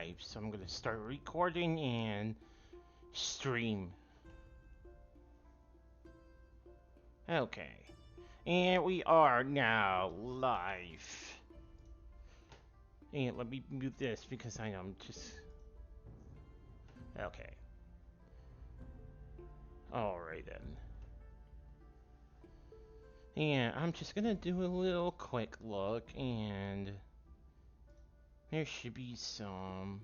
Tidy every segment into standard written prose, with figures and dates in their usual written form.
live, so I'm gonna start recording and stream. Okay, and we are now live. And let me mute this because I am just... Okay. Alright then. And I'm just gonna do a little quick look, and there should be some...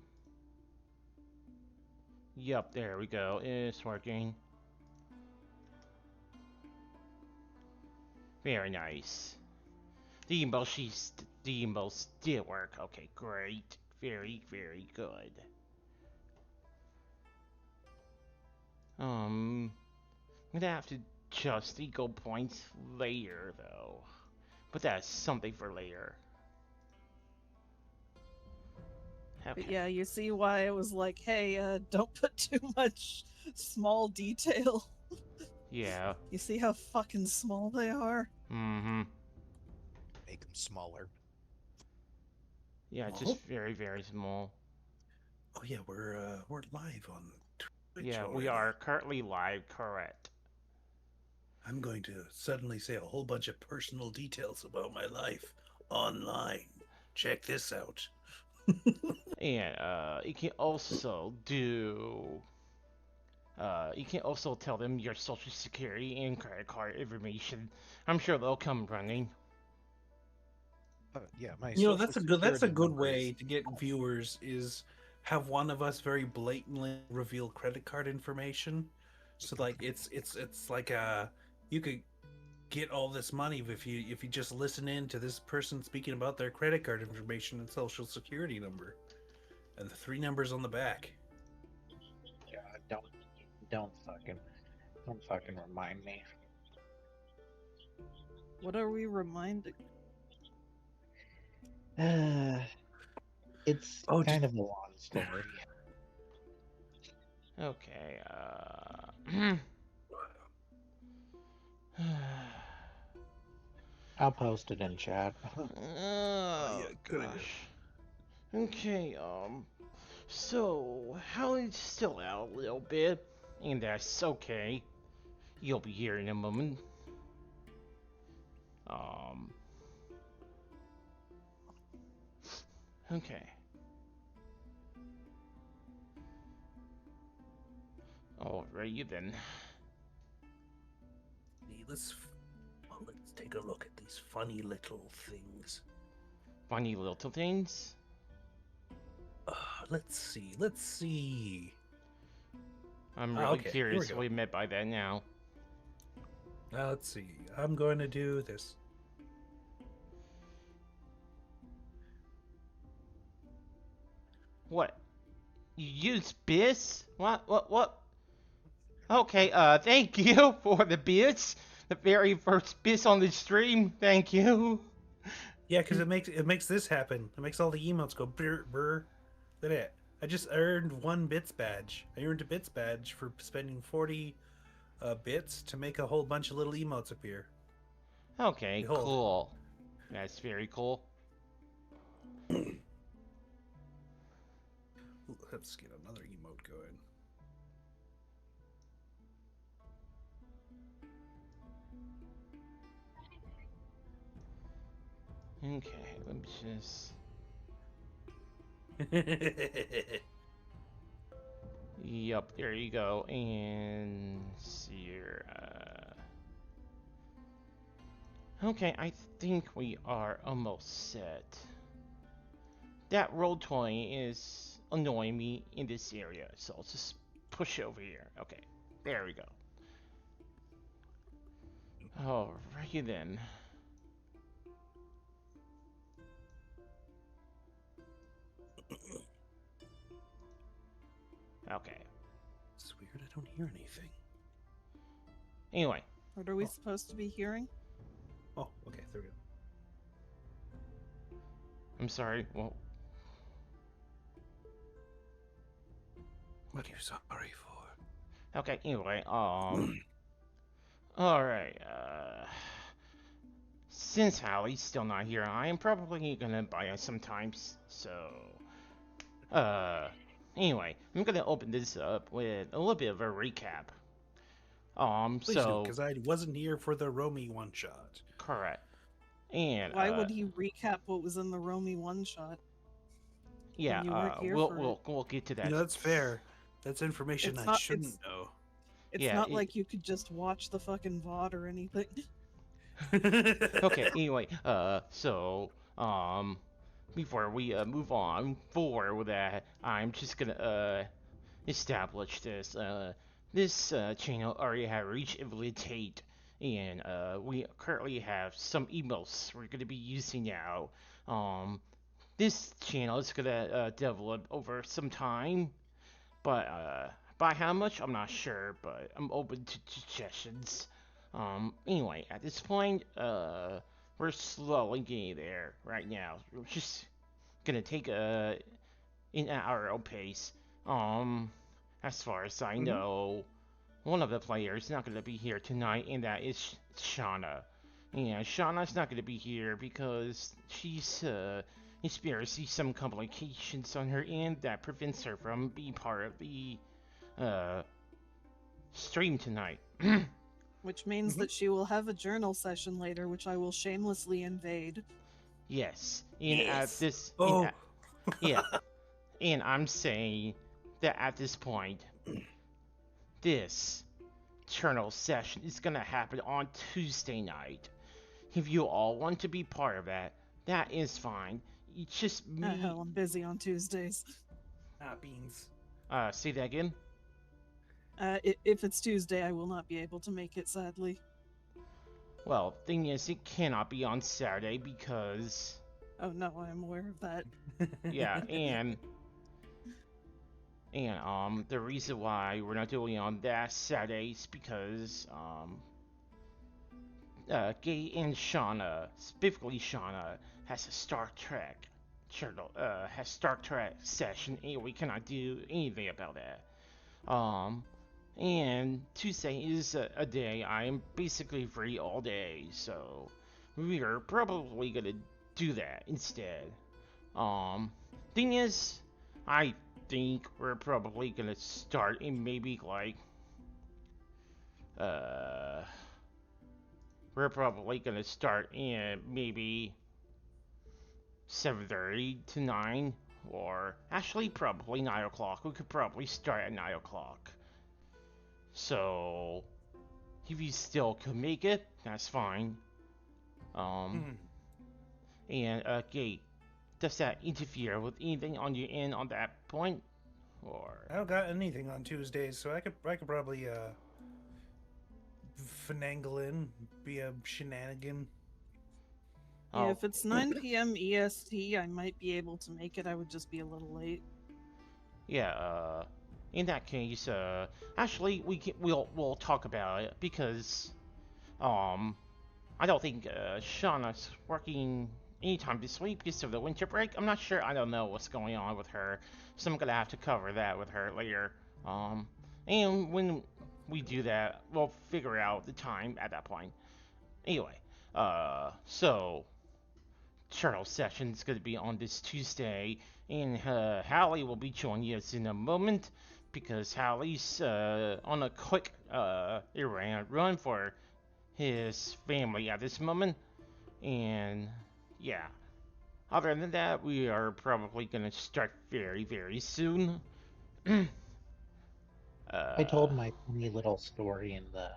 Yup, there we go. It's working. Very nice. The emotes did work. Okay, great. Very, very good. I'm gonna have to adjust ego points later, though. But that's something for later. But Okay. yeah, you see why it was like, hey, don't put too much small detail. Yeah. You see how fucking small they are? Mm-hmm. Make them smaller. Yeah, just very, very small. Oh yeah, we're live on Twitch Yeah, already. we are currently live, correct. I'm going to suddenly say a whole bunch of personal details about my life online. Check this out. And you can also do... you can also tell them your social security and credit card information. I'm sure they'll come running. Yeah, my You know, social that's a security good number way is- to get viewers is have one of us very blatantly reveal credit card information. So like it's like you could get all this money if you just listen in to this person speaking about their credit card information and social security number and the three numbers on the back. God, don't fucking remind me. What are we reminding? It's Oh, kind of a long story. Okay, I'll post it in chat. oh, yeah, good idea. gosh. Okay, so, Howard's still out a little bit, and that's okay. You'll be here in a moment. Okay. Alrighty then. Let's take a look at these funny little things. Funny little things. Let's see. I'm really Okay, here we curious go. what we meant by that now. Let's see. I'm going to do this. What? You use BIS? What? Okay, thank you for the BIS. The very first BIS on the stream. Thank you. Yeah, because it makes this happen. It makes all the emotes go brr brr. Look at it. I just earned 1 bits badge. I earned a bits badge for spending 40 bits to make a whole bunch of little emotes appear. Okay, Behold. cool. That's very cool. Let's get another emote going. Okay, let me just... Yup, there you go. And see here. Okay, I think we are almost set. That Roll20 is annoying me in this area, so I'll just push over here. Okay, there we go. Alrighty then. Okay. It's weird. I don't hear anything. Anyway, What are we supposed to be hearing? Oh, okay. There we go. I'm sorry. Well, What are you sorry for? okay. Anyway, alright. Since Hallie's still not here, I am probably gonna buy us some time. So, Uh, anyway, I'm gonna open this up with a little bit of a recap. Please do, So because I wasn't here for the Romy one shot. correct, and Why would he recap what was in the Romy one shot yeah, when you weren't here we'll for it? we'll get to that. You know, that's fair. That's information It's I not. shouldn't know. It's Yeah. not like you could just watch the fucking VOD or anything. Okay. Anyway, before we move on forward with that, I'm just gonna establish this. This channel already have reached Tate, and we currently have some emails we're gonna be using now. Um, this channel is gonna develop over some time, but by how much I'm not sure, but I'm open to suggestions. Anyway, at this point, we're slowly getting there right now. We're just gonna take in at our own pace. Um, as far as I Mhm. know, one of the players not gonna be here tonight, and that is Shauna. And Shauna's not gonna be here because she's experiencing some complications on her end that prevents her from being part of the uh stream tonight. Which means Mhm. that she will have a journal session later, which I will shamelessly invade. Yes, and at Yes. this, Oh, yeah, and I'm saying that at this point, this journal session is gonna happen on Tuesday night. If you all want to be part of that, that is fine. It's just me. Hell, I'm busy on Tuesdays. beans. Say that again. If it's Tuesday, I will not be able to make it, sadly. Well, thing is, it cannot be on Saturday because, Oh no, I am aware of that. yeah, and the reason why we're not doing it on that Saturday is because Gay and Shauna, specifically Shauna, has a Star Trek journal, has Star Trek session, and we cannot do anything about that. Um, and Tuesday is a day I'm basically free all day, so we are probably gonna do that instead. Um, thing is, I think we're probably gonna start in maybe like uh, we're probably gonna start in maybe 7:30 to 9, or actually probably 9 o'clock. We could probably start at 9 o'clock. So if you still can make it, that's fine. Um, Hmm. and Gate, does that interfere with anything on your end on that point, or? I don't got anything on Tuesdays, so I could probably finagle in, be a shenanigan. Yeah, Oh, if it's 9 p.m. EST, I might be able to make it. I would just be a little late. yeah. In that case, actually, we'll talk about it because um, I don't think Shauna's working anytime this week because of the winter break. I'm not sure. I don't know what's going on with her, so I'm gonna have to cover that with her later. Um, and when we do that, we'll figure out the time at that point. Anyway, so Turtle session's gonna be on this Tuesday, and Hallie will be joining us in a moment because Hallie's on a quick errand run for his family at this moment. And yeah, other than that, we are probably gonna start very, very soon. I told uh, my funny little story in the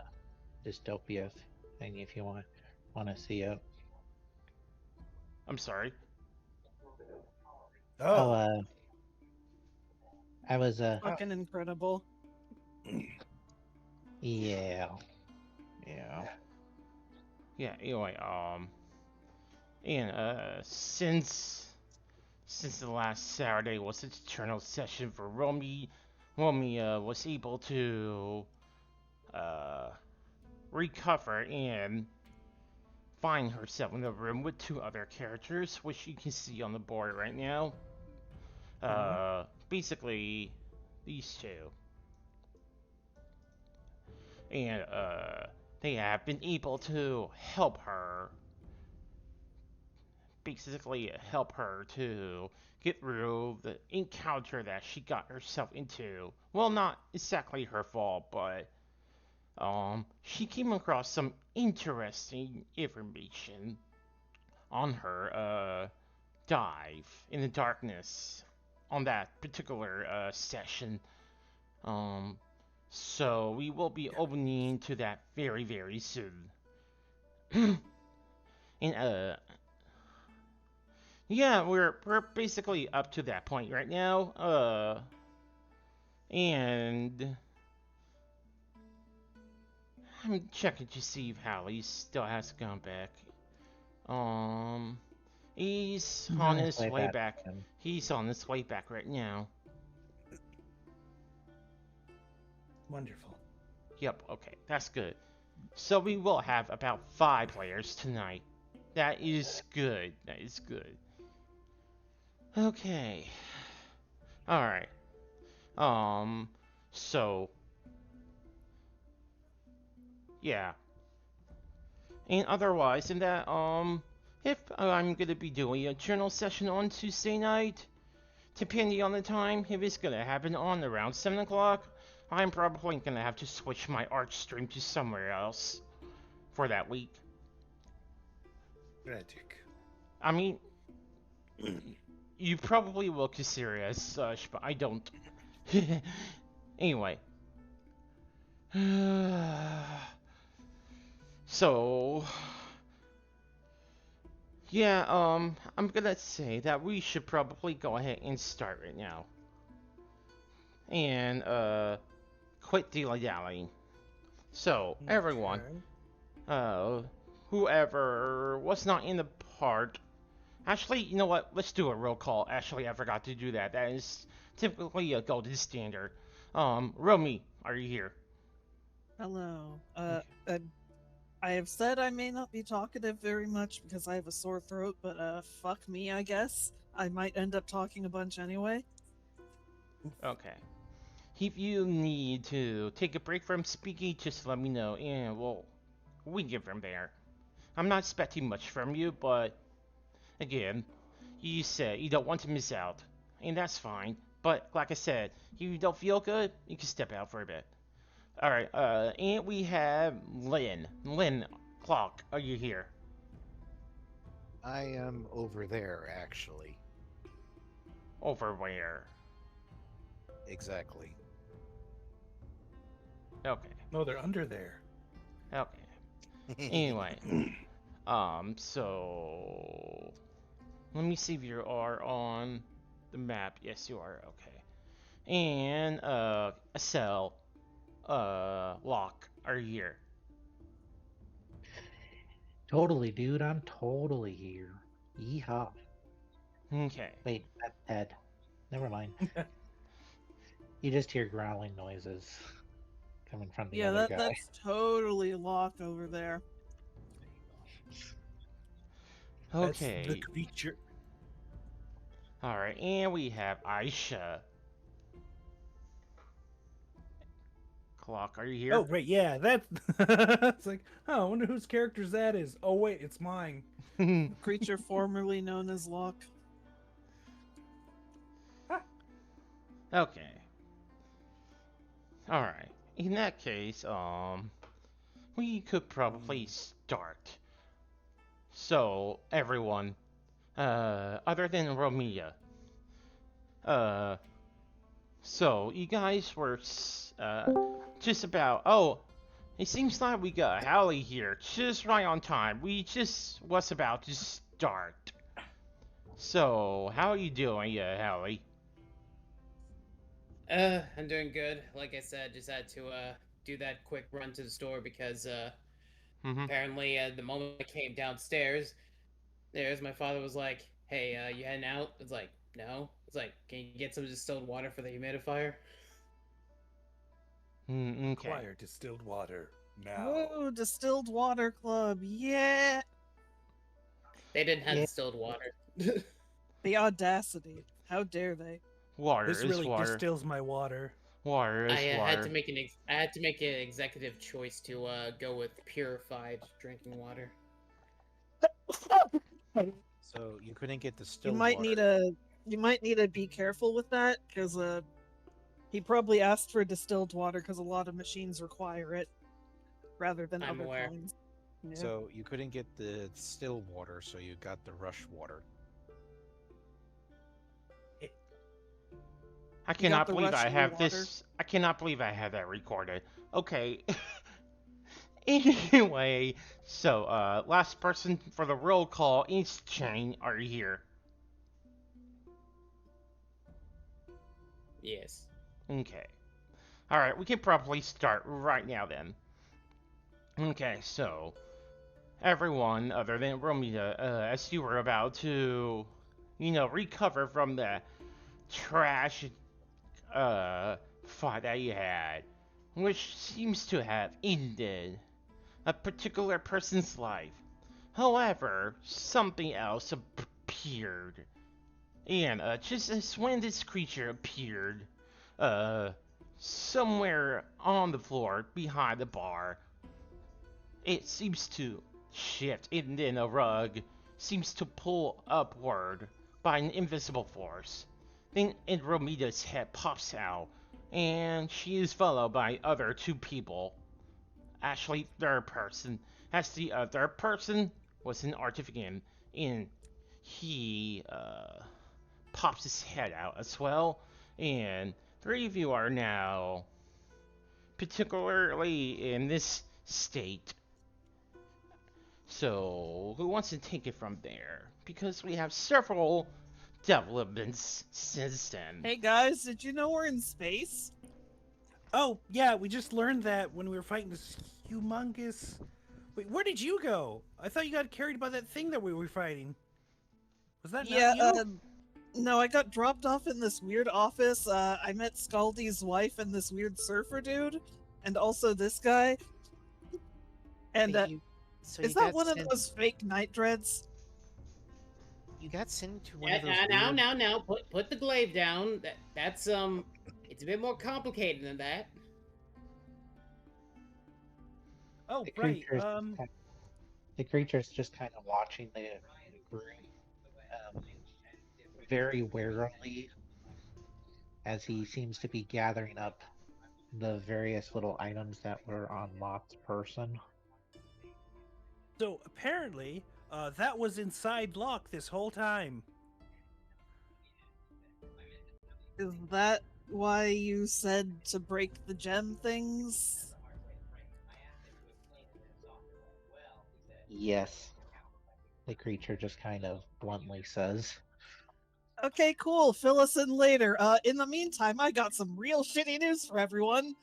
dystopia thing if you want to see it. I'm sorry. Oh, Oh, I was uh, Fucking incredible. yeah, yeah. Yeah. Anyway, and since the last Saturday was its eternal session for Romy, Romy was able to uh recover and find herself in a room with two other characters, which you can see on the board right now. mhm. Basically, these two. And they have been able to help her basically help her to get through the encounter that she got herself into. Well, not exactly her fault, but she came across some interesting information on her dive in the darkness on that particular session. Um, so we will be opening to that very, very soon. And yeah, we're basically up to that point right now. And I'm checking to see if Hallie still hasn't gone back. Um, he's on his way back. He's on his way back right now. Wonderful. Yep, okay, that's good. So we will have about 5 players tonight. That is good. That is good. Okay. Alright. So yeah. And otherwise, in that, if I'm gonna be doing a journal session on Tuesday night, depending on the time, if it's gonna happen on around 7 o'clock, I'm probably gonna have to switch my art stream to somewhere else for that week. Tragic. I mean, you probably will consider it as such, but I don't. Anyway. So, yeah, I'm gonna say that we should probably go ahead and start right now. And, quit dilly-dallying. So, everyone, whoever was not in the part... Actually, you know what? Let's do a roll call. Actually, I forgot to do that. That is typically a golden standard. Romy, are you here? Hello. Okay. I have said I may not be talkative very much because I have a sore throat, but fuck me, I guess. I might end up talking a bunch anyway. Okay. If you need to take a break from speaking, just let me know, and we can get from there. I'm not expecting much from you, but again, you said you don't want to miss out, and that's fine. But like I said, if you don't feel good, you can step out for a bit. All right. And we have Lynn. Lynn, Clock, are you here? I am over there, actually. Over where? Exactly. Okay. No, they're under there. Okay. Anyway, so let me see if you are on the map. Yes, you are. Okay. And Cell, Locke, are you here? Totally, dude. I'm totally here. Yeehaw. Okay. Wait, that's Ted. Never mind. You just hear growling noises coming from the other guy. That's totally Locke over there. Okay. That's the creature. All right, and we have Aisha. Clock, are you here? Oh, right, yeah, that's... It's like, oh, I wonder whose character's that is. Oh, wait, it's mine. Creature formerly known as Locke. Okay. All right. In that case, we could probably start. So, everyone, other than Romia, so you guys were, just about, oh, it seems like we got Hallie here, just right on time. We just was about to start. So, how are you doing, Hallie? I'm doing good. Like I said, just had to do that quick run to the store because apparently the moment I came downstairs, my father was like, "Hey, you heading out?" It's like, "No." It's like, "Can you get some distilled water for the humidifier?" Okay. Require distilled water now. Whoa, distilled water club, yeah! They didn't have distilled water. The audacity. How dare they? Water This is really water. distills my water. Water is I water. had to make an executive choice to go with purified drinking water. So you couldn't get the You still might water. need to be careful with that because he probably asked for distilled water because a lot of machines require it rather than I'm other aware. kinds. Yeah. So you couldn't get the still water, so you got the rush water. I You got cannot the believe I Russian have water. this. I cannot believe I have that recorded. Okay. Anyway, so last person for the roll call is Chain. Are you here? Yes. Okay. All right, we can probably start right now then. Okay, so everyone other than Romita, as you were about to, recover from the trash fight that you had, which seems to have ended a particular person's life. However, something else appeared. And just as when this creature appeared, uh, somewhere on the floor behind the bar, it seems to shift, and then a rug seems to pull upward by an invisible force. Then Andromeda's head pops out, and she is followed by other two people. Actually, third person, as the other person was an Artifician, and he pops his head out as well. And three of you are now particularly in this state. So, who wants to take it from there? Because we have several developments since then. Hey guys, did you know we're in space? Oh, yeah, we just learned that when we were fighting this humongous... Wait, where did you go? I thought you got carried by that thing that we were fighting. Was that Yeah, not you? no, I got dropped off in this weird office. I met Skaldi's wife and this weird surfer dude, and also this guy. And So is you that got one of sent- those fake night dreads? You got sent to one Yeah, of those now. Put the glaive down. That's it's a bit more complicated than that. Oh, The right. the creature's just kind of watching the group very warily as he seems to be gathering up the various little items that were on Locke's person. So apparently, that was inside Locke this whole time. Is that why you said to break the gem things? Yes, the creature just kind of bluntly says. Okay, cool. Fill us in later. In the meantime, I got some real shitty news for everyone.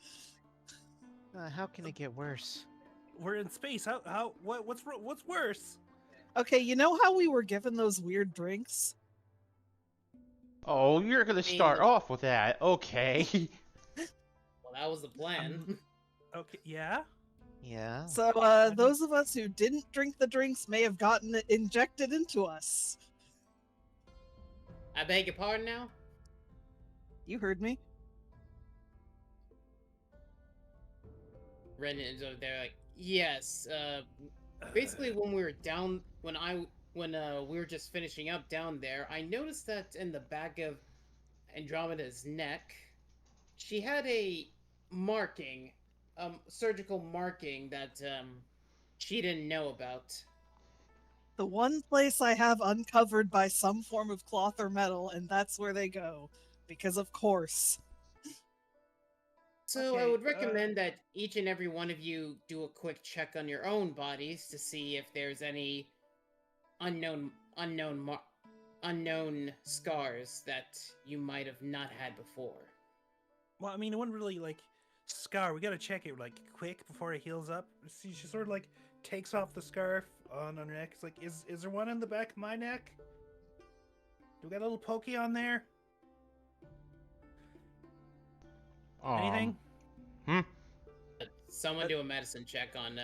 How can it get worse? We're in space. What's worse? Okay, you know how we were given those weird drinks? Oh, you're gonna start off with that. Okay. Well, that was the plan. Okay, yeah? Yeah. So, those of us who didn't drink the drinks may have gotten it injected into us. I beg your pardon now? You heard me. Renan is over there like, yes, basically when we were down, when we were just finishing up down there, I noticed that in the back of Andromeda's neck, she had a marking, surgical marking that, she didn't know about. The one place I have uncovered by some form of cloth or metal, and that's where they go. Because of course. So I Okay, would recommend that each and every one of you do a quick check on your own bodies to see if there's any unknown scars that you might have not had before. Well, I mean, it wouldn't really, like, scar. We gotta check it, like, quick before it heals up. See, she sort of, like, takes off the scarf on her neck. It's like, is there one in the back of my neck? Do we got a little pokey on there? Anything? Someone do a medicine check on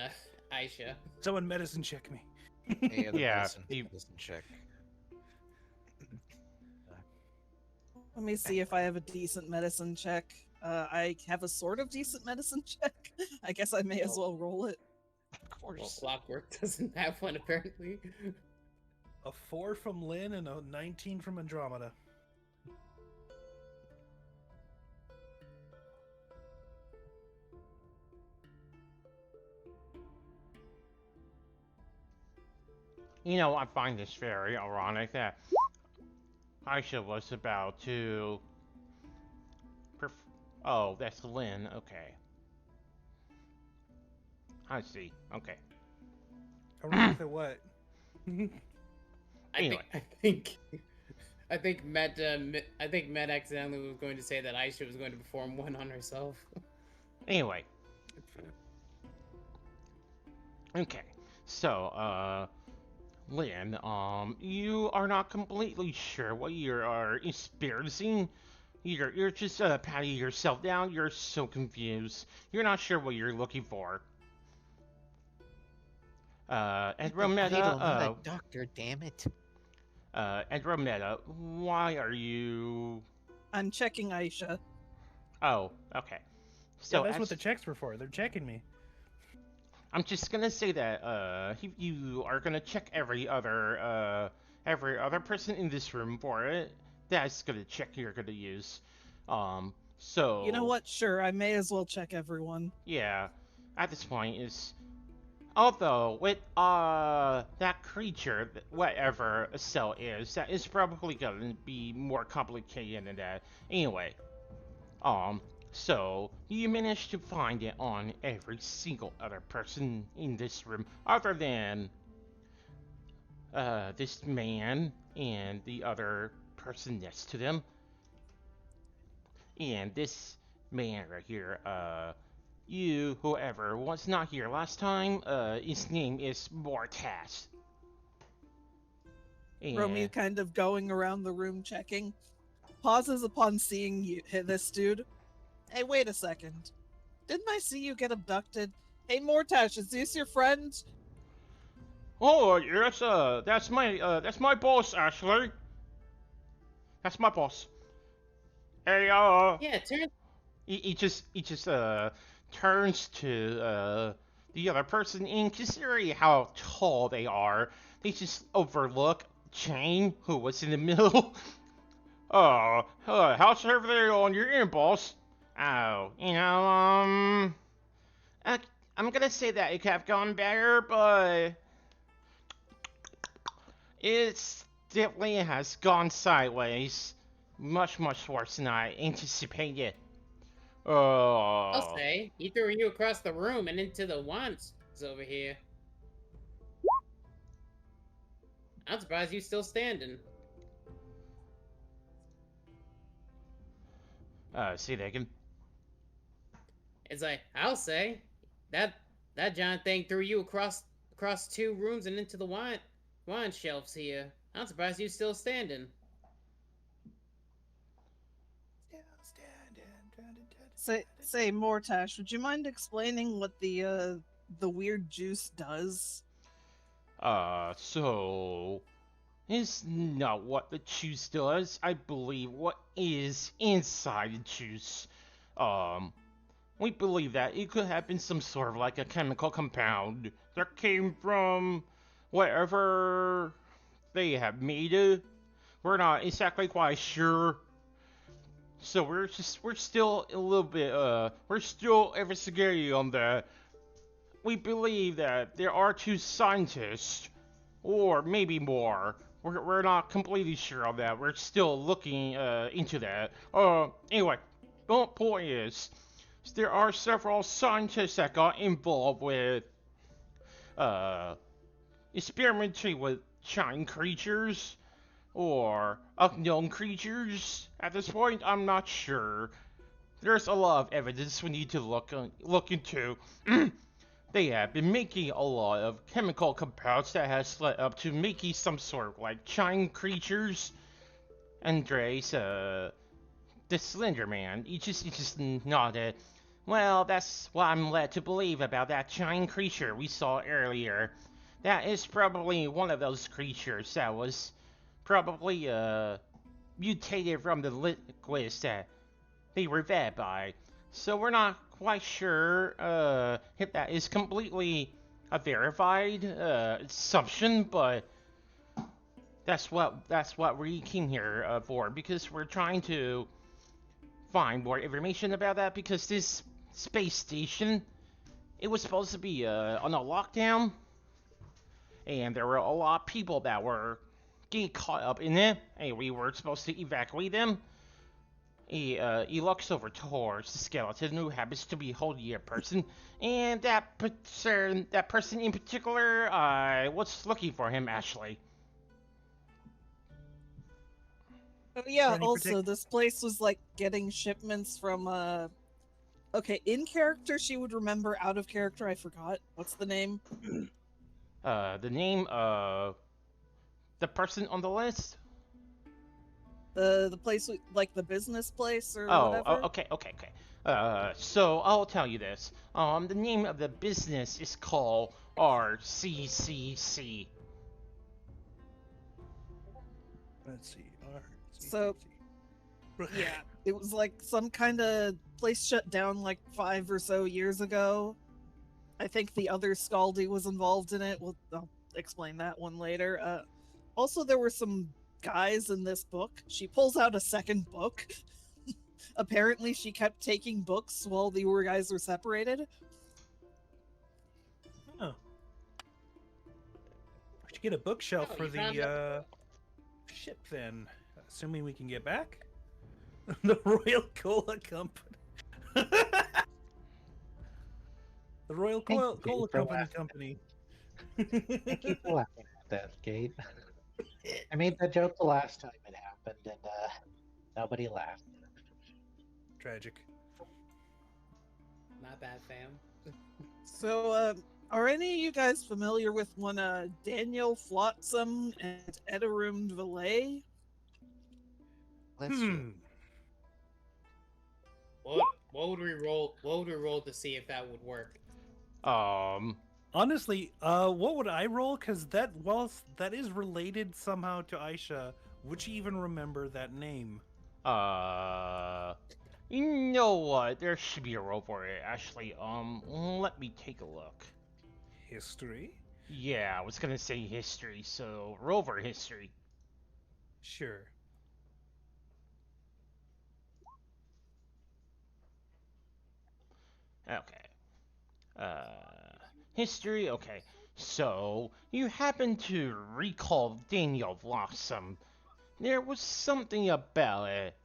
Aisha. Someone medicine check me. Yeah, the Yeah, medicine check. Let me see if I have a decent medicine check. I have a sort of decent medicine check. I guess I may as well roll it. Of Well, course. Clockwork doesn't have one apparently. A 4 from Lynn and a 19 from Andromeda. You know, I find this very ironic that Aisha was about to. Oh, that's Lynn. Okay. I see. Okay. Ironic that what? Anyway. I think Matt accidentally was going to say that Aisha was going to perform one on herself. Anyway. Okay. So, Lynn, you are not completely sure what you are experiencing. You're just patting yourself down. You're so confused. You're not sure what you're looking for. Andromeda, I'm not a doctor, damn it. Andromeda, why are you? I'm checking Aisha. Oh, okay. So yeah, that's what the checks were for. They're checking me. I'm just gonna say that you are gonna check every other person in this room for it. That's gonna check you're gonna use. So You know what? Sure, I may as well check everyone. Yeah, at this point is. Although with that creature, whatever a cell is, that is probably gonna be more complicated than that. Anyway, so you managed to find it on every single other person in this room, other than this man and the other person next to them, and this man right here. Whoever was not here last time, his name is Mortas. Romeo kind of going around the room checking. Pauses upon seeing you hit this dude. Hey, wait a second. Didn't I see you get abducted? Hey, Mortash, is this your friend? Oh, yes, that's my boss, Ashley. That's my boss. Hey, Yeah, turn. He just turns to the other person, and considering how tall they are, they just overlook Jane, who was in the middle. How's everything on your end, boss? Oh, I'm gonna say that it could have gone better, but it definitely has gone sideways. Much worse than I anticipated. I'll say, he threw you across the room and into the wands over here. I'm surprised you're still standing. See that again? It's like, I'll say, that giant thing threw you across 2 rooms and into the wine shelves here. I'm surprised you're still standing. Say, Mortash, would you mind explaining what the weird juice does? So it's not what the juice does. I believe what is inside the juice. We believe that it could have been some sort of like a chemical compound that came from wherever they have made it. We're not exactly quite sure. So we're still a little bit we're still investigating on that. We believe that there are 2 scientists, or maybe more. We're not completely sure on that. We're still looking into that. Anyway, the point is, there are several scientists that got involved with experimenting with giant creatures or unknown creatures. At this point, I'm not sure. There's a lot of evidence we need to look into. They have been making a lot of chemical compounds that has led up to making some sort of like giant creatures. Andres, the Slender Man, he just nodded. Well, that's what I'm led to believe about that giant creature we saw earlier. That is probably one of those creatures that was probably mutated from the liquids that they were fed by. So we're not quite sure if that is completely a verified assumption, but That's what we came here for, because we're trying to find more information about that, because this space station, it was supposed to be on a lockdown, and there were a lot of people that were getting caught up in it, and we were supposed to evacuate them. He looks over towards the skeleton, who happens to be holding a person, and that person in particular was looking for him, actually. Oh yeah, any also this place was like getting shipments from okay, in character she would remember, out of character I forgot. What's the name? The name of the person on the list? The place like the business place or whatever? Okay. So I'll tell you this. The name of the business is called RCCC. Let's see. So yeah, it was like some kind of place shut down like 5 or so years ago. I think the other Skaldi was involved in it. I'll explain that one later. Also, there were some guys in this book. She pulls out a second book. Apparently, she kept taking books while the guys were separated. Oh. We should get a bookshelf for the ship then. Assuming we can get back. The Royal Cola Company. The Royal Cola Company. Thank you for laughing at that, Kate. I made that joke the last time it happened, and nobody laughed. Tragic. Not bad, fam. So, are any of you guys familiar with one Daniel Flotsam and Ederum Valet? Let's see. What would we roll? What would we roll to see if that would work? Honestly, what would I roll? Because whilst that is related somehow to Aisha, would she even remember that name? You know what? There should be a roll for it, actually. Let me take a look. History? Yeah, I was gonna say history, so roll for history. Sure. Okay. History, okay. So, you happen to recall Daniel Blossom. There was something about it,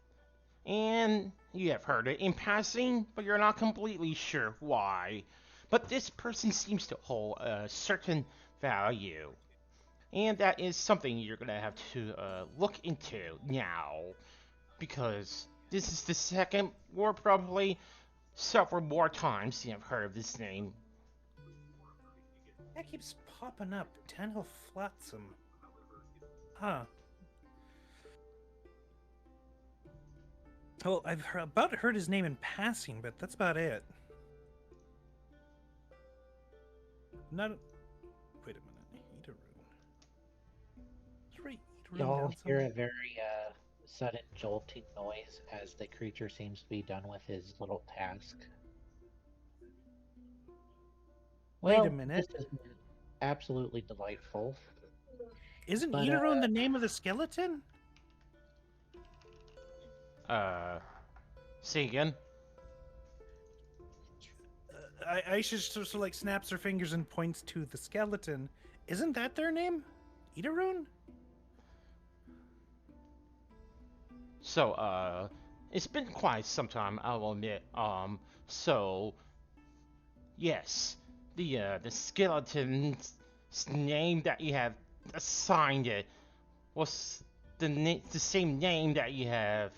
and you have heard it in passing, but you're not completely sure why. But this person seems to hold a certain value, and that is something you're gonna have to look into now, because this is the second or probably several more times you have heard of this name. That keeps popping up. Daniel Flotsam. Huh. Well, I've heard his name in passing, but that's about it. Not. Wait a minute. Eateroo. Y'all hear a very sudden jolting noise as the creature seems to be done with his little task. Wait Well, a minute. This has been absolutely delightful. Isn't But, Eateroo the name of the skeleton? Say again? Aisha sort of like snaps her fingers and points to the skeleton. Isn't that their name? Eateroo? So, it's been quite some time, I'll admit. So, yes, the skeleton's name that you have assigned it was the same name that you have,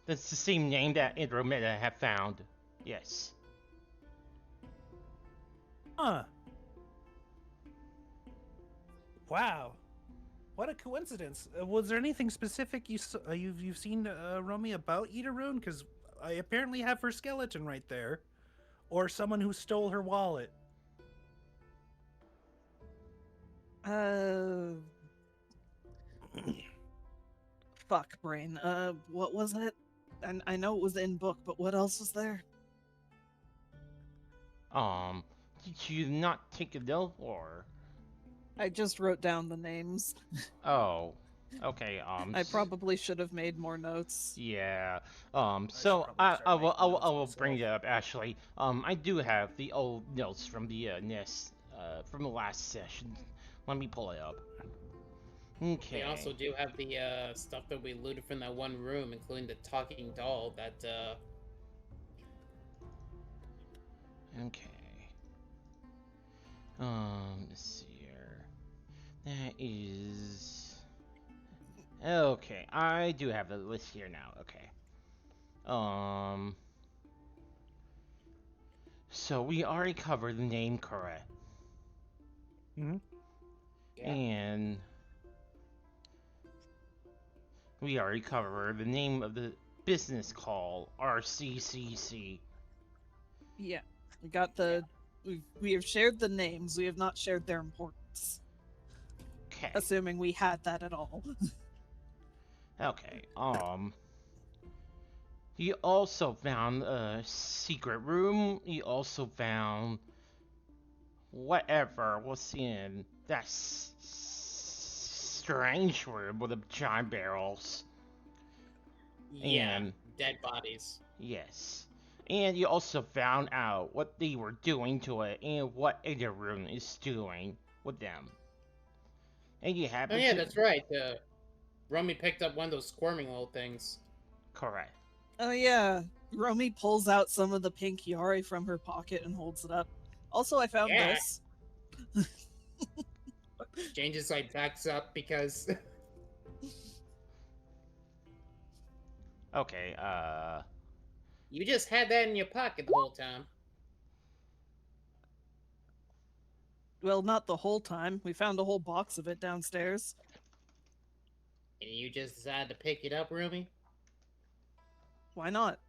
that's the same name that Andromeda have found. Yes. Huh. Wow. What a coincidence. Was there anything specific you've seen, Romy, about Eateroo? Because I apparently have her skeleton right there. Or someone who stole her wallet. Fuck, brain. What was it? And I know it was in book, but what else was there? Did you not take a note, or? I just wrote down the names. Oh, okay. I probably should have made more notes. Yeah. should So probably I start I will making I will, notes I will bring it myself. up actually. I do have the old notes from the NES from the last session. Let me pull it up. We also Okay. do have the stuff that we looted from that one room, including the talking doll that Okay. Let's see here. That is okay. I do have the list here now. Okay. Um. So we already covered the name correct, Mm-hmm. yeah. and we already covered the name of the business call, RCCC. Yeah, we got the. We have shared the names. We have not shared their importance. Okay. Assuming we had that at all. Okay. You also found a secret room. You also found whatever was in that strange room with the giant barrels. Yeah, And dead bodies. yes. And you also found out what they were doing to it and what the room is doing with them. And you Oh happen yeah, to that's right. Romy picked up one of those squirming little things. correct. Oh yeah, Romy pulls out some of the pink Yari from her pocket and holds it up. Also, I found Yeah. this. Jane just like backs up because Okay, you just had that in your pocket the whole time. Well, not the whole time. We found a whole box of it downstairs. And you just decided to pick it up, Rumi? Why not?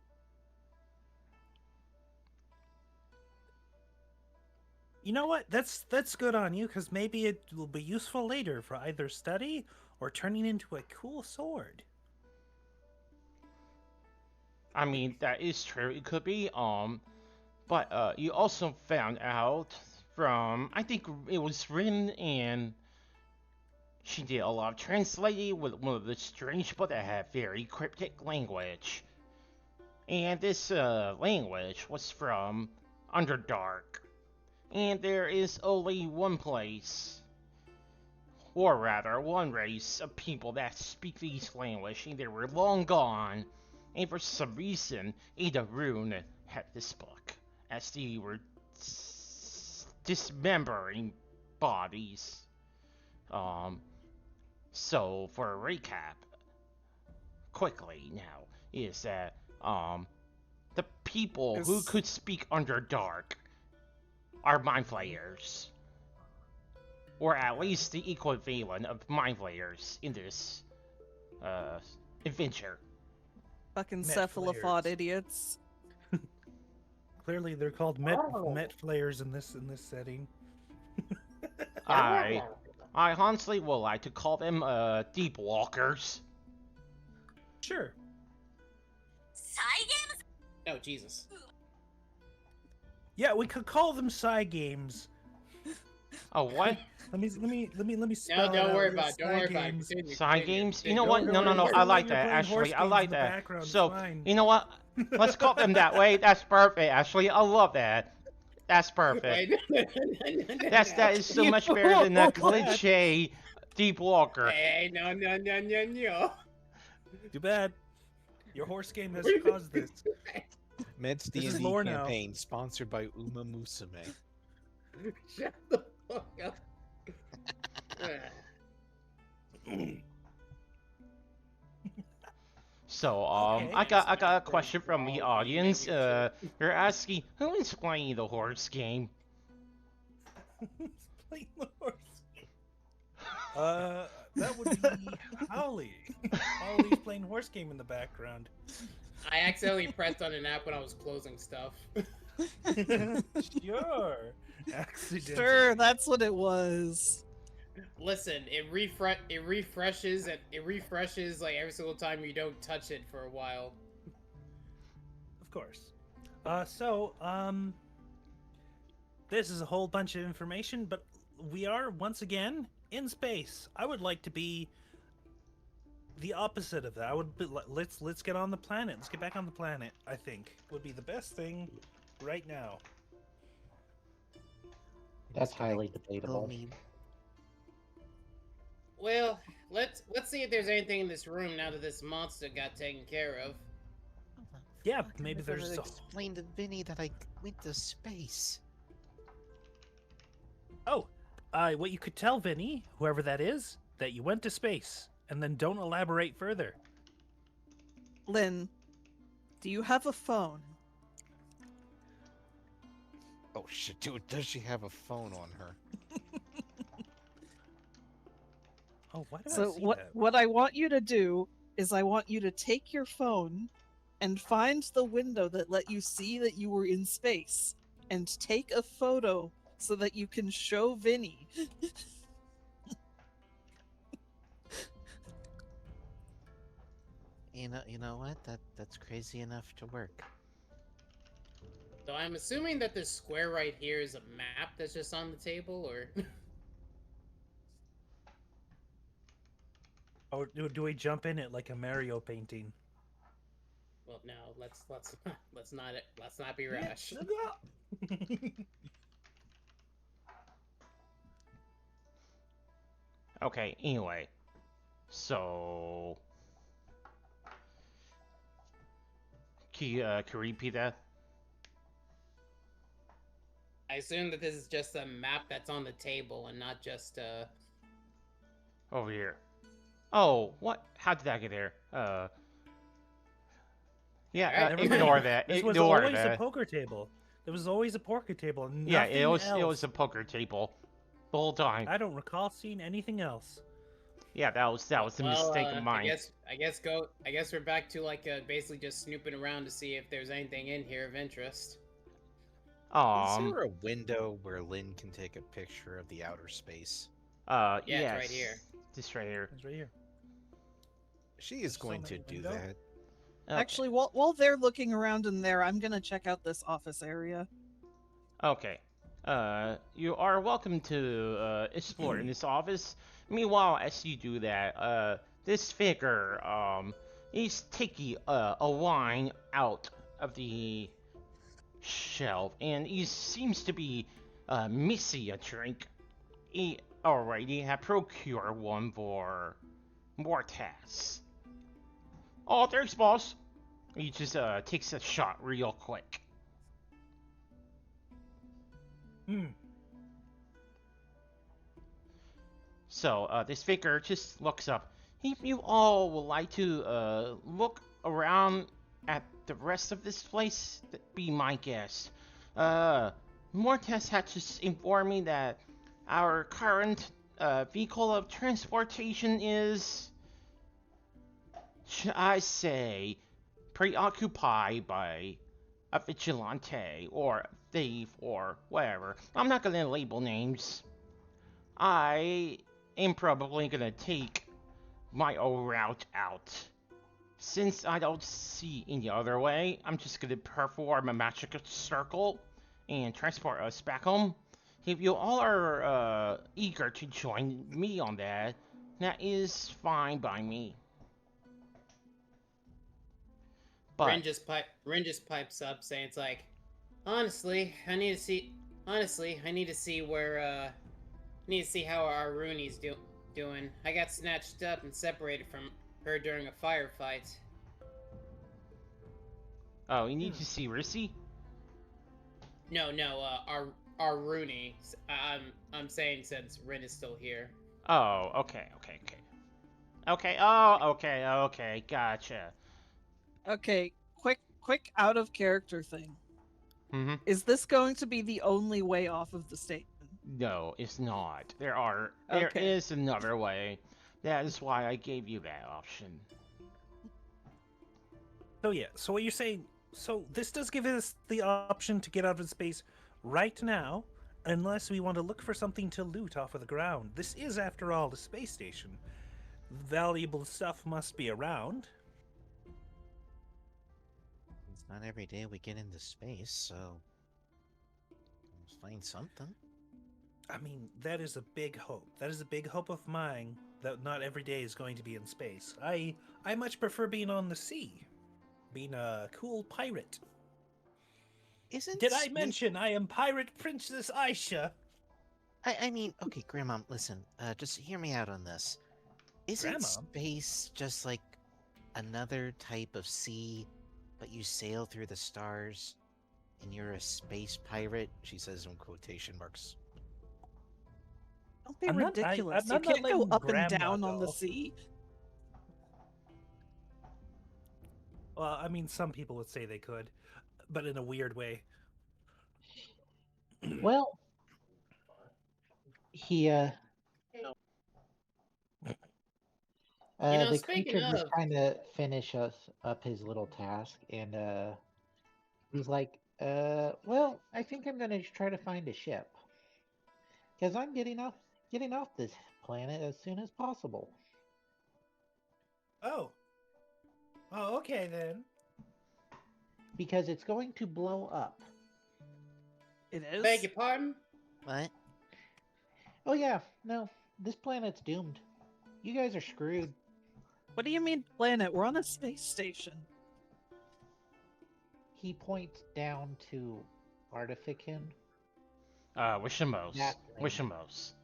You know what? That's good on you, because maybe it will be useful later for either study or turning into a cool sword. I mean that is true. It could be but you also found out from I think it was written and she did a lot of translating with one of the strange but that had very cryptic language. And this language was from Underdark. And there is only one place, or rather, one race of people that speak these language, and they were long gone. And for some reason, Ada Rune had this book, as they were dismembering bodies. Um, so for a recap, quickly now, is that the people who could speak Underdark are mind flayers, or at least the equivalent of mind flayers in this adventure. Fucking Met cephalopod flares. idiots. Clearly, they're called met flayers in this setting. I honestly would like to call them deep walkers. Sure. Oh Jesus. Yeah, we could call them Psy games. Oh what? Let me spell No, it don't out. worry about it. Don't worry about it. Games. Continue, Side continue, games? You continue. know what? Don't No, no, worry, no. just I pretend like you're that. playing horse Actually, I games like in the that. background, it's So, fine. you know what? Let's call them that way. That's perfect. Actually, I love that. That's perfect. Wait, That is so much better than that cliche deep walker. Hey, no. Too bad. Your horse game has caused this. Med's This is D&D lore now. campaign sponsored by Uma Musume. Shut the fuck up. So, Okay. I got a question from the audience. They're asking who is playing the horse game. Playing the horse game. That would be Howley. Howley's playing horse game in the background. I accidentally pressed on an app when I was closing stuff. Sure. Accident. Sure, that's what it was. Listen, it refreshes like every single time you don't touch it for a while. Of course. This is a whole bunch of information, but we are once again in space. I would like to be the opposite of that. I would be, let's get on the planet. Let's get back on the planet. I think would be the best thing right now. That's Gonna highly kill debatable. me. Well, let's see if there's anything in this room now that this monster got taken care of. Yeah, Fuck, maybe I'm gonna there's. explain to Vinny that I went to space. Oh, what you could tell Vinny, whoever that is, that you went to space, and then don't elaborate further. Lynn, do you have a phone? Oh shit, dude, does she have a phone on her? Oh, why do I So see that? what I want you to do is I want you to take your phone and find the window that let you see that you were in space and take a photo so that you can show Vinny. You know what? That's crazy enough to work. So I'm assuming that this square right here is a map that's just on the table, or Oh, do we jump in it like a Mario painting? well, no. Let's not be rash. Okay, anyway. So... Can you repeat that? I assume that this is just a map that's on the table and not just Over here. Oh, what? How did that get there? Yeah, Alright, ignore that. This was Ignore always that. a poker table. There was always a poker table. Yeah, Nothing it was else. a poker table the whole time. I don't recall seeing anything else. Yeah, that was a mistake of mine. I guess we're back to like basically just snooping around to see if there's anything in here of interest. Is there a window where Lynn can take a picture of the outer space? Yeah, yes. it's right here. Just right here. It's right here. She is So going to many do window? that. Okay. Actually, while they're looking around in there, I'm gonna check out this office area. Okay. You are welcome to explore in this office. Meanwhile, as you do that, this figure, he's taking a wine out of the shelf, and he seems to be missing a drink. He already had procured one for Mortas. Oh, thanks, boss. He just takes a shot real quick. So, this figure just looks up. If you all would like to look around at the rest of this place, be my guest. Mortes had just informed me that our current vehicle of transportation is, should I say, preoccupied by a vigilante or a thief or whatever. I'm not gonna label names. I am probably gonna take my own route out. Since I don't see any other way, I'm just gonna perform a magical circle and transport us back home. If you all are eager to join me on that, that is fine by me. But Rin just pipes up saying it's like, honestly, I need to see where need to see how our Rooney's doing. I got snatched up and separated from her during a firefight. oh, you need to see Rissy? No, our Rooney. I'm saying since Rin is still here. Oh, okay. Okay, gotcha. Okay, quick out of character thing. Mm-hmm. Is this going to be the only way off of the statement? No, it's not. There Okay. is another way. That is why I gave you that option. So yeah, so what you're saying, so this does give us the option to get out of space right now, unless we want to look for something to loot off of the ground. This is, after all, the space station. Valuable stuff must be around. It's not every day we get into space, so let's find something. I mean, that is a big hope. That is a big hope of mine that not every day is going to be in space. I much prefer being on the sea, being a cool pirate. Did I mention I am Pirate Princess Aisha? I mean, okay, Grandma, listen. Just hear me out on this. Isn't Grandma? space just like another type of sea, but you sail through the stars, and you're a space pirate? She says in quotation marks. Don't be I'm ridiculous. not You can't go letting up and Grandma down on the go. sea. Well, I mean, some people would say they could, but in a weird way. Well, he the Speaking creature just of, kind of finish us up his little task, and he's like, well, I think I'm gonna try to find a ship, because I'm getting off this planet as soon as possible. Oh. Oh, okay then. Because it's going to blow up. It is? beg your pardon? What? Oh yeah, no, this planet's doomed. You guys are screwed. What do you mean planet? We're on a space station. He points down to Artificin. Wishamos. That thing. Wishamos.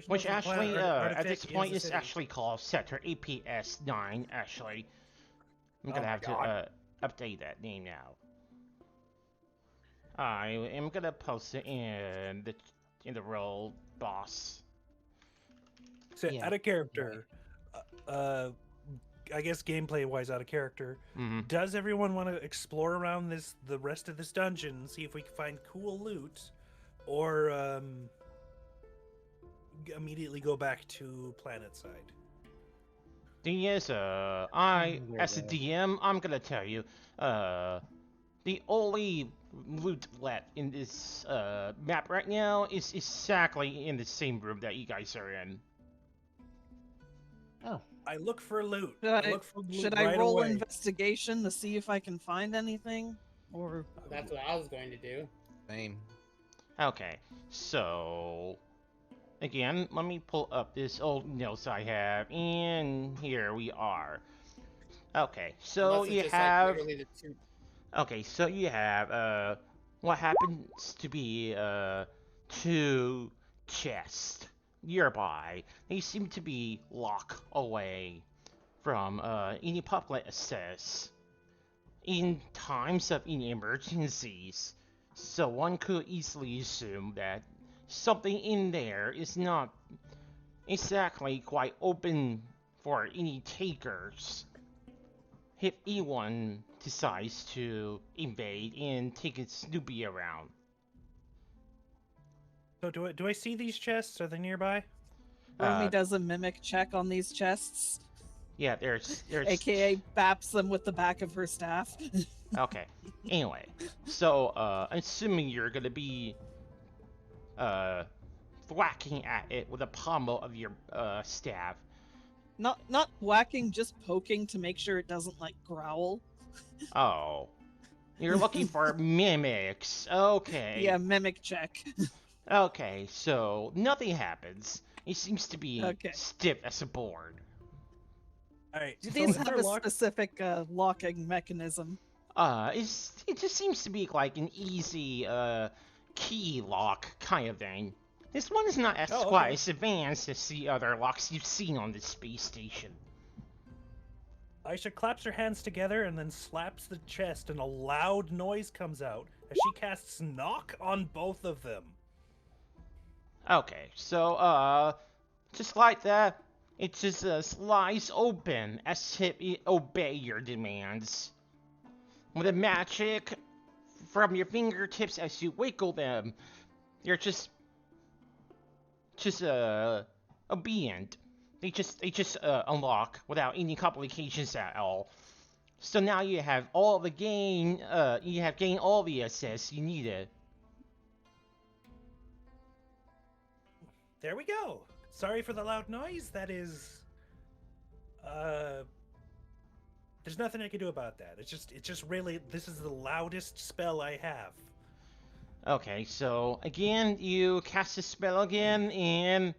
Which actually, at this point, is actually called Sector APS-9, actually. I'm gonna have to update that name now. I am gonna post it in the role boss. So, Yeah. out of character, I guess gameplay-wise out of character, Mm-hmm. does everyone want to explore around the rest of this dungeon, see if we can find cool loot, or immediately go back to planet side? Thing is, as a DM, I'm gonna tell you, the only loot left in this map right now is exactly in the same room that you guys are in. Oh, I look for loot. Should I roll investigation to see if I can find anything? Or That's what I was going to do. Same. Okay, so again, let me pull up this old notes I have, and here we are. Okay, so Unless it's you just, have. like, literally the two. Okay, so you have what happens to be two chests nearby. They seem to be locked away from any public access in times of any emergencies. So one could easily assume that something in there is not exactly quite open for any takers if anyone decides to invade and take a snoopy around. So do I see these chests? Are they nearby? Romy does a mimic check on these chests. Yeah, there's AKA baps them with the back of her staff. Okay. Anyway, so assuming you're gonna be whacking at it with a pommel of your staff. Not whacking, just poking to make sure it doesn't like growl. Oh. You're looking for mimics. Okay. Yeah, mimic check. Okay, so nothing happens. It seems to be Okay. stiff as a board. Alright. Do these have a specific locking mechanism? It just seems to be like an easy key lock kind of thing. This one is not as quite as advanced as the other locks you've seen on the space station. Aisha claps her hands together and then slaps the chest, and a loud noise comes out as she casts knock on both of them. Okay, so just like that, it just slides open as if it obey your demands. With a magic from your fingertips as you wiggle them, you're just obedient. They just unlock without any complications at all. So now you have all the gained all the access you needed. There we go. Sorry for the loud noise. That is, there's nothing I can do about that. It's just really, this is the loudest spell I have. Okay, so again, you cast a spell again, and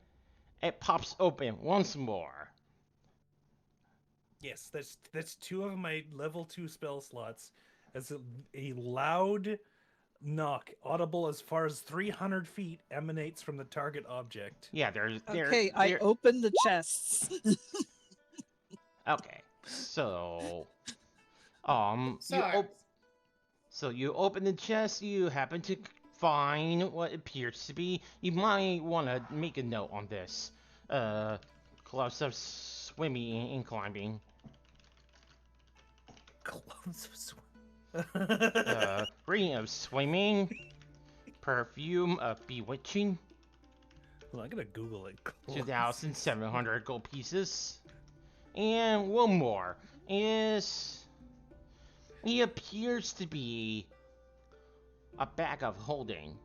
it pops open once more. Yes, that's two of my level 2 spell slots. As a loud knock, audible as far as 300 feet, emanates from the target object. Yeah, there's Okay, I open the chests. Okay, so Sorry. you open the chest. You happen to find what appears to be. You might want to make a note on this. Gloves of swimming and climbing. Gloves of swim. Ring of swimming. Perfume of bewitching. Well, I'm gonna Google it. 2,700 gold pieces. And one more is he appears to be a bag of holding.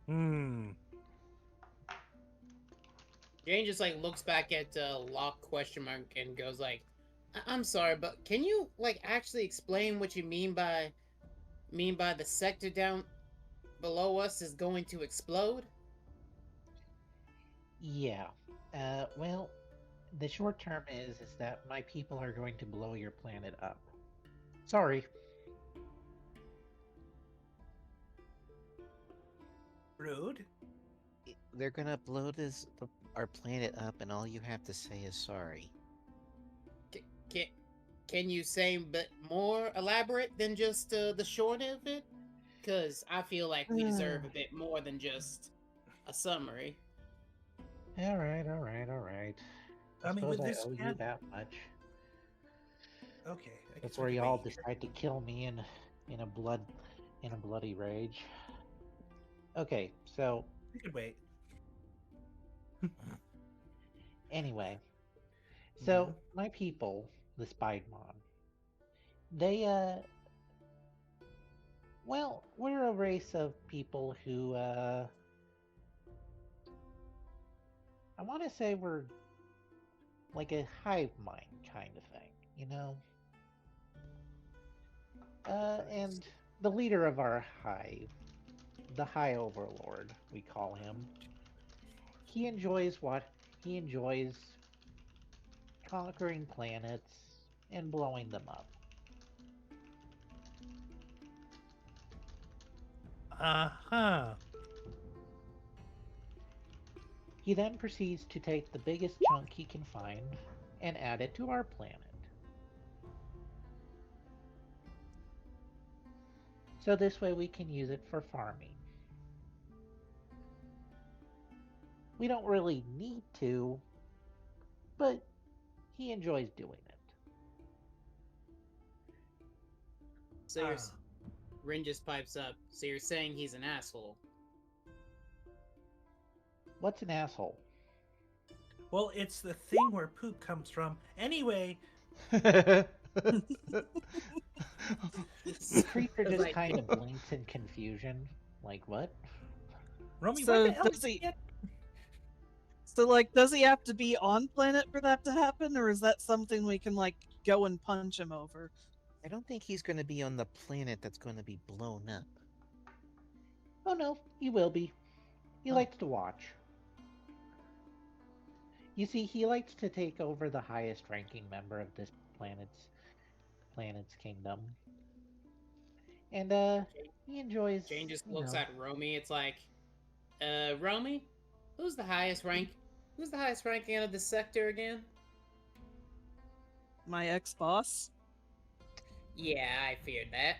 Jane just like looks back at Locke question mark and goes like, I'm sorry, but can you like actually explain what you mean by the sector down below us is going to explode? Yeah. Well, the short term is that my people are going to blow your planet up. Sorry. Rude. They're gonna blow our planet up, and all you have to say is sorry. Can you say a bit more elaborate than just the short of it? Because I feel like we deserve a bit more than just a summary. All right. I mean, suppose with I this owe you that much. Okay. Before you all decide to kill me in a bloody rage. Okay, so We could wait. Anyway, so my people, the Spidermon, they well, we're a race of people who I want to say we're like a hive mind kind of thing, you know? And the leader of our hive, the High Overlord, we call him, he enjoys conquering planets and blowing them up. Uh-huh. He then proceeds to take the biggest chunk he can find and add it to our planet. So this way we can use it for farming. We don't really need to, but he enjoys doing it. So Rin just pipes up. So you're saying he's an asshole? What's an asshole? Well, it's the thing where poop comes from. Anyway. The creature just kind of blinks in confusion. Like, what? Romy, So what the hell does he... So, like, does he have to be on planet for that to happen, or is that something we can, like, go and punch him over? I don't think he's going to be on the planet that's going to be blown up. Oh no, he will be. He likes to watch. You see, he likes to take over the highest ranking member of this planet's kingdom. And he enjoys Jane just looks at Romy. It's like, Romy? Who's the highest ranking out of the sector again? My ex-boss? Yeah, I feared that.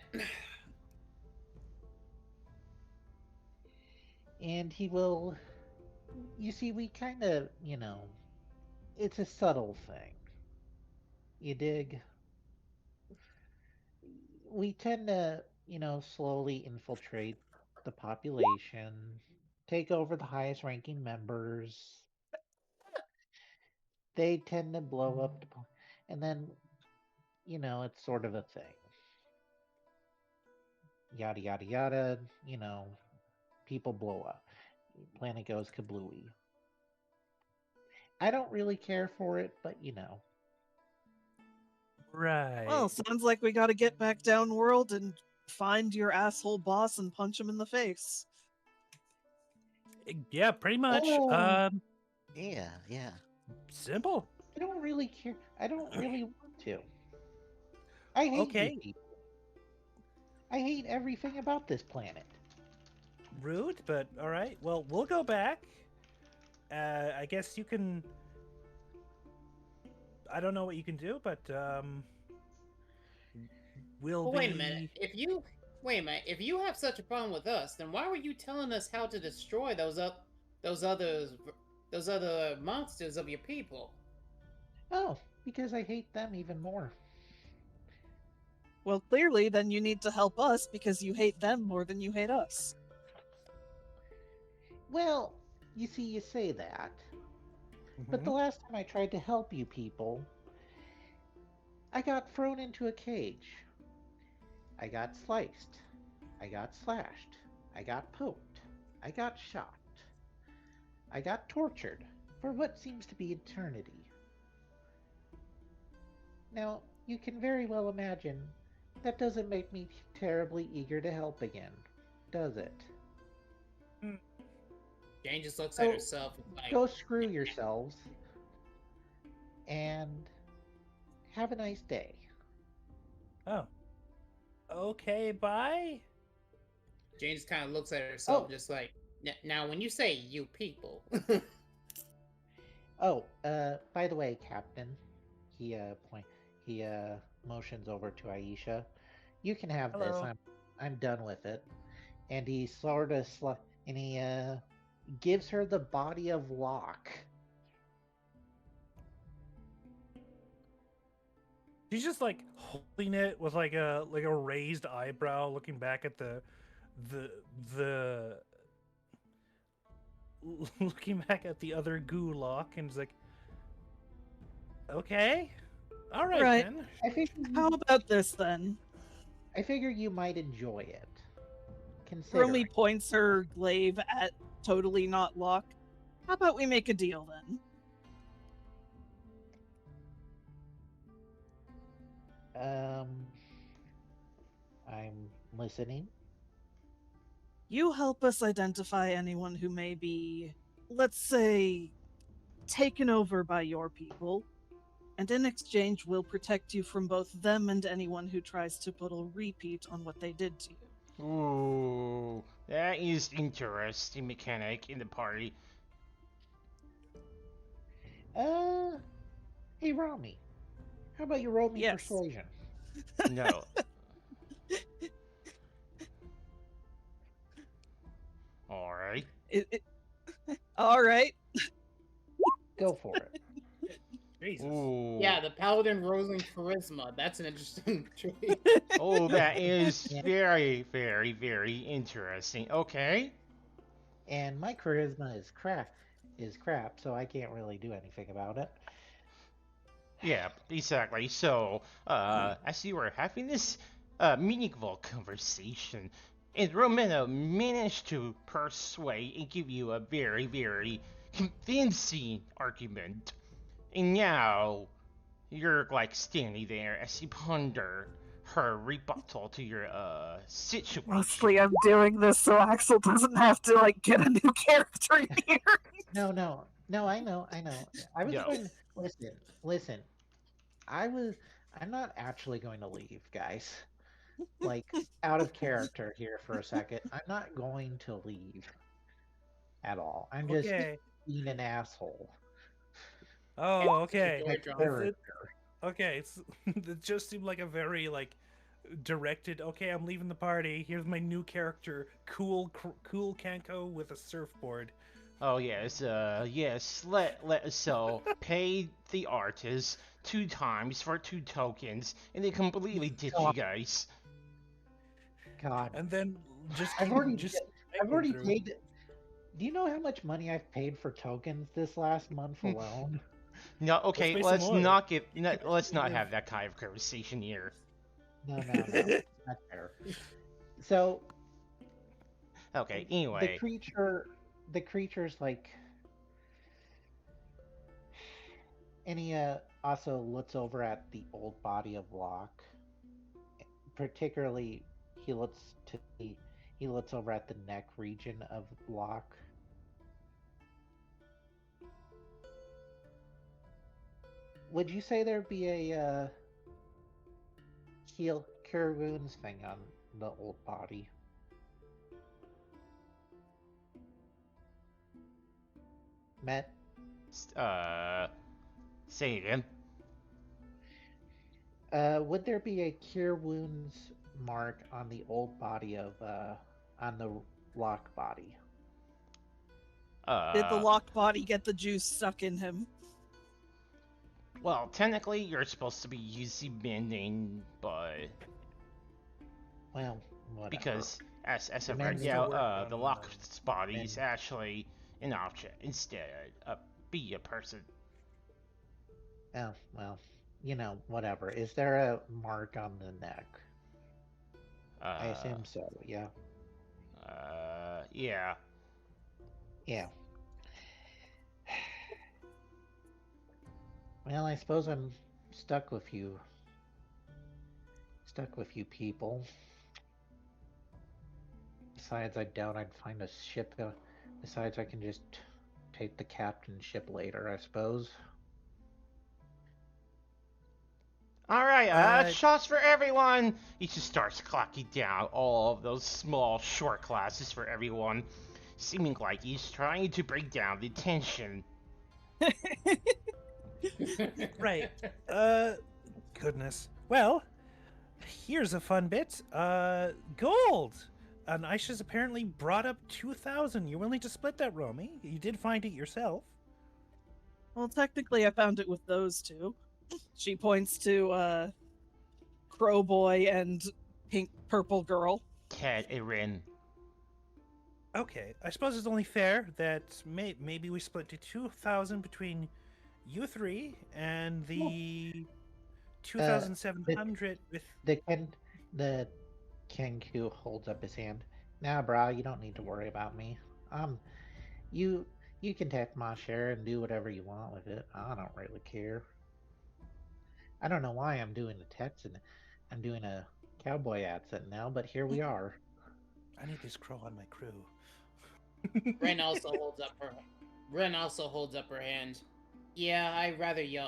And he will... You see, we kind of, it's a subtle thing. You dig? We tend to, slowly infiltrate the population, take over the highest ranking members. They tend to blow up, and then, it's sort of a thing. Yada, yada, yada, people blow up. Planet goes kablooey. I don't really care for it, but Right. Well, sounds like we gotta get back down world and find your asshole boss and punch him in the face. Yeah, pretty much. Oh. Yeah, yeah. Simple. I don't really care. I don't really want to. I hate Okay. you people. I hate everything about this planet. Rude, but all right. Well, we'll go back. I guess you can. I don't know what you can do, but we'll But be. wait a minute. If you have such a problem with us, then why were you telling us how to destroy those other monsters of your people? Oh, because I hate them even more. Well, clearly, then you need to help us because you hate them more than you hate us. Well, you see, you say that. But the last time I tried to help you people, I got thrown into a cage. I got sliced. I got slashed. I got poked. I got shot. I got tortured for what seems to be eternity. Now, you can very well imagine that doesn't make me terribly eager to help again, does it? Jane just looks at herself and like, go screw yourselves and have a nice day. Oh. Okay, bye. Jane just kind of looks at herself, just like, now when you say you people. By the way, Captain, he motions over to Aisha. You can have Hello. this. I'm done with it. And he sort of and he gives her the body of Locke. She's just like holding it with like a raised eyebrow, looking back at the looking back at the other goo Locke, and is like, okay, all right, then. How about this then? I figure you might enjoy it. Romy points her glaive at totally not Locke. How about we make a deal then? I'm listening. You help us identify anyone who may be, let's say, taken over by your people, and in exchange we'll protect you from both them and anyone who tries to put a repeat on what they did to you. Ooh, that is interesting mechanic in the party. Hey Romy, how about you roll me persuasion? No. All right. All right. Go for it. Jesus. Ooh. Yeah, the paladin rolling charisma. That's an interesting trait. Oh, that is very, very, very interesting. Okay. And my charisma is crap, so I can't really do anything about it. Yeah, exactly. So, as you were having this meaningful conversation, Andromeda managed to persuade and give you a very, very convincing argument. And now, you're like standing there as you ponder her rebuttal to your situation. Mostly I'm doing this so Axel doesn't have to like get a new character here. No, I know. I was going to listen. I'm not actually going to leave, guys. Like out of character here for a second. I'm not going to leave at all. I'm just being an asshole. Oh, okay. Okay, it just seemed like a very like directed. Okay, I'm leaving the party. Here's my new character, cool Kanko with a surfboard. Oh yes, so pay the artist 2 times for 2 tokens, and they completely ditch you guys. God. And then I've already paid. Do you know how much money I've paid for tokens this last month alone? No, okay, let's not have that kind of conversation here. No, not fair. So, okay, anyway, the creature's like, and he also looks over at the old body of Locke. Particularly, he looks to he looks over at the neck region of Locke. Would you say there'd be a heal cure wounds thing on the old body? Met? Say it again. Would there be a cure wounds mark on the old body of on the Locke body? Did the Locke body get the juice stuck in him? Well, technically, you're supposed to be using mending, but Well, whatever. because as The of right mending now, will work the on, Locke's body is mend- actually an object instead of be a person. Oh, well, whatever. Is there a mark on the neck? I assume so, yeah. Yeah. Yeah. Well, I suppose I'm stuck with you. Stuck with you people. Besides, I doubt I'd find a ship. Besides, I can just take the captain's ship later, I suppose. Alright, shots for everyone! He just starts clocking down all of those small, short classes for everyone, seeming like he's trying to break down the tension. Right. Goodness. Well, here's a fun bit. Gold! And Aisha's apparently brought up 2,000. You're willing to split that, Romy? You did find it yourself. Well, technically, I found it with those two. She points to Crow Boy and Purple Girl. Ted Erin. Okay, I suppose it's only fair that maybe we split to 2,000 between you three and the 2,700 with... The Kenku holds up his hand. Nah, brah, you don't need to worry about me. You can take my share and do whatever you want with it. I don't really care. I don't know why I'm doing the text and I'm doing a cowboy accent now, but here we are. I need this crow on my crew. Ren also holds up her hand. Yeah, I'd rather you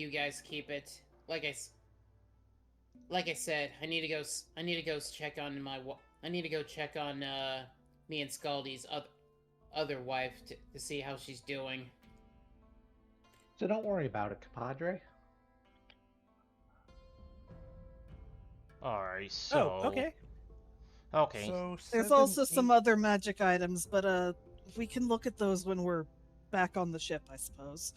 guys keep it. Like I said, I need to go check on me and Skaldi's other wife to see how she's doing. So don't worry about it, compadre. Alright, so... Oh, okay. Okay. So There's also some other magic items, but we can look at those when we're back on the ship, I suppose.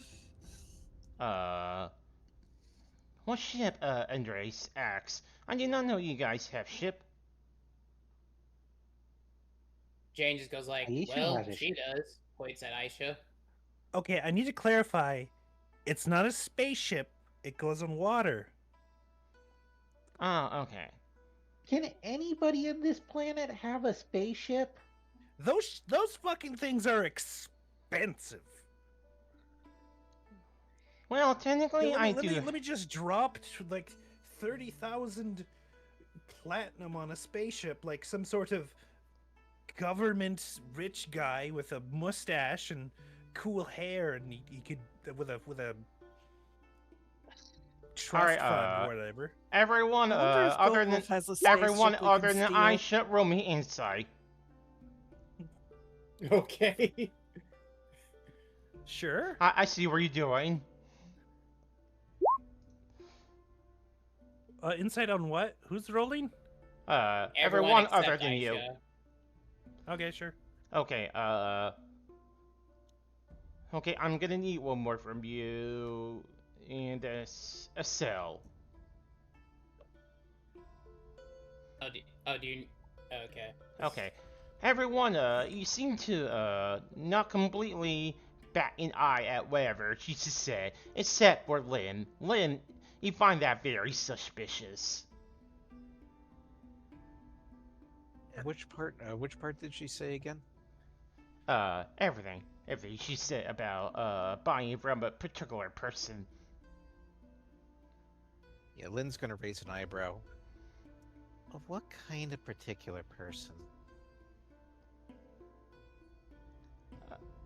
What ship, Andres asks? I did not know you guys have ship. Jane just goes like, Aisha well, has a she ship. does. Points at Aisha. Okay, I need to clarify. It's not a spaceship. It goes on water. Oh, okay. Can anybody in this planet have a spaceship? Those fucking things are expensive. Well, technically, Yeah, I let do. me just drop like 30,000 platinum on a spaceship, like some sort of government rich guy with a mustache and cool hair, and he could with a trust fund or whatever. Everyone, other than Aisha, roll me insight. Okay. Sure. I see what you're doing. Insight on what? Who's rolling? Everyone other than you. Okay, sure. Okay, okay, I'm gonna need one more from you, and a cell. Do you... Okay. Okay. Everyone, you seem to, not completely bat an eye at whatever she just said, except for Lynn. Lynn, you find that very suspicious. Which part did she say again? Everything. Everything she said about, buying from a particular person. Yeah, Lynn's gonna raise an eyebrow. what kind of particular person?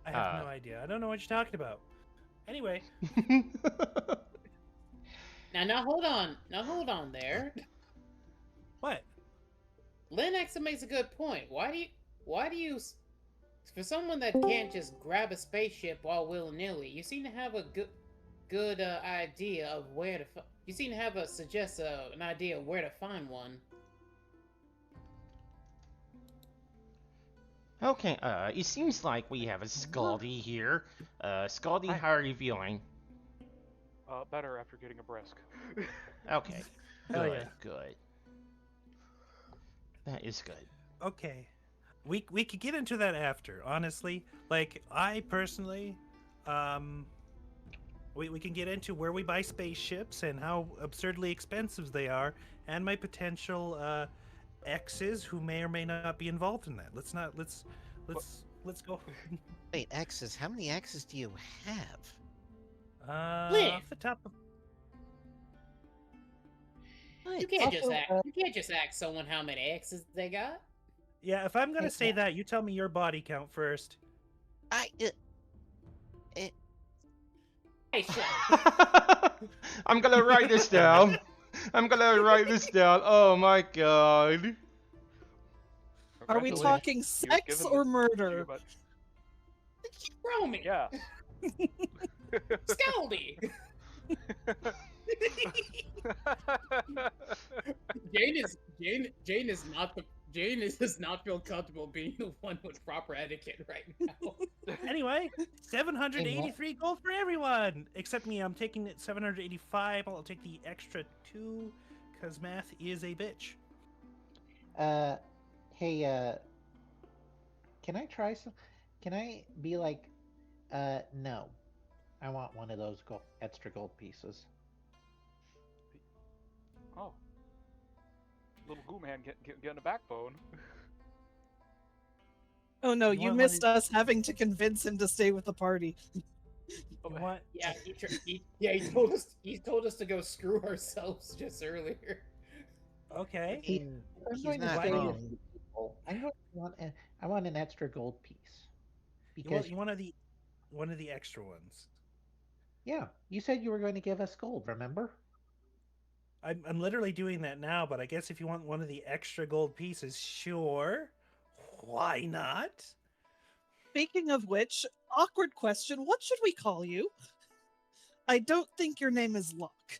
I have no idea. I don't know what you're talking about. Anyway. Now hold on. Now hold on there. What? Linux makes a good point. Why do you, for someone that can't just grab a spaceship all willy-nilly, you seem to have a good idea of where to. You seem to have an idea of where to find one. Okay, it seems like we have a Skaldi here. Skaldi, how are you feeling? Better after getting a brisk. Okay, Hell good, yeah. good. That is good. Okay. We could get into that after, honestly. Like, I personally, we can get into where we buy spaceships and how absurdly expensive they are, and my potential exes who may or may not be involved in that. Let's go. Wait, exes? How many exes do you have? Off the top of... You can't just ask someone how many exes they got. Yeah, if I'm gonna say that, you tell me your body count first. Aisha. I'm gonna write this down. Oh my god. Are we talking sex or murder? Romy. Yeah. Skaldi. Jane does not feel comfortable being the one with proper etiquette right now. Anyway, 783 gold for everyone except me. I'm taking it 785. I'll take the extra 2 because math is a bitch. Hey, can I try some? Can I be like, no, I want one of those extra gold pieces. Oh. Little goo man getting a backbone. Oh no, you missed us having to convince him to stay with the party. What? Yeah, he told us to go screw ourselves just earlier. Okay. I'm going to stay with people. I want an extra gold piece. Because you want one of the extra ones. Yeah, you said you were going to give us gold, remember? I'm literally doing that now, but I guess if you want one of the extra gold pieces, sure. Why not? Speaking of which, awkward question, what should we call you? I don't think your name is Locke.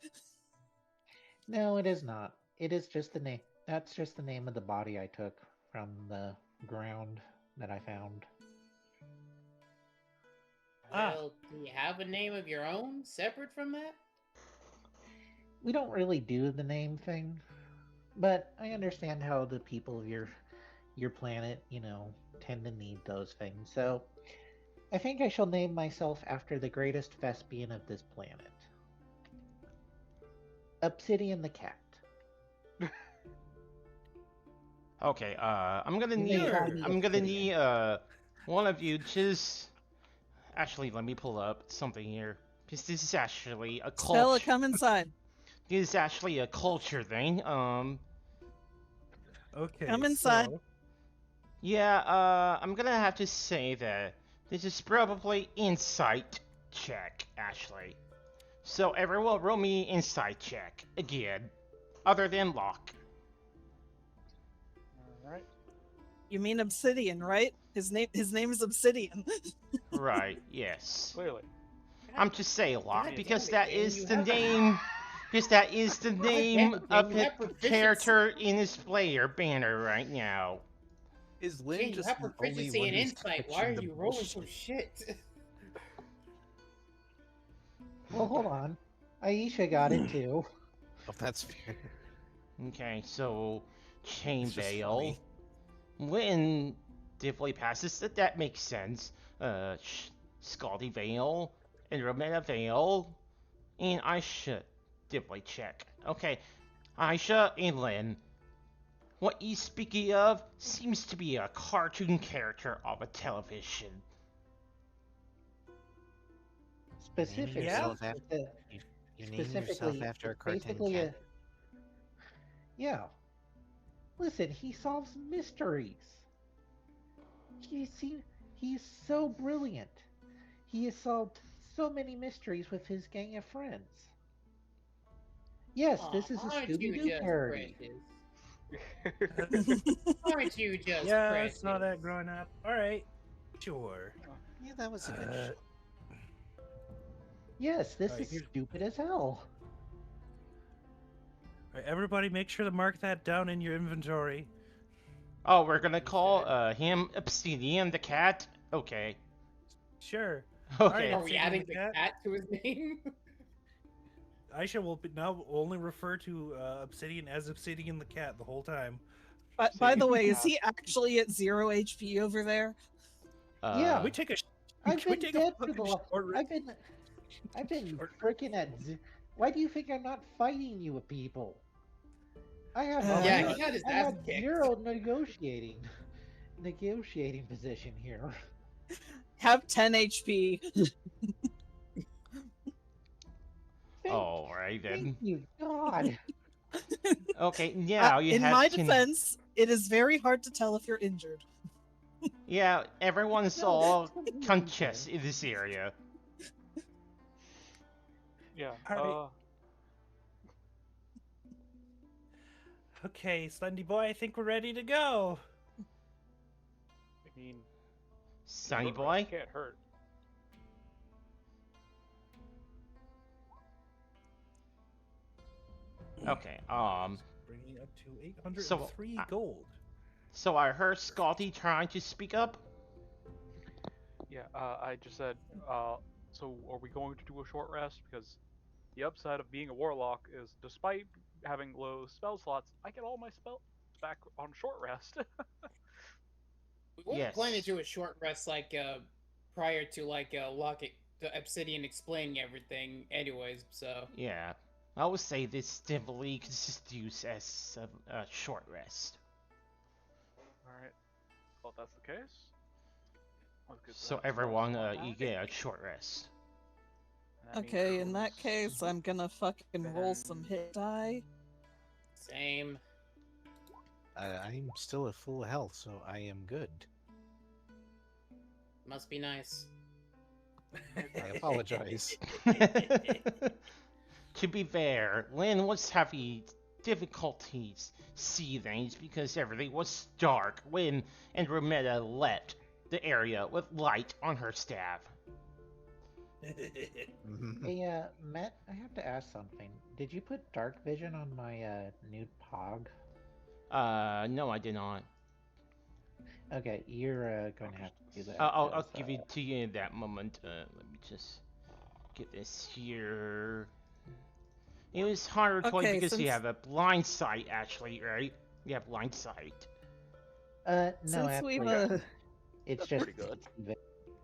No, it is not. It is just the name. That's just the name of the body I took from the ground that I found. Well, do you have a name of your own, separate from that? We don't really do the name thing, but I understand how the people of your planet, tend to need those things. So, I think I shall name myself after the greatest thespian of this planet. Obsidian the cat. Okay, I'm gonna need one of you just... Actually, let me pull up something here. Because this is actually a culture... Stella, come inside. This is actually a culture thing, Okay, come inside. So... Yeah, I'm gonna have to say that this is probably insight check, actually. So everyone roll me insight check, again. Other than Locke. Alright. You mean Obsidian, right? His name is Obsidian. Right, yes. Clearly. I'm just saying Locke, because that is the name... Because that is the name of the character in his player banner right now. Is Lynn just you have the only proficiency one in who's insight. Why are catching the you rolling bullshit? some shit? Well, hold on. Aisha got it too. Oh, that's fair. Okay, so Chain It's just Veil. funny. Lynn definitely passes. That makes sense. Skaldi Veil, Andromeda Veil, and Aisha definitely check. Okay, Aisha and Lynn. What you speaking of seems to be a cartoon character of a television. Specifically, You name yourself after a cartoon basically cat. yeah. Listen, he solves mysteries. He's so brilliant. He has solved so many mysteries with his gang of friends. Yes, Aw, this is a aren't you Scooby-Doo just parody. precious? Aren't you just Yeah, I precious? saw that growing up. All right, sure. Yeah, that was a good show. Yes, this Alright, is here's- stupid as hell. All right, everybody, make sure to mark that down in your inventory. Oh, we're gonna call him Obsidian the cat? Okay. Sure. Okay. Are we Obsidian adding the the cat? cat to his name? Aisha will now only refer to Obsidian as Obsidian the cat the whole time. But by the way, is he actually at 0 HP over there? Yeah. Can we take a. I've can we been take a dead for fucking the short rest? I've been freaking Why do you think I'm not fighting you people? I have Yeah, he got his I ass have kicked. zero negotiating position here. Have 10 HP. All right then. Thank you, God. Okay, yeah, you in had my to- defense, it is very hard to tell if you're injured. Yeah, everyone's No, all that's what we conscious do. in this area. Yeah. Alright. Okay, Slendy boy, I think we're ready to go. I mean, Sunny short boy? rest can't hurt. Okay, Bringing it up to 803 gold. so I heard Skaldi trying to speak up? Yeah, I just said, so are we going to do a short rest? Because the upside of being a warlock is, despite having low spell slots, I get all my spells back on short rest. We were Yes. planning to do a short rest, like, prior to, like, Locke, the Obsidian explaining everything anyways, so... Yeah. I would say this definitely could just use as a short rest. Alright. Well, if that's the case. Let's get So that everyone, spell slot you back. get a short rest. That means Okay, we're in going that case, I'm gonna fucking roll some hit die. Same. I'm still at full health, so I am good. Must be nice. I apologize. To be fair, Lynn was having difficulties seeing things because everything was dark when Andromeda left the area with light on her staff. Hey, Matt, I have to ask something. Did you put dark vision on my new Pog? No, I did not. Okay, you're going to have to do that. I'll 'cause, give it to you in that moment. Let me just get this here. It was harder to play Okay, because you since- have a blind sight, actually, right? You have blind sight. no, Since actually, we've it's That's just pretty good.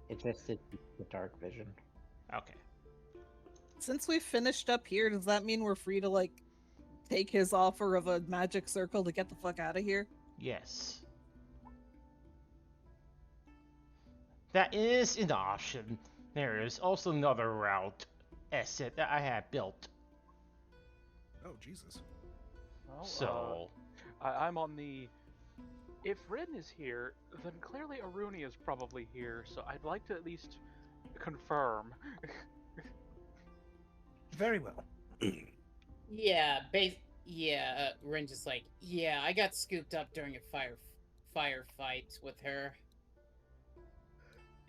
It's just the dark vision. Okay. since we've finished up here, does that mean we're free to like take his offer of a magic circle to get the fuck out of here? Yes. That is an option. There is also another route asset that I have built. Oh, Jesus. Well, So, I'm on the... If Rin is here, then clearly Aruni is probably here, so I'd like to at least confirm. Very well. Yeah, Rin just like, yeah, I got scooped up during a firefight with her.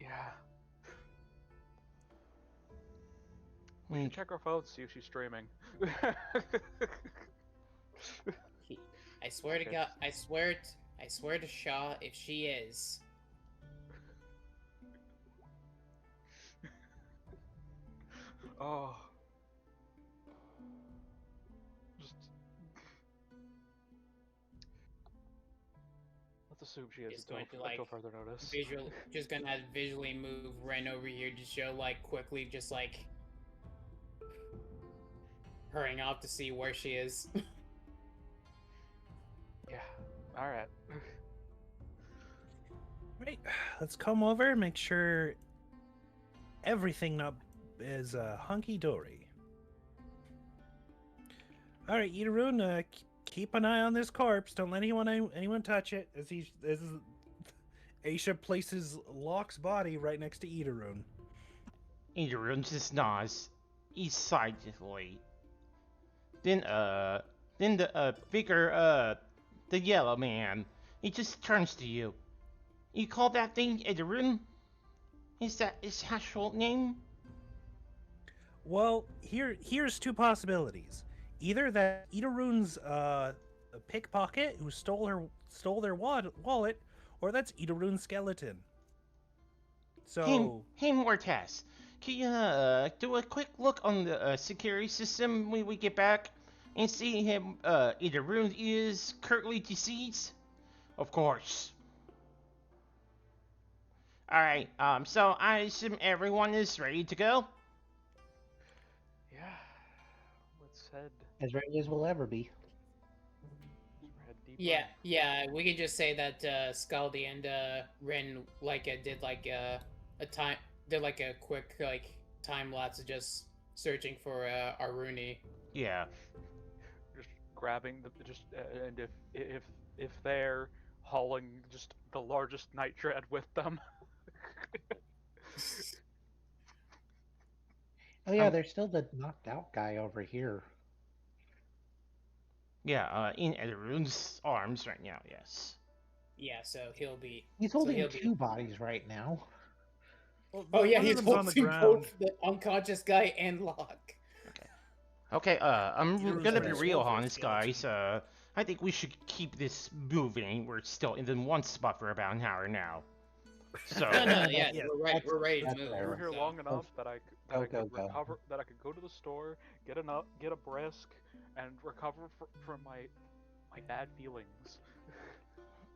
Yeah. We should check our phones, see if she's streaming. I swear to Okay. God, I swear to Shaw, if she is. Oh. Just... Let's assume she is Just until, going to, like, until further notice. Just gonna have to visually move Ren over here to show, like, quickly, just like hurrying off to see where she is. Yeah. Alright. Right, let's come over and make sure everything up is hunky dory. All right, Idarun, keep an eye on this corpse. Don't let anyone touch it. As Aisha places Locke's body right next to Idarun. Idarun just nods excitedly. Then the figure, the yellow man, he just turns to you. You call that thing Idarun? Is that his actual name? Well, here's two possibilities. Either that Idarun's a pickpocket who stole their wallet, or that's Idarun's skeleton. So Hey Mortas, can you do a quick look on the security system when we get back and see him Idarun is currently deceased? Of course. Alright, so I assume everyone is ready to go? Yeah. Let's head. As ready as we'll ever be. Head deeper. Yeah. We could just say that Skaldi and Rin did a quick time lapse of just searching for Aruni. Yeah. Just grabbing and if they're hauling just the largest night dread with them. Oh yeah, there's still the knocked out guy over here. Yeah, in Idarun's arms right now, yes. Yeah, so he'll be. He's holding two bodies right now. Oh yeah, he's on holding the ground. both the unconscious guy and Locke. Okay, I'm Idarun's gonna be already real swole for honest, guys. I think we should keep this moving. We're still in one spot for about an hour now. So. No, yeah, Yeah, we're ready to that's move. fair. We're here long enough that I could Go. recover, that I could go to the store, get a brisk, and recover from my bad feelings.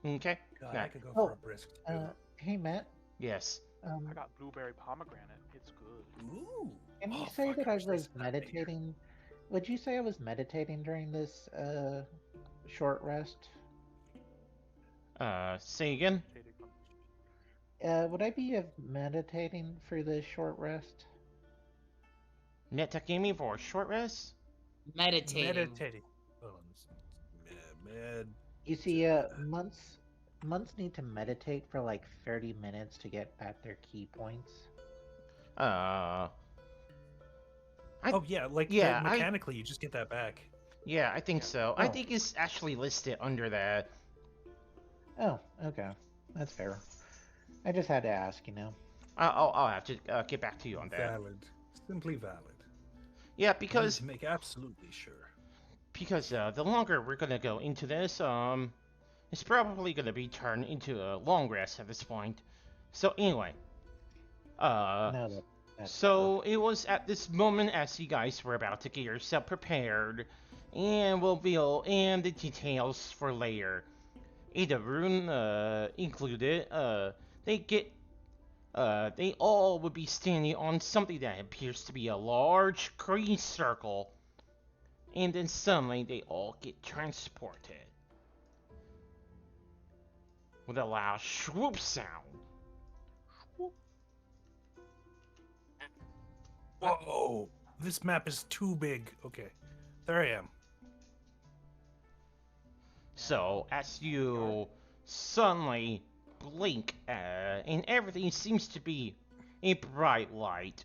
Okay. God, Yeah. I could go for a brisk. Hey Matt. Yes. I got blueberry pomegranate. It's good. Ooh. Can you Oh, say fuck, that I I wish was this happened here. meditating? Would you say I was meditating during this short rest? Say again? Would I be meditating for this short rest? Metagaming for a short rest? Meditating. Hold on. You see, months need to meditate for like 30 minutes to get back their key points. Mechanically, you just get that back. Yeah, I think so. I Oh. think it's actually listed under that. Oh, okay. That's fair. I just had to ask, you know. I'll have to get back to you on that. Valid. Simply valid. Yeah, I need because to make absolutely sure. the longer we're gonna go into this, it's probably gonna be turned into a long rest at this point. So anyway, No, that's so it was at this moment as you guys were about to get yourself prepared, and we'll reveal and the details for later. Idarun included, they all would be standing on something that appears to be a large green circle, and then suddenly they all get transported with a loud swoop sound. Whoa! This map is too big. Okay, there I am. So as you suddenly blink, and everything seems to be a bright light,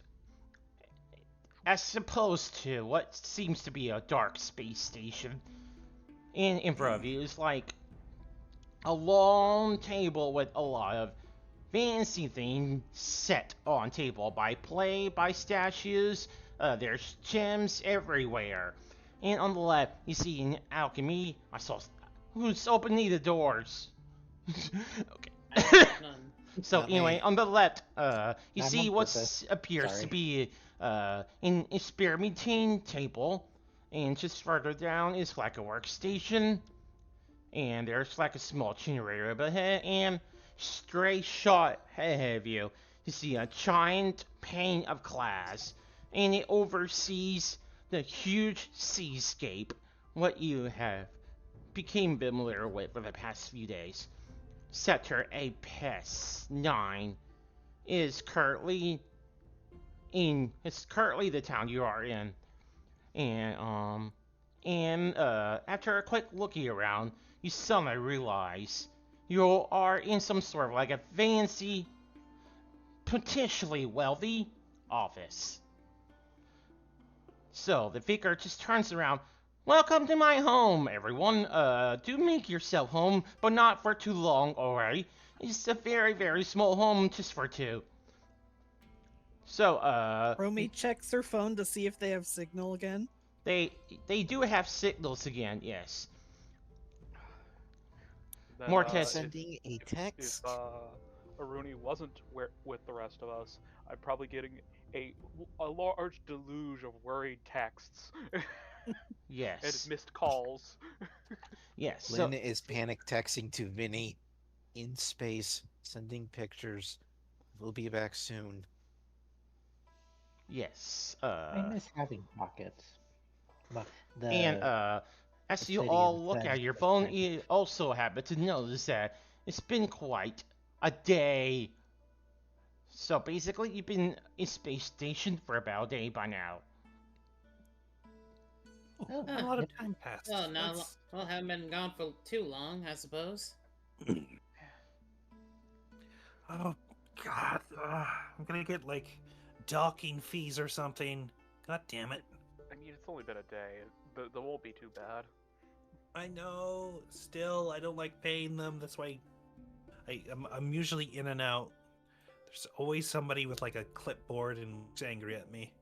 as opposed to what seems to be a dark space station. And in front of you is like a long table with a lot of fancy things set on table by statues. There's gems everywhere. And on the left, you see an alchemy. I saw who's opening the doors. Okay. So Not anyway, me. on the left, you I'm see on what purpose. appears Sorry. to be an experimenting table, and just further down is like a workstation, and there's like a small generator up ahead, and straight shot ahead of you, you see a giant pane of glass, and it oversees the huge seascape, what you have became familiar with for the past few days. Sector Apex 9 is currently the town you are in, and And after a quick looking around, you suddenly realize you are in some sort of like a fancy, potentially wealthy office. So the figure just turns around. Welcome to my home, everyone. Do make yourself home, but not for too long, alright? It's a very, very small home just for two. So, Romy checks her phone to see if they have signal again. They do have signals again, yes. Then, More tests. Sending a text. If Aruni wasn't with the rest of us, I'm probably getting a large deluge of worried texts. Yes. And missed calls. Yes. Lynn is panic texting to Vinny in space, sending pictures. We'll be back soon. Yes. I miss having pockets. As you all look at your phone, you also happen to notice that it's been quite a day. So basically, you've been in space station for about a day by now. Oh, a lot of time passed. Well, haven't been gone for too long, I suppose. Oh, God. I'm gonna get, like, docking fees or something. God damn it. I mean, it's only been a day. They won't be too bad. I know. Still, I don't like paying them. That's why I'm usually in and out. There's always somebody with, like, a clipboard and is angry at me.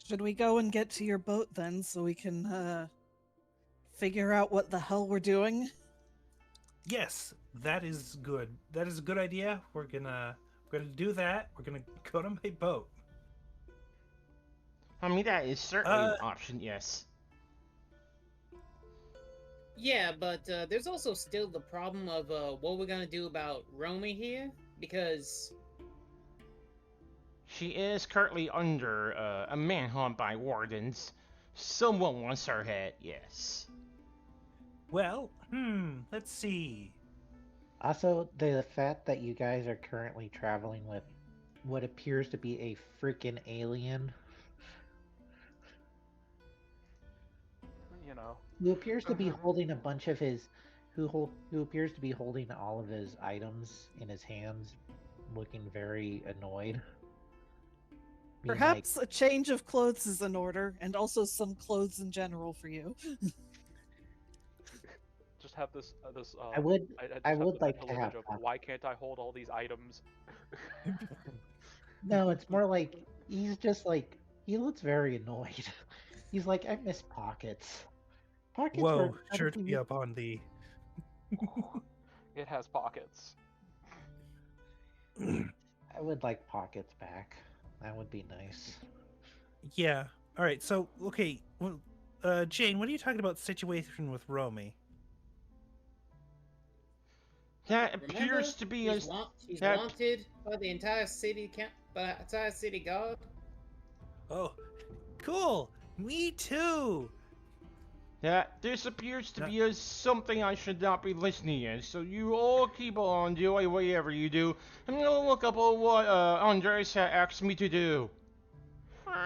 Should we go and get to your boat then, so we can figure out what the hell we're doing? Yes, that is good. That is a good idea. We're gonna do that. We're gonna go to my boat. I mean, that is certainly an option, yes. Yeah, but there's also still the problem of what we're gonna do about Romy here, because she is currently under a manhunt by wardens. Someone wants her head, yes. Well, let's see. Also, the fact that you guys are currently traveling with what appears to be a freaking alien. You know. Who appears to be holding a bunch of his... Who appears to be holding all of his items in his hands, looking very annoyed. Perhaps a change of clothes is in order, and also some clothes in general for you. Just have this. I would like to have. Why can't I hold all these items? No, it's more like he's just like he looks very annoyed. He's like, I miss pockets. Pockets. Whoa, sure to be up on the. It has pockets. I would like pockets back. That would be nice. Yeah. All right. So, okay. Well, Jane, what are you talking about? Situation with Romy? That appears to be she's wanted by the entire city guard. Oh, cool. Me too. That this appears to be something I should not be listening in, so you all keep on doing whatever you do. I'm gonna look up what Andres had asked me to do.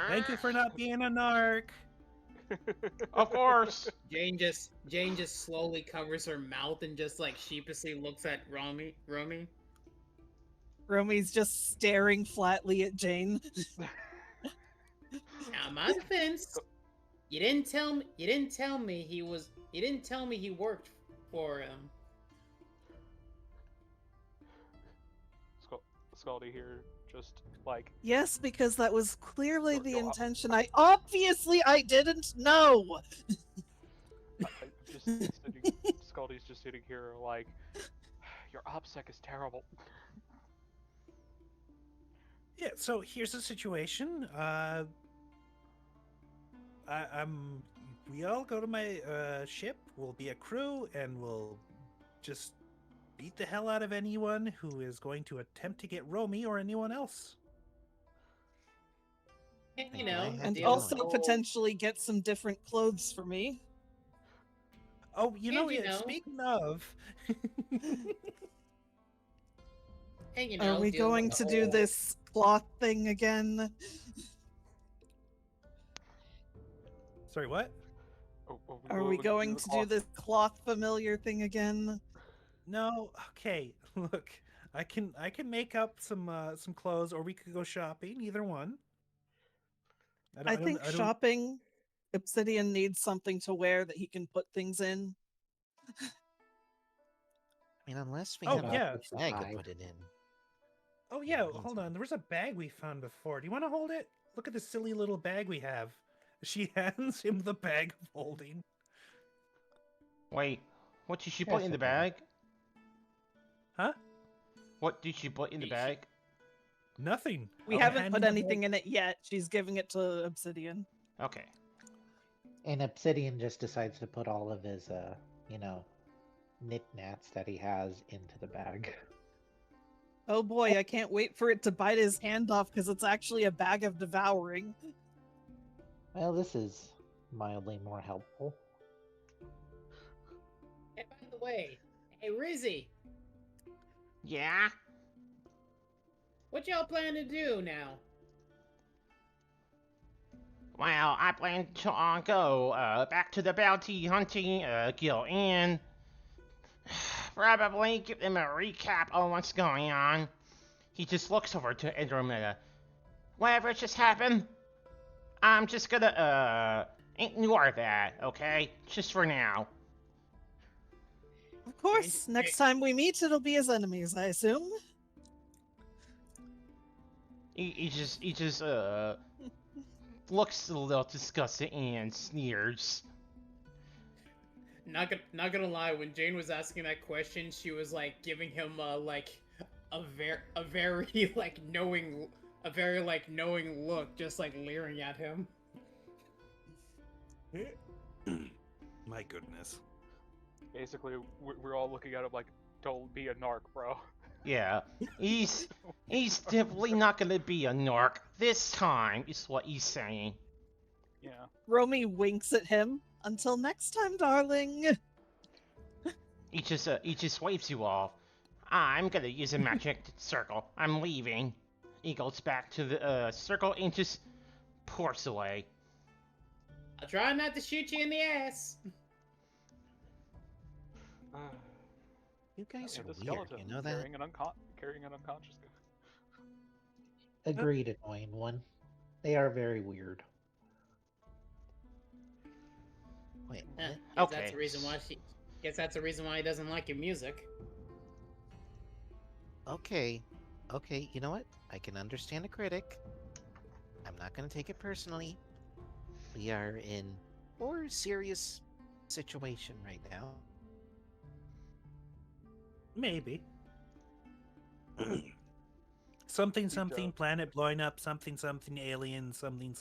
Thank you for not being a narc. Of course. Jane just slowly covers her mouth and just like sheepishly looks at Romy. Romy's just staring flatly at Jane. Now, my defense. You didn't tell me he worked for him. Skaldi here, just like. Yes, because that was clearly the intention. Obviously I didn't know. Skaldi's just sitting here like, your OPSEC is terrible. Yeah. So here's the situation. We all go to my ship. We'll be a crew, and we'll just beat the hell out of anyone who is going to attempt to get Romy or anyone else. You know, and also potentially get some different clothes for me. Oh, speaking of, are we going to do this cloth thing again? Sorry, what? Are we going to do this cloth familiar thing again? No, okay. Look, I can make up some clothes, or we could go shopping. Either one. I think shopping. Obsidian needs something to wear that he can put things in. I mean, unless we have a bag to put it in. Oh yeah, hold on. There was a bag we found before. Do you want to hold it? Look at the silly little bag we have. She hands him the bag of holding. Wait, what did she put in the bag? Huh? What did she put in the bag? Nothing. We haven't put anything in it yet. She's giving it to Obsidian. Okay. And Obsidian just decides to put all of his, knickknacks that he has into the bag. Oh boy, I can't wait for it to bite his hand off because it's actually a bag of devouring. Well, this is mildly more helpful. Hey, by the way, hey Rizzy. Yeah? What y'all plan to do now? Well, I plan to go back to the bounty hunting guild and probably give them a recap on what's going on. He just looks over to Andromeda. Whatever just happened, I'm just gonna ignore that, okay? Just for now. Of course, next time we meet, it'll be as enemies, I assume. He just looks a little disgusted and sneers. Not gonna lie, when Jane was asking that question, she was like giving him like a very like knowing look, just like leering at him. My goodness. Basically, we're all looking at him like, don't be a narc, bro. Yeah, he's definitely not gonna be a narc this time, is what he's saying. Yeah. Romy winks at him. Until next time, darling. He just waves you off. I'm gonna use a magic circle. I'm leaving. He goes back to the circle and just pours away. I'll try not to shoot you in the ass. You guys are the weird, skeleton you know that? Carrying an unconscious guy. Agreed, annoying one. They are very weird. Wait, Guess Okay. that's the reason why Guess that's the reason why he doesn't like your music. Okay, you know what? I can understand a critic. I'm not gonna take it personally. We are in a more serious situation right now. Maybe. something planet blowing up, something alien, something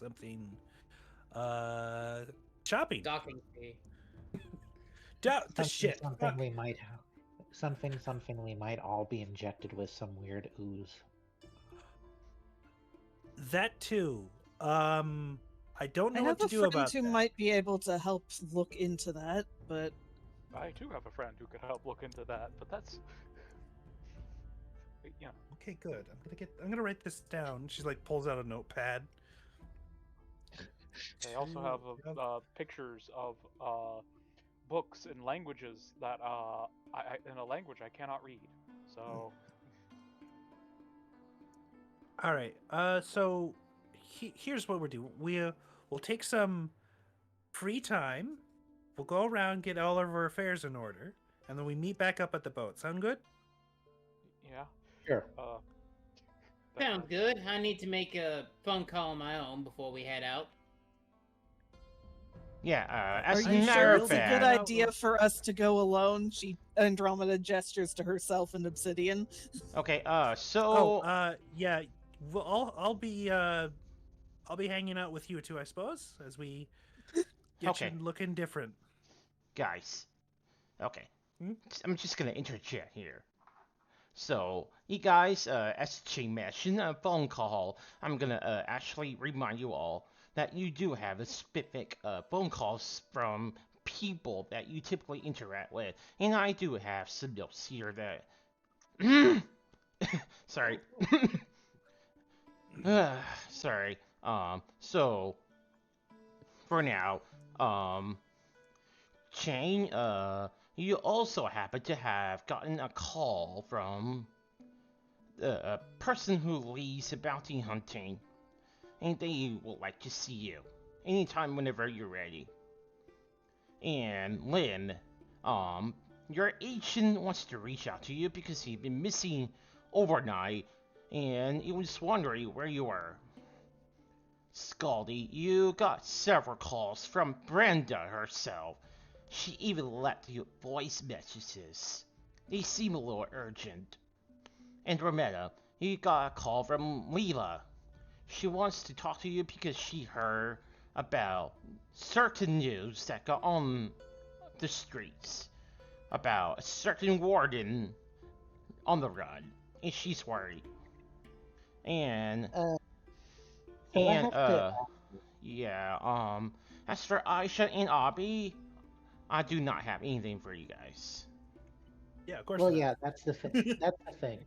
shopping. Docking fee. Shit. Something we might have. Something we might all be injected with some weird ooze. That too. I don't know what to do about I have a friend who that. might be able to help look into that, but I too have a friend who could help look into that, but that's... Yeah. Okay, good. I'm gonna write this down. She's like pulls out a notepad. They also have pictures of books in languages that in a language I cannot read. So. All right. So here's what we're doing. We'll take some free time. We'll go around, get all of our affairs in order, and then we meet back up at the boat. Sound good? Yeah. Sure. Sounds good. I need to make a phone call on my own before we head out. Yeah, are as a you matter sure of it's a fact... good idea for us to go alone? Andromeda gestures to herself and Obsidian. Okay, so... yeah. Well, I'll be hanging out with you two, I suppose, as we get you looking different. Guys, okay. I'm just gonna interject here. So, you guys, as Chi mentioned, a phone call, I'm gonna actually remind you all that you do have a specific phone calls from people that you typically interact with, and I do have some notes here that... Sorry. Sorry. So, for now, Chain, you also happen to have gotten a call from a person who leads bounty hunting, and they would like to see you anytime whenever you're ready. And Lynn, your agent wants to reach out to you because you've been missing overnight, and he was wondering where you were. Skaldi, you got several calls from Brenda herself. She even left you voice messages. They seem a little urgent. Andromeda, you got a call from Leela. She wants to talk to you because she heard about certain news that got on the streets about a certain warden on the run, and she's worried. And So I have to. yeah, as for Aisha and Abby, I do not have anything for you guys. Yeah, of course. Well, not. yeah, that's the thing.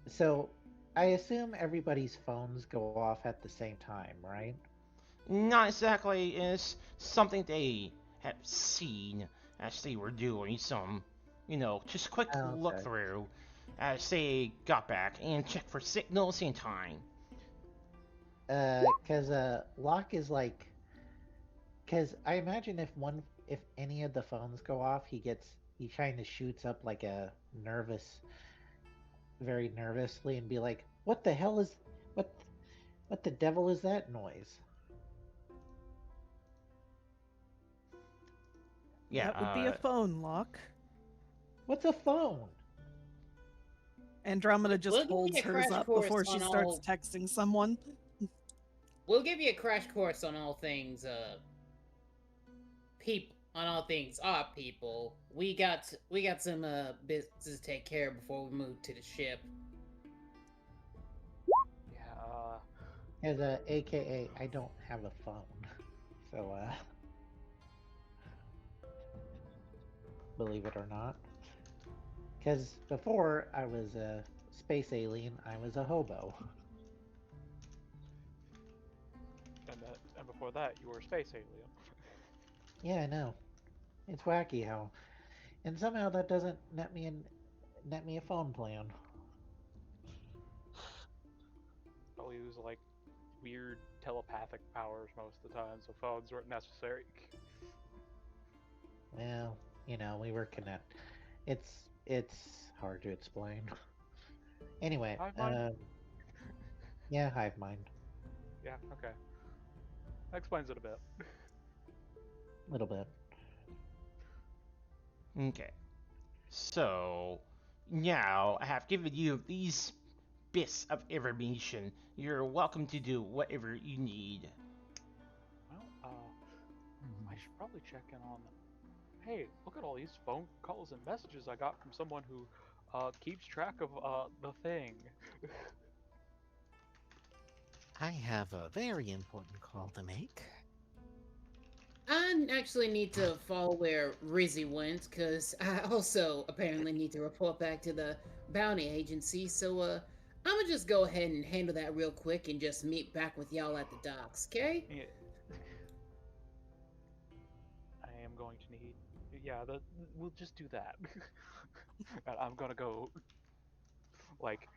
So I assume everybody's phones go off at the same time, right? Not exactly. It's something they have seen as they were doing some, just quick look Okay. through as they got back and checked for signals in time. Because Locke is like, because I imagine if any of the phones go off, he kind of shoots up like a very nervously, and be like, "What the hell is what? What the devil is that noise?" Yeah, That would be a phone, Locke. What's a phone? Andromeda just We'll give holds you a hers crash up course before she on starts all- texting someone. We'll give you a crash course on all things people. We got some business to take care of before we move to the ship. Yeah. As AKA, I don't have a phone, so believe it or not. Because before I was a space alien, I was a hobo. And before that, you were a space alien. Yeah, I know. It's wacky how, and somehow that doesn't net me a phone plan. I'll use like weird telepathic powers most of the time, so phones weren't necessary. Well, we were connected. It's hard to explain. Anyway, Hive mind? yeah, hive mind. Yeah, okay. That explains it a bit. A little bit. Okay. So, now I have given you these bits of information. You're welcome to do whatever you need. Well, I should probably check in on. Hey, look at all these phone calls and messages I got from someone who keeps track of the thing. I have a very important call to make. I actually need to follow where Rizzy went, because I also apparently need to report back to the bounty agency, so I'm gonna just go ahead and handle that real quick and just meet back with y'all at the docks, okay? Yeah. I am going to need. Yeah, we'll just do that. And I'm gonna go, like,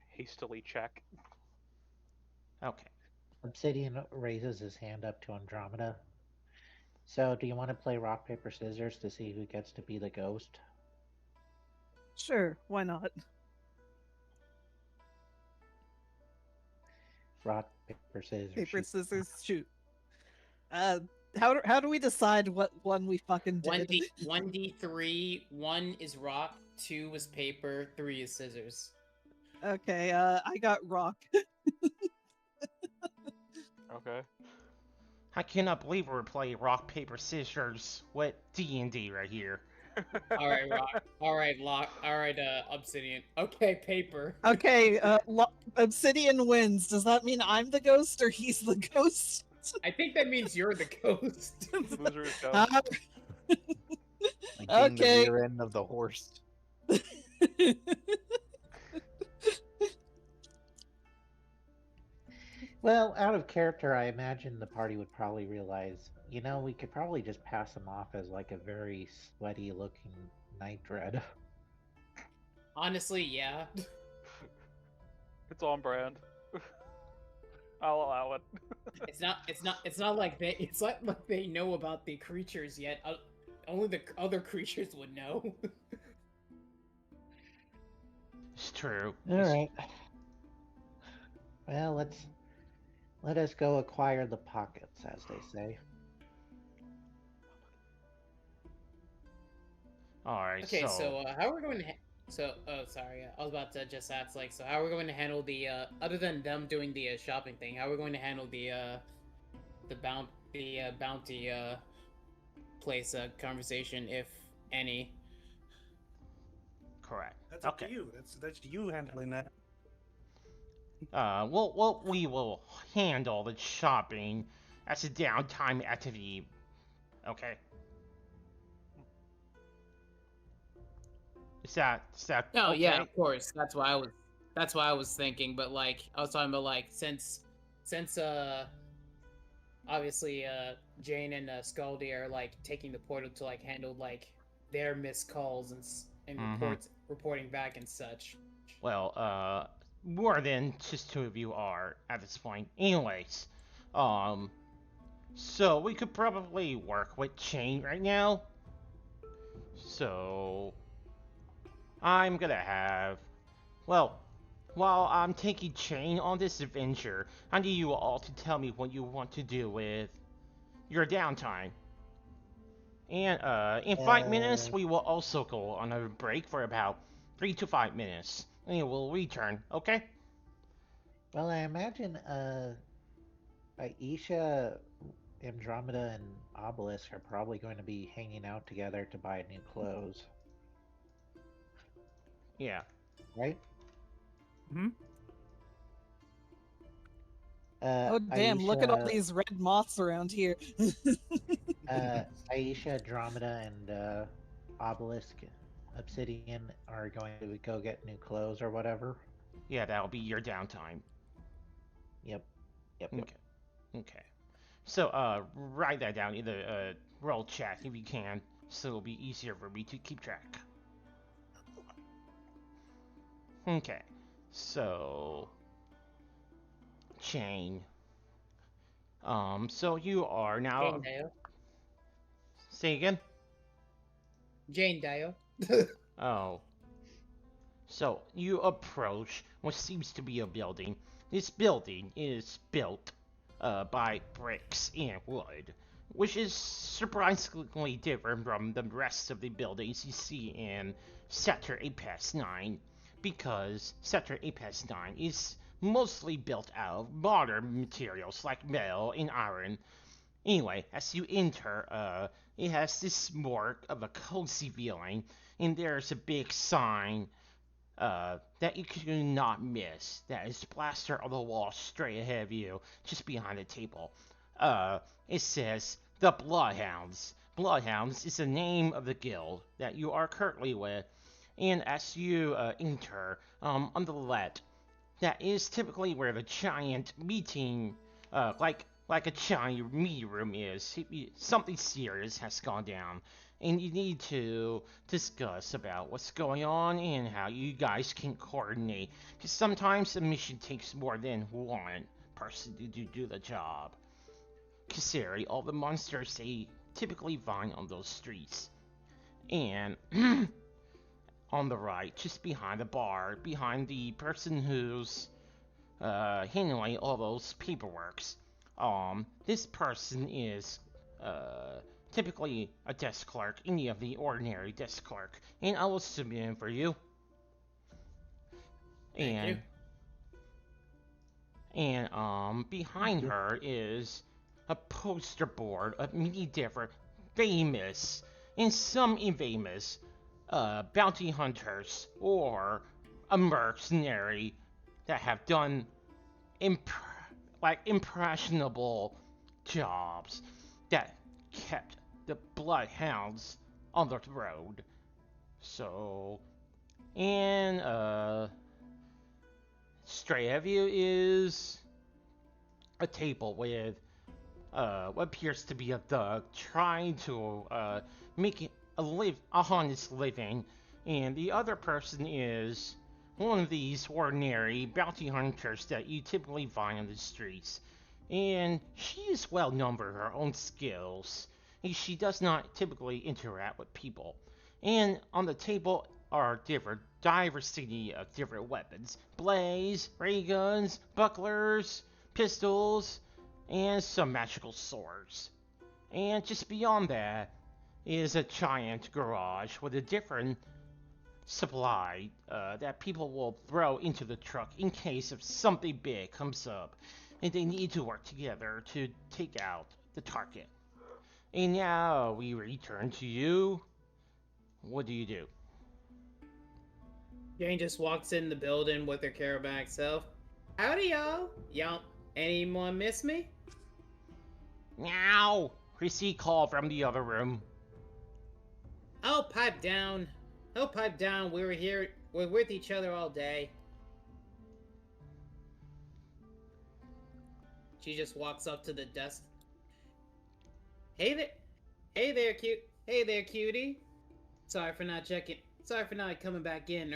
hastily check. Okay. Obsidian raises his hand up to Andromeda. So, do you want to play rock, paper, scissors to see who gets to be the ghost? Sure, why not? Rock, paper, scissors. Paper, shoot. scissors, shoot. How do we decide what one we fucking did? 1d3, 1 is rock, 2 is paper, 3 is scissors. Okay, I got rock. Okay. I cannot believe we're playing rock, paper, scissors with D&D right here. Alright, rock. Alright, Locke. Alright, Obsidian. Okay, paper. Okay, Obsidian wins. Does that mean I'm the ghost or he's the ghost? I think that means you're the ghost. Loser is ghost. Like Okay. the rear end of the horse. Well, out of character, I imagine the party would probably realize, You know, we could probably just pass him off as like a very sweaty looking night dread. Honestly, yeah. It's on brand. I'll allow it. It's not like they. It's like they know about the creatures yet. Only the other creatures would know. It's true. All right. Well, let us go acquire the pockets, as they say. Alright, Okay, so... so how are we going to? Oh, sorry. I was about to just ask, like, so how are we going to handle the other than them doing the shopping thing? How are we going to handle the bounty place conversation, if any? Correct. That's up to you. That's you handling that. We will handle the shopping as a downtime activity. Okay. Is that Oh okay? yeah, of course. That's why I was thinking. But like, I was talking about like since obviously Jane and Skaldi are like taking the portal to like handle like their missed calls and reporting back and such. Well, more than just two of you are at this point. Anyways, so we could probably work with Chain right now. So I'm gonna have, well, while I'm taking Chain on this adventure, I need you all to tell me what you want to do with your downtime. And in 5 minutes, we will also go on a break for about 3 to 5 minutes, and we'll return. Okay? Well, I imagine Aisha, Andromeda, and Obelisk are probably going to be hanging out together to buy new clothes. Yeah. Right? Hmm? Oh damn, Aisha, look at all these red moths around here. Aisha, Andromeda, and Obelisk, Obsidian are going to go get new clothes or whatever. Yeah, that'll be your downtime. Yep. Okay. Okay. So, write that down in the roll chat if you can, so it'll be easier for me to keep track. Okay. So, Chain. So you are now. Jane Dio. Say again? Jane Dio. Oh. So, you approach what seems to be a building. This building is built by bricks and wood, which is surprisingly different from the rest of the buildings you see in Sector Apex 9, because Sector Apex 9 is mostly built out of modern materials like metal and iron. Anyway, as you enter, it has this more of a cozy feeling, and there's a big sign that you could not miss, that is plastered on the wall straight ahead of you, just behind the table. It says, The Bloodhounds. Bloodhounds is the name of the guild that you are currently with, and as you enter, on the left, that is typically where the giant meeting, like a giant meeting room is. Something serious has gone down, and you need to discuss about what's going on and how you guys can coordinate. Because sometimes a mission takes more than one person to do the job, considering all the monsters they typically find on those streets. And on the right, just behind the bar, behind the person who's handling all those paperworks. This person is typically a desk clerk, any of the ordinary desk clerk, and I will submit in for you. Thank And behind her is a poster board of many different famous and some infamous bounty hunters or a mercenary that have done impressionable jobs that kept the bloodhounds on the road. So, and straight ahead of you is a table with what appears to be a thug trying to make a honest living, and the other person is one of these ordinary bounty hunters that you typically find on the streets. And she is well known for her own skills. She does not typically interact with people. And on the table are different diversity of different weapons: blades, ray guns, bucklers, pistols, and some magical swords. And just beyond that is a giant garage with a different supply that people will throw into the truck in case if something big comes up and they need to work together to take out the target. And now we return to you. What do you do? Jane just walks in the building with her careback self. Howdy, y'all. Y'all, anyone miss me? Meow! Chrissy called from the other room. Oh, pipe down. Oh, pipe down. We're with each other all day. She just walks up to the desk. Hey there, cute. Hey there, cutie. Sorry for not coming back in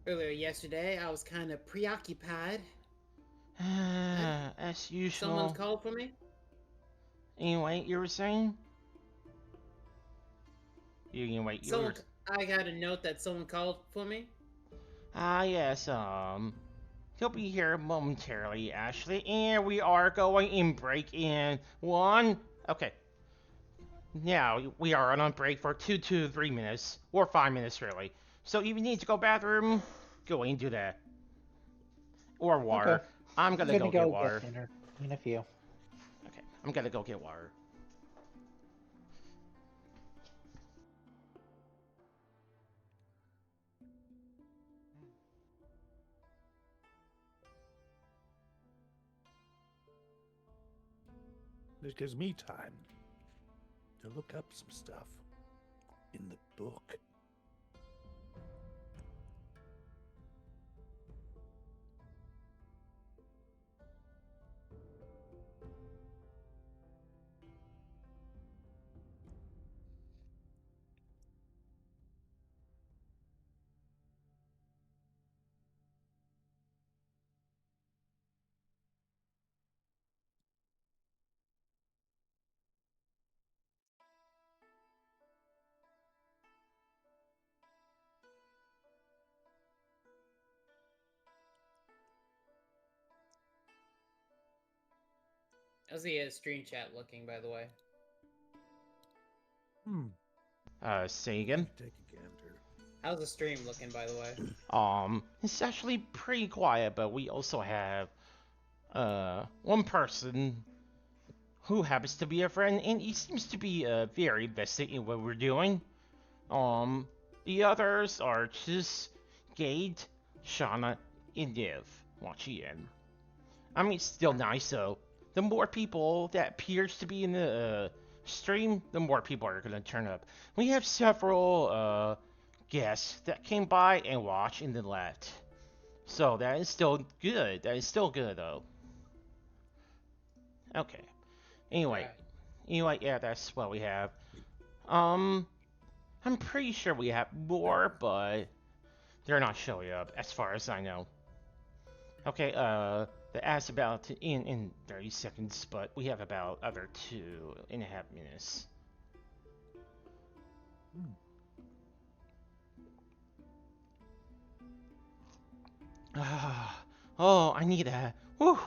earlier yesterday. I was kind of preoccupied. As usual. Someone's called for me? Anyway, you were saying? I got a note that someone called for me. Yes, he'll be here momentarily, Ashley, and we are going in break in 1. Okay. Now, we are on break for 2 to 3 minutes, or 5 minutes, really. So if you need to go bathroom, go and do that. Or water. Okay. I'm gonna go get water. Dinner in a few. Okay, I'm gonna go get water. This gives me time to look up some stuff in the book. How's the stream chat looking, by the way? Say again? Take a gander. How's the stream looking, by the way? It's actually pretty quiet, but we also have, one person who happens to be a friend, and he seems to be, very invested in what we're doing. The others are just Gade, Shauna, and Div watching in. I mean, it's still nice, though. The more people that appears to be in the, stream, the more people are gonna turn up. We have several, guests that came by and watched and then left. So that is still good. That is still good, though. Okay. Anyway, yeah, that's what we have. I'm pretty sure we have more, but they're not showing up as far as I know. Okay, the ad's about to end in 30 seconds, but we have about other 2.5 minutes. Oh, I need that. Woo!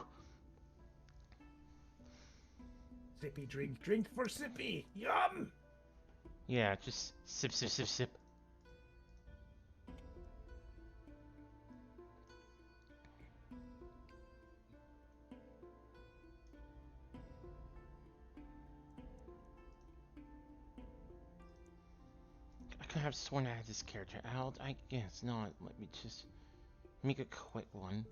Sippy drink for sippy. Yum! Yeah, just sip, sip, sip, sip. I could have sworn I had this character out. I guess not. Let me just make a quick one.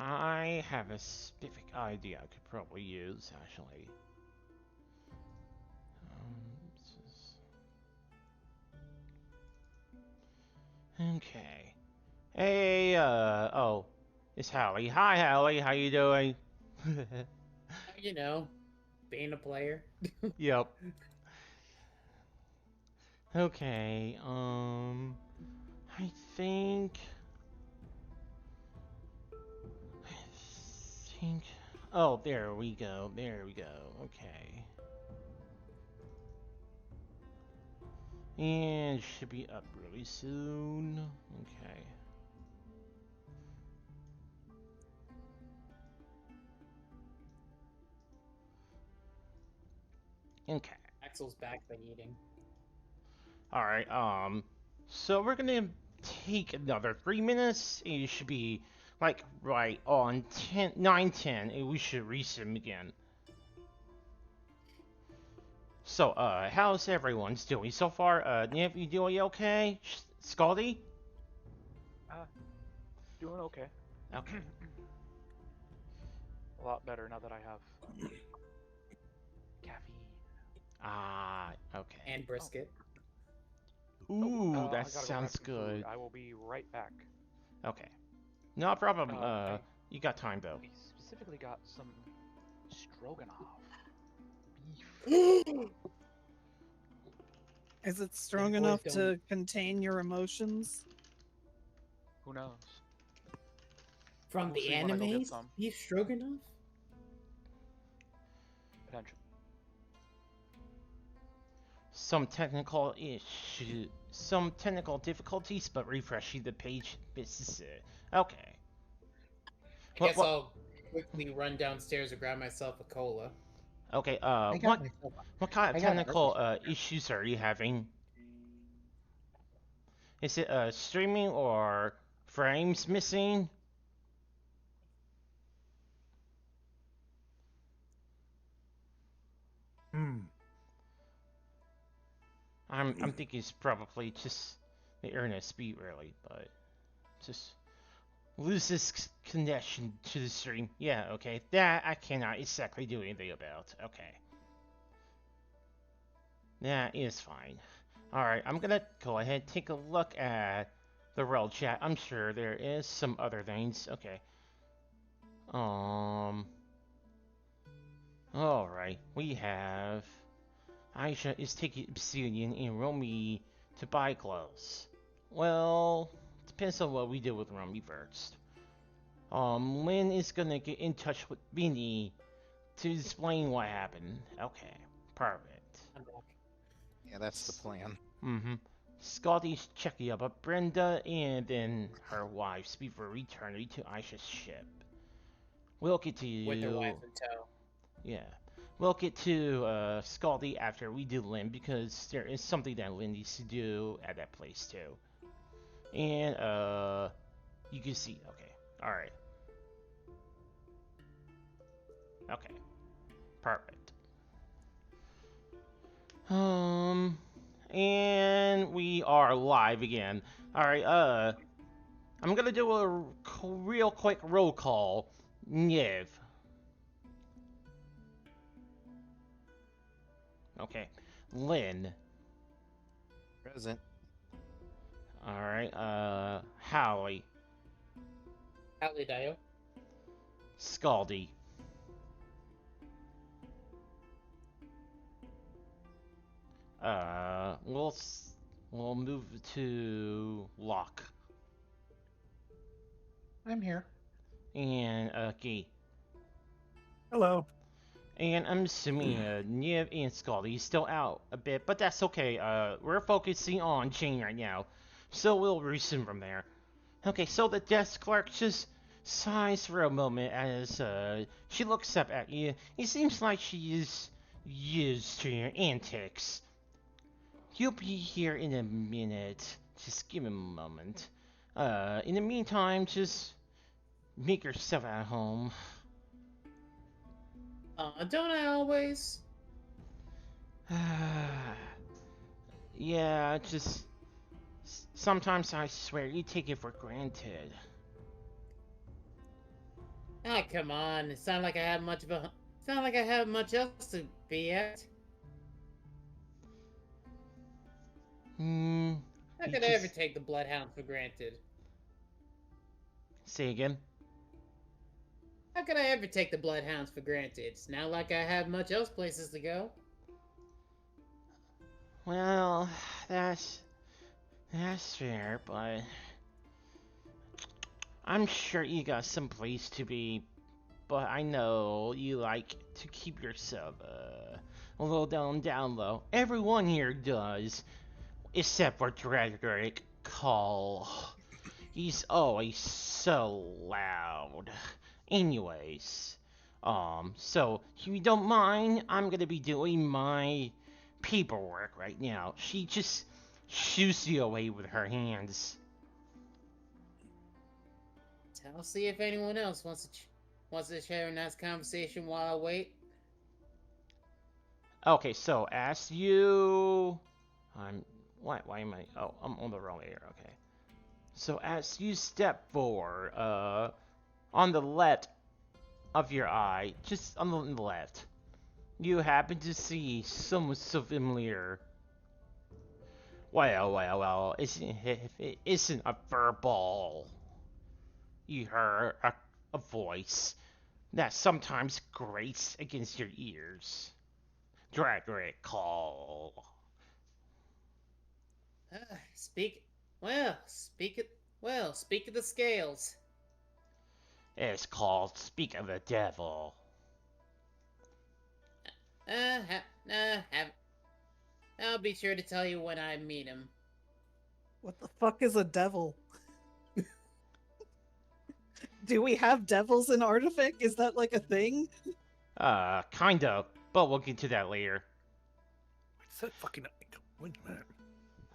I have a specific idea I could probably use, actually. Okay. Hey, oh, it's Hallie. Hi, Hallie. How you doing? You know, being a player. Yep. Okay, I think... I think... Oh, there we go. There we go. Okay. And should be up really soon. Okay. Okay. Axel's back by eating. Alright, so we're gonna take another 3 minutes. It should be like right on 9:10, and we should resume again. So, how's everyone's doing so far? Niv, you doing okay? Skaldi? Doing okay. Okay. A lot better now that I have caffeine. Ah, okay. And brisket. Ooh, I that gotta go grab sounds some food. good. I will be right back. Okay. No problem. I You got time though. we specifically got some stroganoff beef. Is it strong boys enough don't- to contain your emotions? Who knows? From We'll the see when I go get animes? some. Beef stroganoff? Potential. Some technical difficulties, but refreshing the page. This is it. Okay. I guess I'll quickly run downstairs and grab myself a cola. Okay. I got myself. What kind I of got technical others. issues are you having? Is it streaming or frames missing? I'm thinking it's probably just the internet speed really, but just loses connection to the stream. Yeah, okay. That I cannot exactly do anything about. Okay. That is fine. Alright, I'm gonna go ahead and take a look at the rel chat. I'm sure there is some other things. Okay. Alright, we have Aisha is taking Obsidian and Romy to buy clothes. Well, depends on what we do with Romy first. Lynn is gonna get in touch with Vinny to explain what happened. Okay, perfect. I'm back. Yeah, that's the plan. Mm-hmm. Scotty's checking up on Brenda and then her wives before returning to Aisha's ship. We'll get to you. With their wives in tow. Yeah. We'll get to Skaldi after we do Lynn because there is something that Lynn needs to do at that place too. And you can see. Okay. All right. Okay. Perfect. And we are live again. All right. I'm gonna do a real quick roll call. Niv. Okay. Lynn. Present. Alright, Howie. Howdy, Dio. Skaldi. We'll move to Locke. I'm here. And, Gee. Hello. And I'm assuming, Niv and Skaldi is still out a bit, but that's okay. We're focusing on Jane right now, so we'll resume from there. Okay, so the desk clerk just sighs for a moment as, she looks up at you. It seems like she is used to your antics. You'll be here in a minute. Just give him a moment. In the meantime, just make yourself at home. Don't I always? Yeah, just sometimes I swear you take it for granted. Ah, come on. It sounds like I have much else to be at. How could I ever take the Bloodhound for granted? Say again? How could I ever take the Bloodhounds for granted? It's not like I have much else places to go. Well, that's fair, but I'm sure you got some place to be. But I know you like to keep yourself a little down low. Everyone here does, except for Frederick Call. He's always so loud. Anyways, so if you don't mind, I'm gonna be doing my paperwork right now. She just shoots you away with her hands. I'll see if anyone else wants to share a nice conversation while I wait. Okay, so as you, why am I? Oh, I'm on the wrong area. Okay, so as you step forward, on the left of your eye, just on the left, you happen to see someone so familiar. Well, it isn't a furball. You heard a voice that sometimes grates against your ears. Dragrick Call. Speak of the scales. It's called Speak of the Devil. I'll be sure to tell you when I meet him. What the fuck is a devil? Do we have devils in Artifact? Is that like a thing? Kind of, but we'll get to that later. What's that fucking... Wait a minute.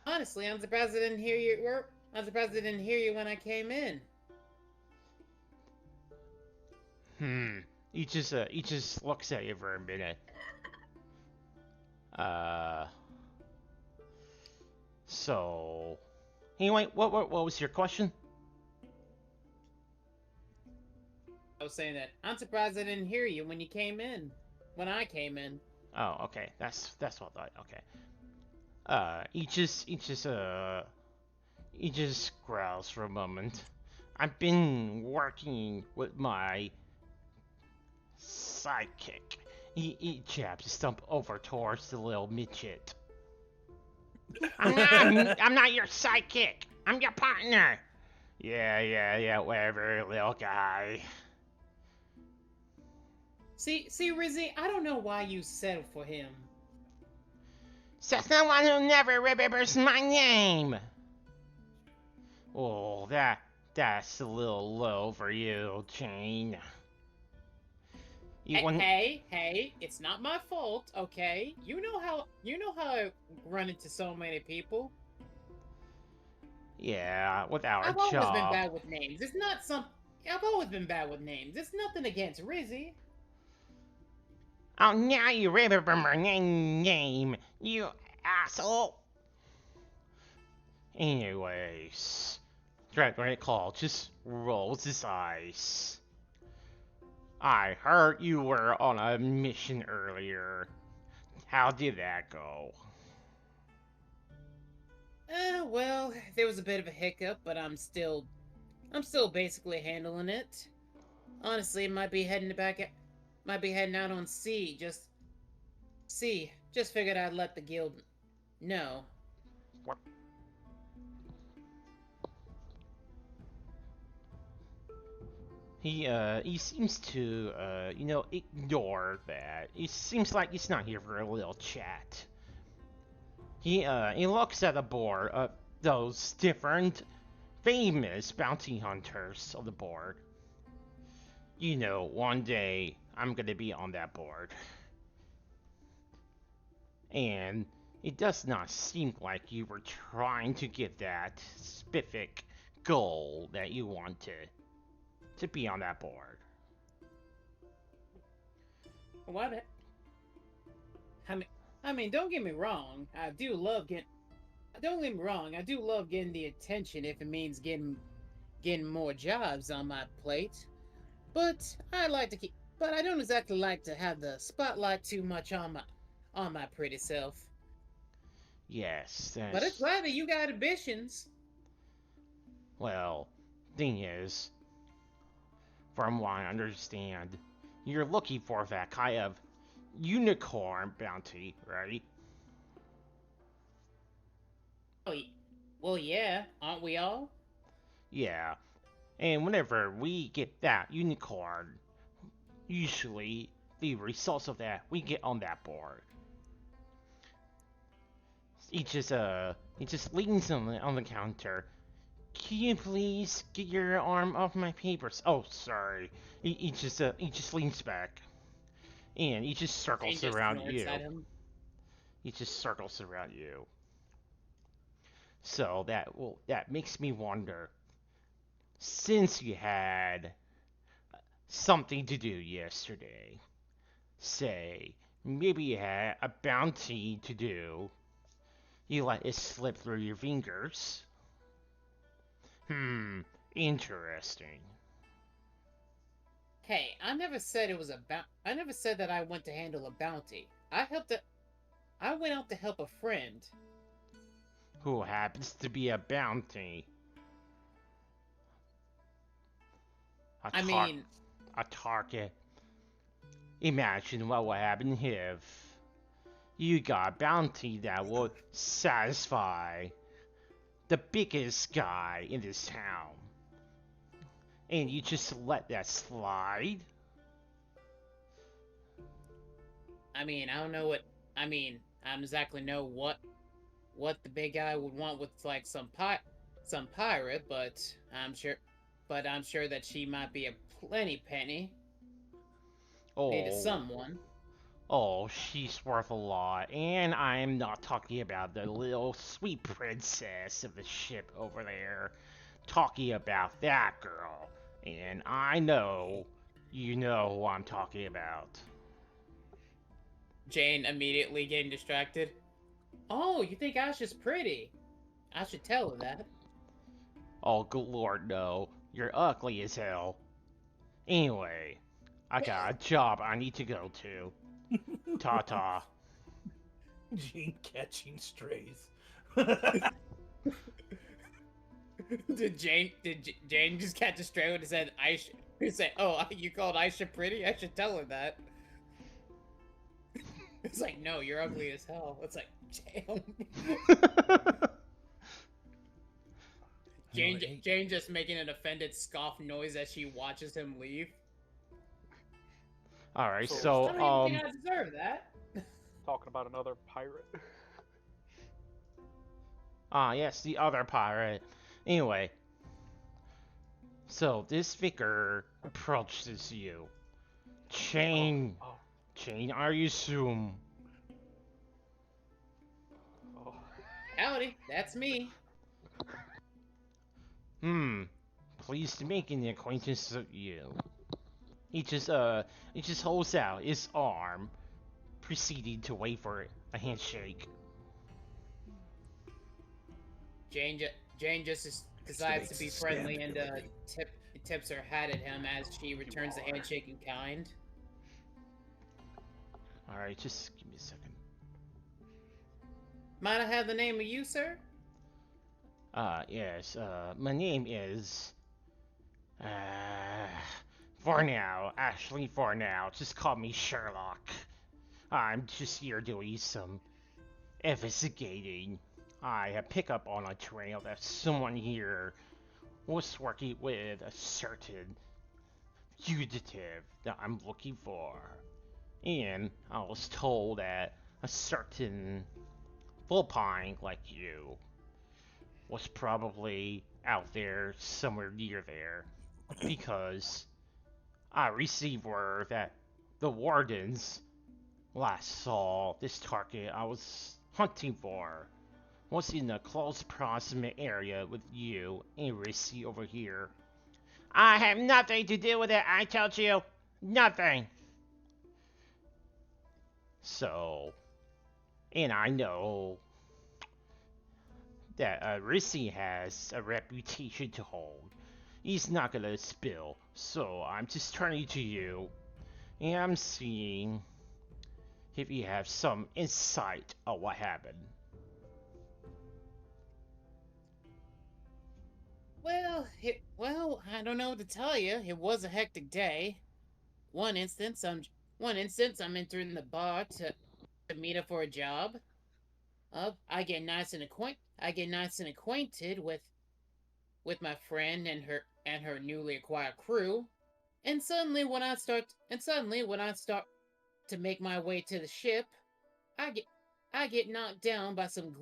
Honestly, I'm surprised I didn't hear you when I came in. He just looks at you for a minute. So... Anyway, what was your question? I was saying that I'm surprised I didn't hear you when you came in. When I came in. Oh, okay. That's what I thought. Okay. He just growls for a moment. I've been working with my sidekick. He jabs his thumb over towards the little midget. I'm not your sidekick. I'm your partner. Yeah, whatever, little guy. See, Rizzy, I don't know why you settled for him. Says the one who never remembers my name. Oh, that's a little low for you, Jane. Hey, it's not my fault, okay? You know how I run into so many people. Yeah, without I've a always job. been bad with names. I've always been bad with names. It's nothing against Rizzy. Oh, now you remember my name, you asshole. Anyways, Dragon Call just rolls his eyes. I heard you were on a mission earlier. How did that go? Well, there was a bit of a hiccup, but I'm still basically handling it. Honestly, might be heading out on C. Just figured I'd let the guild know. What? He seems to, ignore that. It seems like he's not here for a little chat. He looks at the board, those different famous bounty hunters on the board. You know, one day I'm gonna be on that board. And it does not seem like you were trying to get that specific goal that you wanted to be on that board. What? I mean, don't get me wrong. I do love getting the attention if it means getting more jobs on my plate. But I don't exactly like to have the spotlight too much on my pretty self. Yes, But that's... it's glad that you got ambitions. Well, thing is, from what I understand, you're looking for that kind of unicorn bounty, right? Oh, well, yeah, aren't we all? Yeah, and whenever we get that unicorn, usually the results of that we get on that board. He just leans on the counter. Can you please get your arm off my papers? Oh, sorry. He just leans back, and he just Jane circles just around snorts you. at him. He just circles around you. So that makes me wonder. Since you had something to do yesterday, say maybe you had a bounty to do, you let it slip through your fingers. Interesting. Hey, I never said it was I never said that I went to handle a bounty. I went out to help a friend. Who happens to be a bounty. I mean, a target. Imagine what would happen if you got a bounty that would satisfy the biggest guy in this town. And you just let that slide? I mean, I don't know what. I mean, I don't exactly know what the big guy would want with like some pirate, but I'm sure that she might be a plenty penny. Maybe to someone. Oh, she's worth a lot, and I'm not talking about the little sweet princess of the ship over there. Talking about that girl, and I know you know who I'm talking about. Jane immediately getting distracted. Oh, you think Aisha's pretty? I should tell her that. Oh, good lord, no. You're ugly as hell. Anyway, I got a job I need to go to. Ta-ta. Gene catching strays. Did Jane just catch a stray when it said Aisha? He said, "Oh, you called Aisha pretty? I should tell her that." It's like, no, you're ugly as hell. It's like, damn. Jane just making an offended scoff noise as she watches him leave. Alright, I deserve that. Talking about another pirate. Yes, the other pirate. Anyway, so this vicar approaches you. Jane, I assume. Howdy, that's me. Pleased to make the acquaintance of you. He just holds out his arm, proceeding to wait for a handshake. Jane just decides to be friendly and tips her hat at him as she returns the handshake in kind. Alright, just give me a second. Might I have the name of you, sir? Yes, my name is... for now, just call me Sherlock. I'm just here doing some investigating. I have picked up on a trail that someone here was working with a certain fugitive that I'm looking for. And I was told that a certain Vulpine like you was probably out there somewhere near there, because I received word that the wardens last saw this target I was hunting for was in a close proximate area with you and Rissy over here. I have nothing to do with it, I told you. Nothing. So, and I know that Rissy has a reputation to hold. He's not gonna spill, so I'm just turning to you, and I'm seeing if you have some insight on what happened. Well, I don't know what to tell you. It was a hectic day. One instance, I'm entering the bar to meet up for a job. I get nice and acquainted with my friend and her newly acquired crew. And suddenly when I start to make my way to the ship, I get I get knocked down by some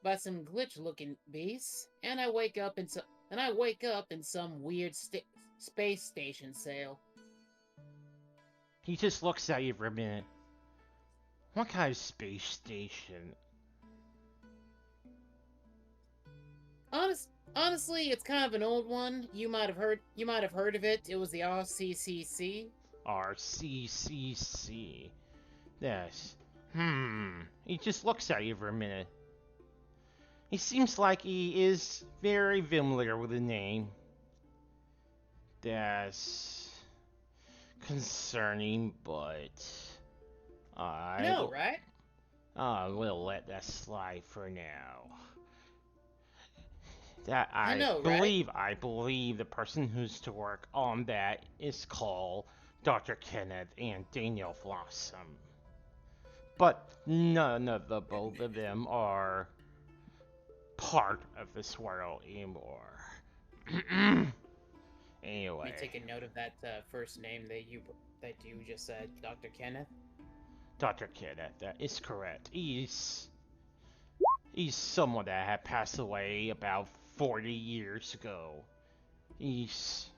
glitch looking beasts, and I wake up in some weird space station cell. He just looks at you for a minute. What kind of space station? Honestly, it's kind of an old one. You might have heard of it. It was the RCCC. RCCC. Yes. He just looks at you for a minute. He seems like he is very familiar with the name. That's concerning, but I know, right? We'll let that slide for now. That I know, believe right? I believe the person who's to work on that is called Dr. Kenneth and Daniel Blossom. But none of the both of them are part of this world anymore. Anyway. Let me take a note of that first name that you just said, Dr. Kenneth. Dr. Kenneth, that is correct. He's someone that had passed away about 40 years ago. He's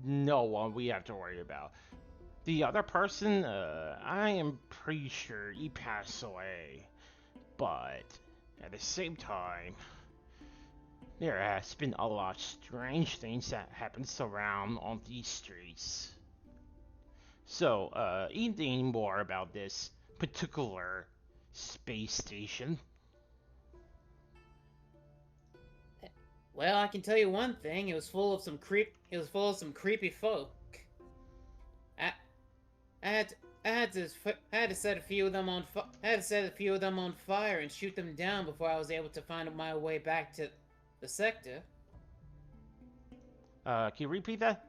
no one we have to worry about. The other person, I am pretty sure he passed away. But at the same time, there has been a lot of strange things that happens around on these streets. So, anything more about this particular space station? Well, I can tell you one thing. It was full of some creepy folk. I had to set a few of them on fire and shoot them down before I was able to find my way back to the sector. Can you repeat that?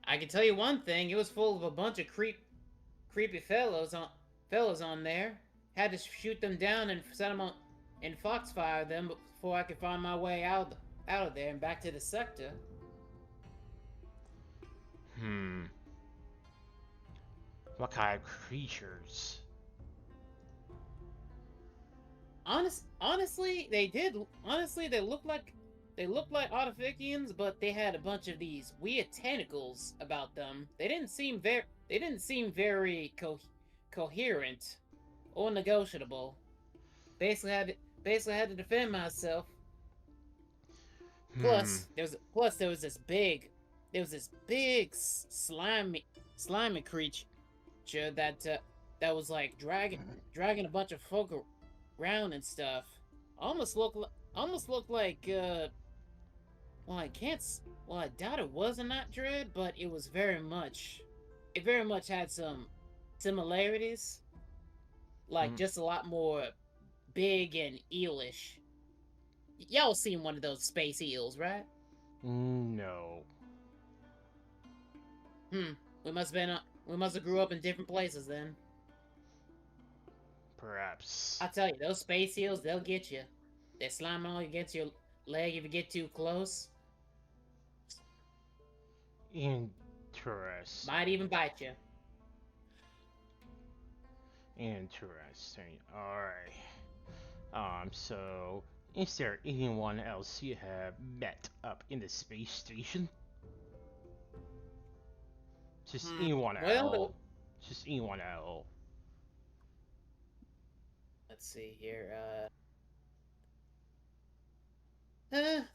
I can tell you one thing. It was full of a bunch of creepy fellows on there. Had to shoot them down and set them on and foxfire them before I could find my way out of there and back to the sector. What kind of creatures? Honestly, they looked like Artificians, but they had a bunch of these weird tentacles about them. They didn't seem very coherent or negotiable. Basically had to defend myself. Plus there was this big slimy creature that was like dragging a bunch of folk around and stuff. Almost looked like well, I doubt it was a Not Dread, but it very much had some similarities. Like just a lot more big and eelish. Y'all seen one of those space eels, right? No. We must have grew up in different places then. Perhaps. I tell you, those space eels, they'll get you. They slime all against your leg if you get too close. Interesting. Might even bite you. Interesting. Alright. So, is there anyone else you have met up in the space station? Just anyone else. Just anyone else. Let's see here. There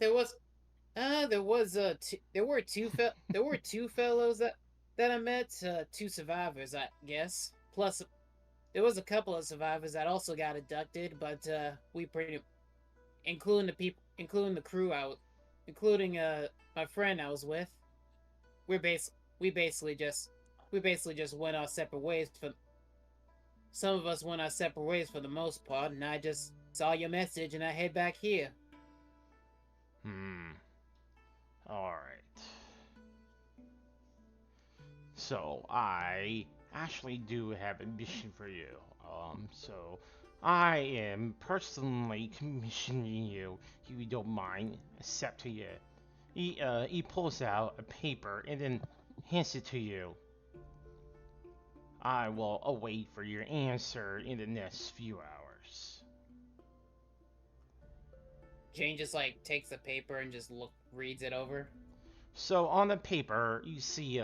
were two fellows that I met. Two survivors, I guess. Plus, there was a couple of survivors that also got abducted, but including the crew including my friend I was with. We basically just went our separate ways some of us went our separate ways for the most part, and I just saw your message and I head back here. Alright. So, I actually do have a mission for you. So, I am personally commissioning you, if you don't mind accepting it. He pulls out a paper and then hands it to you. I will await for your answer in the next few hours. Jane just like takes the paper and just reads it over. So on the paper, you see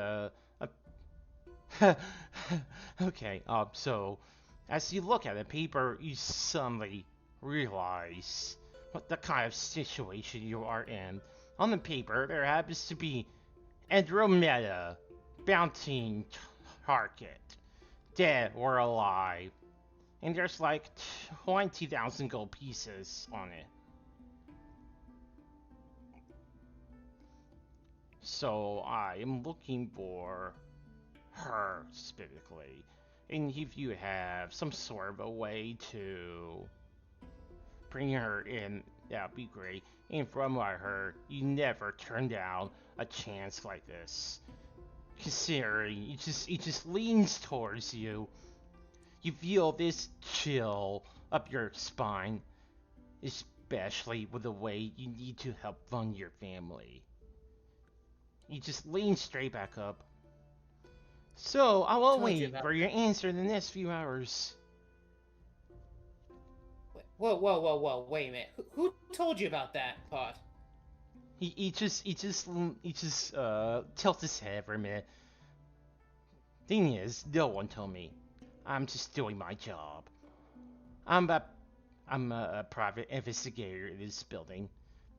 okay, so as you look at the paper, you suddenly realize what the kind of situation you are in. On the paper, there happens to be Andromeda, bounty target, dead or alive, and there's like 20,000 gold pieces on it. So I am looking for her specifically, and if you have some sort of a way to bring her in, that'd be great. And from what I heard, you never turn down a chance like this. Considering it just leans towards you. You feel this chill up your spine, especially with the way you need to help fund your family. You just lean straight back up. So, I will wait for your answer in the next few hours. Whoa, wait a minute. Who told you about that part? He just tilts his head for a minute. Thing is, no one told me. I'm just doing my job. I'm a private investigator in this building.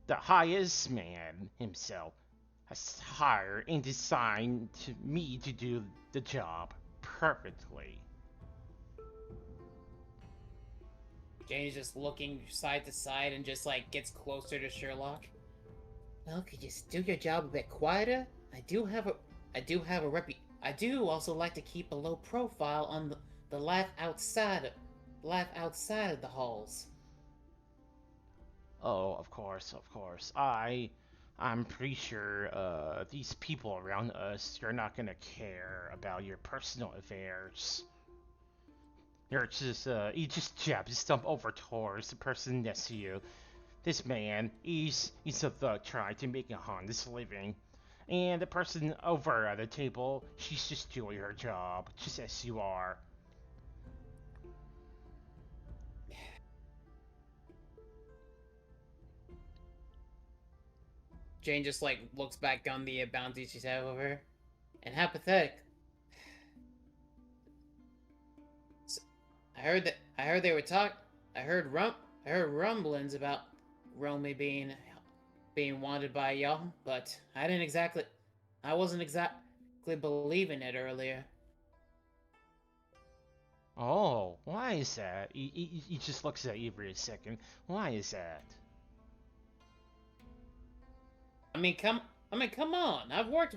The highest man himself has hired and designed me to do the job perfectly. Jane's just looking side to side and just like gets closer to Sherlock. Well, could you do your job a bit quieter? I do also like to keep a low profile on the life outside of the halls. Oh, of course. I'm pretty sure these people around us, you're not gonna care about your personal affairs. You're just you just jab his thumb over towards the person next to you. This man, he's a thug trying to make a honest living. And the person over at the table, she's just doing her job, just as you are. Jane just like looks back on the bounty she's had over her. And hypothetic. So, I heard rumblings about Romy being wanted by y'all, but I wasn't exactly believing it earlier. Oh, why is that? He just looks at you for a second. Why is that? I mean, come on. I've worked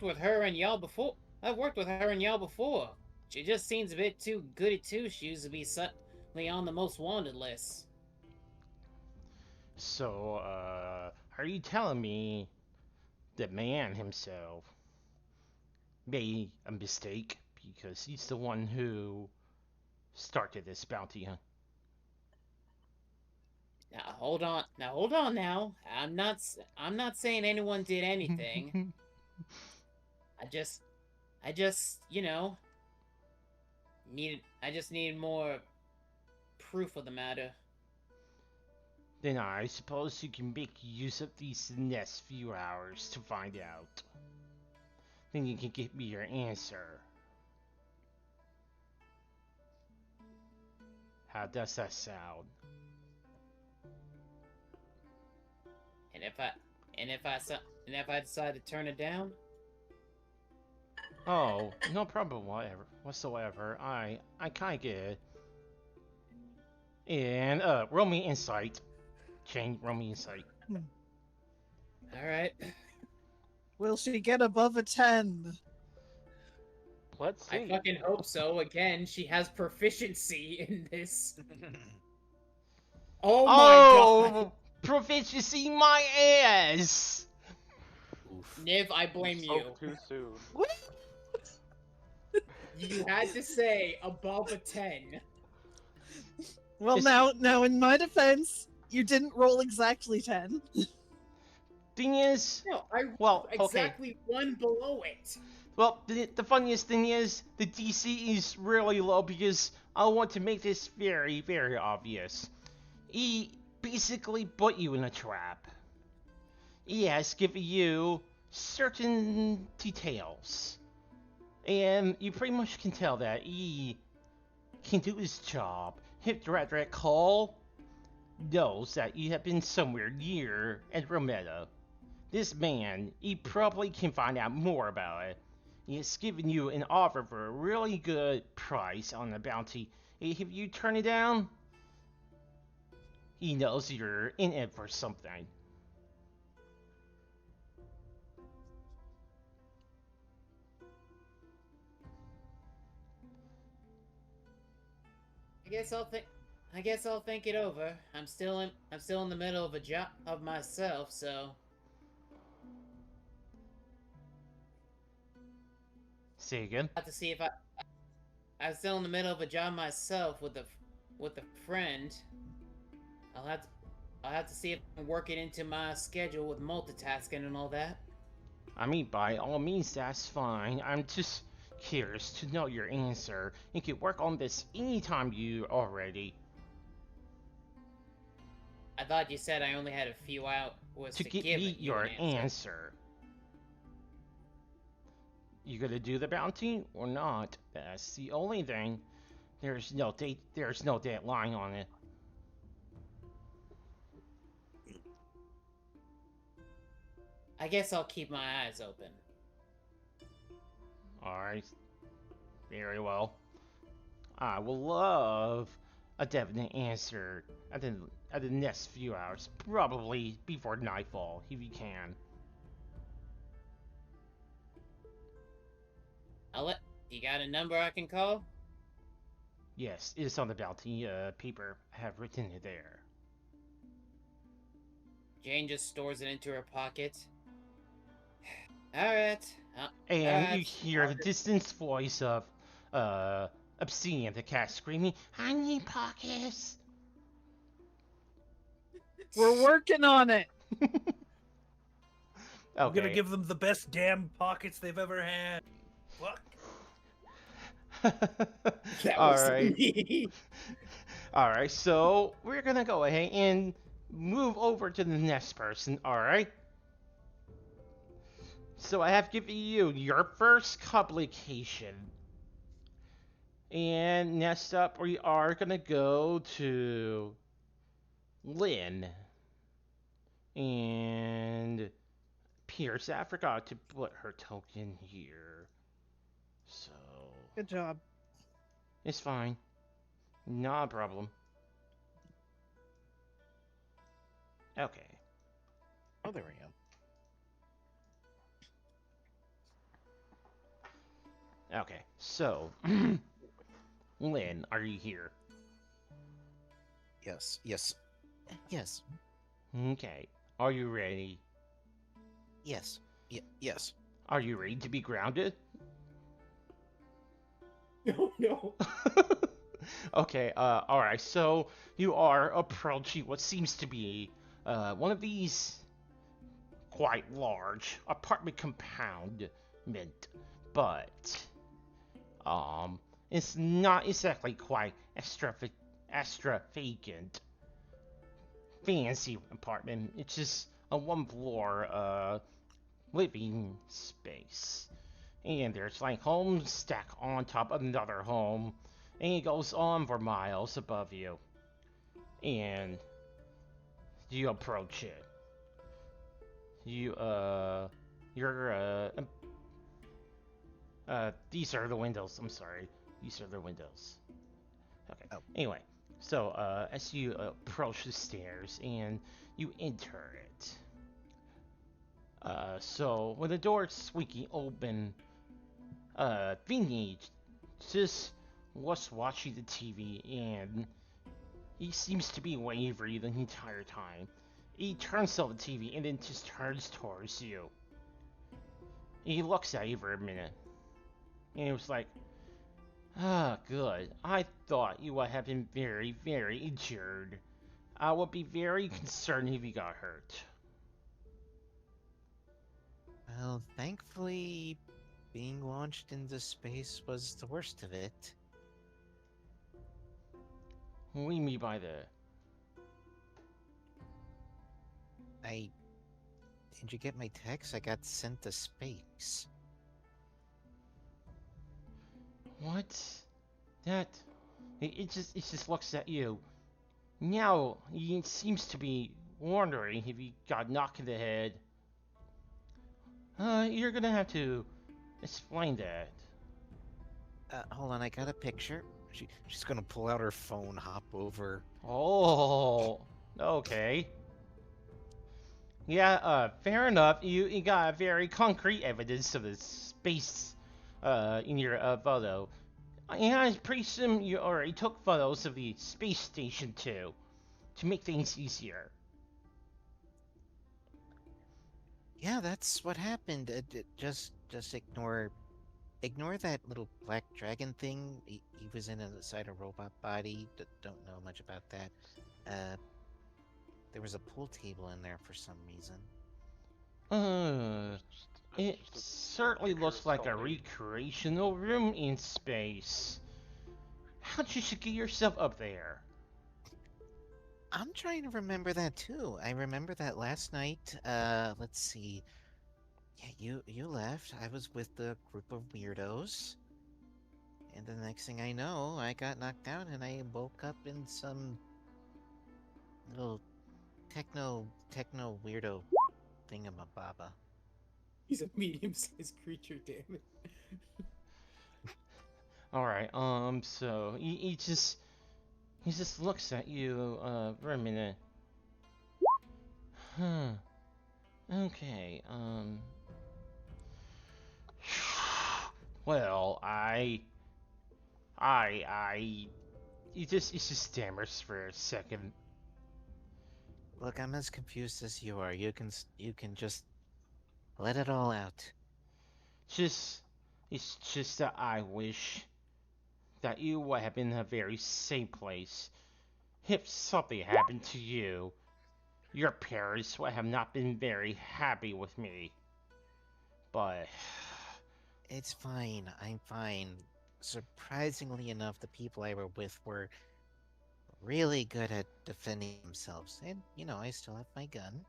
with her and y'all before. She just seems a bit too goody two-shoes to be suddenly on the most wanted list. So, are you telling me the man himself made a mistake because he's the one who started this bounty hunt? Now hold on. Now I'm not saying anyone did anything. I just needed more proof of the matter. Then I suppose you can make use of these next few hours to find out. Then you can give me your answer. How does that sound? And if I decide to turn it down? Oh, no problem whatsoever. I kinda get it. And roll me insight. Jane, roll me insight. Alright. Will she get above a 10? Let's see. I fucking hope so. Again, she has proficiency in this. Oh my god! proficiency my ass. Oof. Niv, I blame you. Spoke too soon. You had to say above a 10. Well, now in my defense, you didn't roll exactly 10. Thing is, No, I well, exactly one below it. Well, the funniest thing is the DC is really low because I want to make this very, very obvious. He basically put you in a trap. He has given you certain details. And you pretty much can tell that he can do his job. If Dredrick Call knows that you have been somewhere near Andromeda, this man, he probably can find out more about it. He has given you an offer for a really good price on the bounty. If you turn it down, he knows you're in it for something. I guess I'll think it over. I'm still in the middle of a job of myself, so. Say again. I'll have to see if I'm still in the middle of a job myself with a friend. I'll have to see if I can work it into my schedule with multitasking and all that. I mean, by all means, that's fine. I'm just curious to know your answer. You can work on this anytime you are ready. I thought you said I only had a few hours to give me your an answer. You gonna do the bounty or not? That's the only thing. There's no date. There's no deadline on it. I guess I'll keep my eyes open. Alright. Very well. I will love a definite answer at the next few hours. Probably before nightfall, if you can. You got a number I can call? Yes, it is on the bounty paper. I have written it there. Jane just stores it into her pocket. Alright. And you hear the distant voice of Obsidian, the cat, screaming, "I need pockets!" We're working on it! I'm gonna give them the best damn pockets they've ever had. Fuck. Alright. Alright, so we're gonna go ahead and move over to the next person, alright? So I have given you your first publication. And next up, we are gonna go to Lynn. And Pierce, I forgot to put her token here. So... Good job. It's fine. Not a problem. Okay. Oh, there we go. Okay, so... Lynn, are you here? Yes. Yes. Okay. Are you ready? Yes. Yes. Are you ready to be grounded? No. Okay, alright, so you are approaching what seems to be one of these quite large apartment compound but it's not exactly quite extravagant fancy apartment. It's just a one floor living space. And there's like homes stacked on top of another home, and it goes on for miles above you. And you approach it. These are the windows. I'm sorry. These are the windows. Okay. Oh. Anyway, so as you approach the stairs and you enter it, so when the door is squeaking open, Vinny just was watching the TV and he seems to be wavering the entire time. He turns off the TV and then just turns towards you. He looks at you for a minute. And he was like, ah, good. I thought you would have been very, very injured. I would be very concerned if you got hurt. Well, thankfully, being launched into space was the worst of it. What do you mean by that? Did you get my text? I got sent to space. What? That... It just looks at you. Now, he seems to be wondering if he got knocked in the head. You're gonna have to explain that. Hold on, I got a picture. She's gonna pull out her phone, hop over. Oh, okay. Yeah, fair enough. You got very concrete evidence of the space, in your photo. And I presume you already took photos of the space station too, to make things easier. Yeah, that's what happened. Just ignore that little black dragon thing. He was inside a robot body. Don't know much about that. There was a pool table in there for some reason. It certainly looks like a recreational room in space. How'd you get yourself up there? I'm trying to remember that too. I remember that last night. Let's see. Yeah, you left. I was with the group of weirdos. And the next thing I know, I got knocked down and I woke up in some little techno weirdo thingamababa. He's a medium-sized creature, damn it. Alright, so he just looks at you, for a minute. Huh. Okay, well, he just stammers for a second. Look, I'm as confused as you are. You can just let it all out. It's just that I wish that you would have been in a very safe place. If something happened to you, your parents would have not been very happy with me. But... It's fine. I'm fine. Surprisingly enough, the people I were with were really good at defending themselves. And, I still have my gun.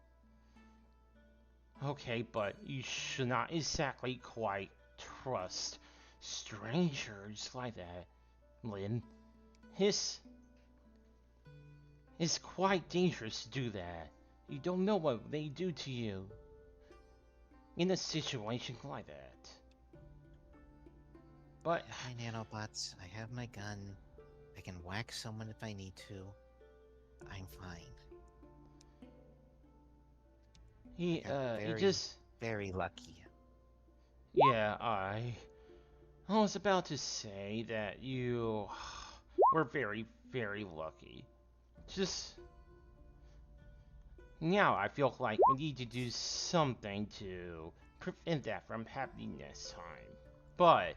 Okay, but you should not exactly quite trust strangers like that, Lynn. It's quite dangerous to do that. You don't know what they do to you in a situation like that. But... My nanobots, I have my gun. I can whack someone if I need to. I'm fine. He just... Very lucky. Yeah, I was about to say that you were very, very lucky. Just... Now I feel like we need to do something to prevent that from happening next time. But...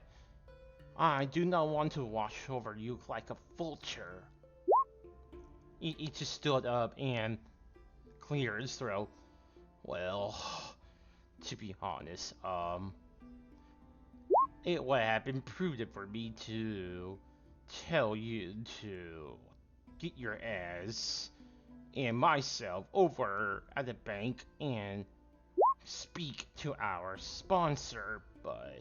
I do not want to watch over you like a vulture. He just stood up and cleared his throat. Well, to be honest, it would have been prudent for me to tell you to get your ass and myself over at the bank and speak to our sponsor, but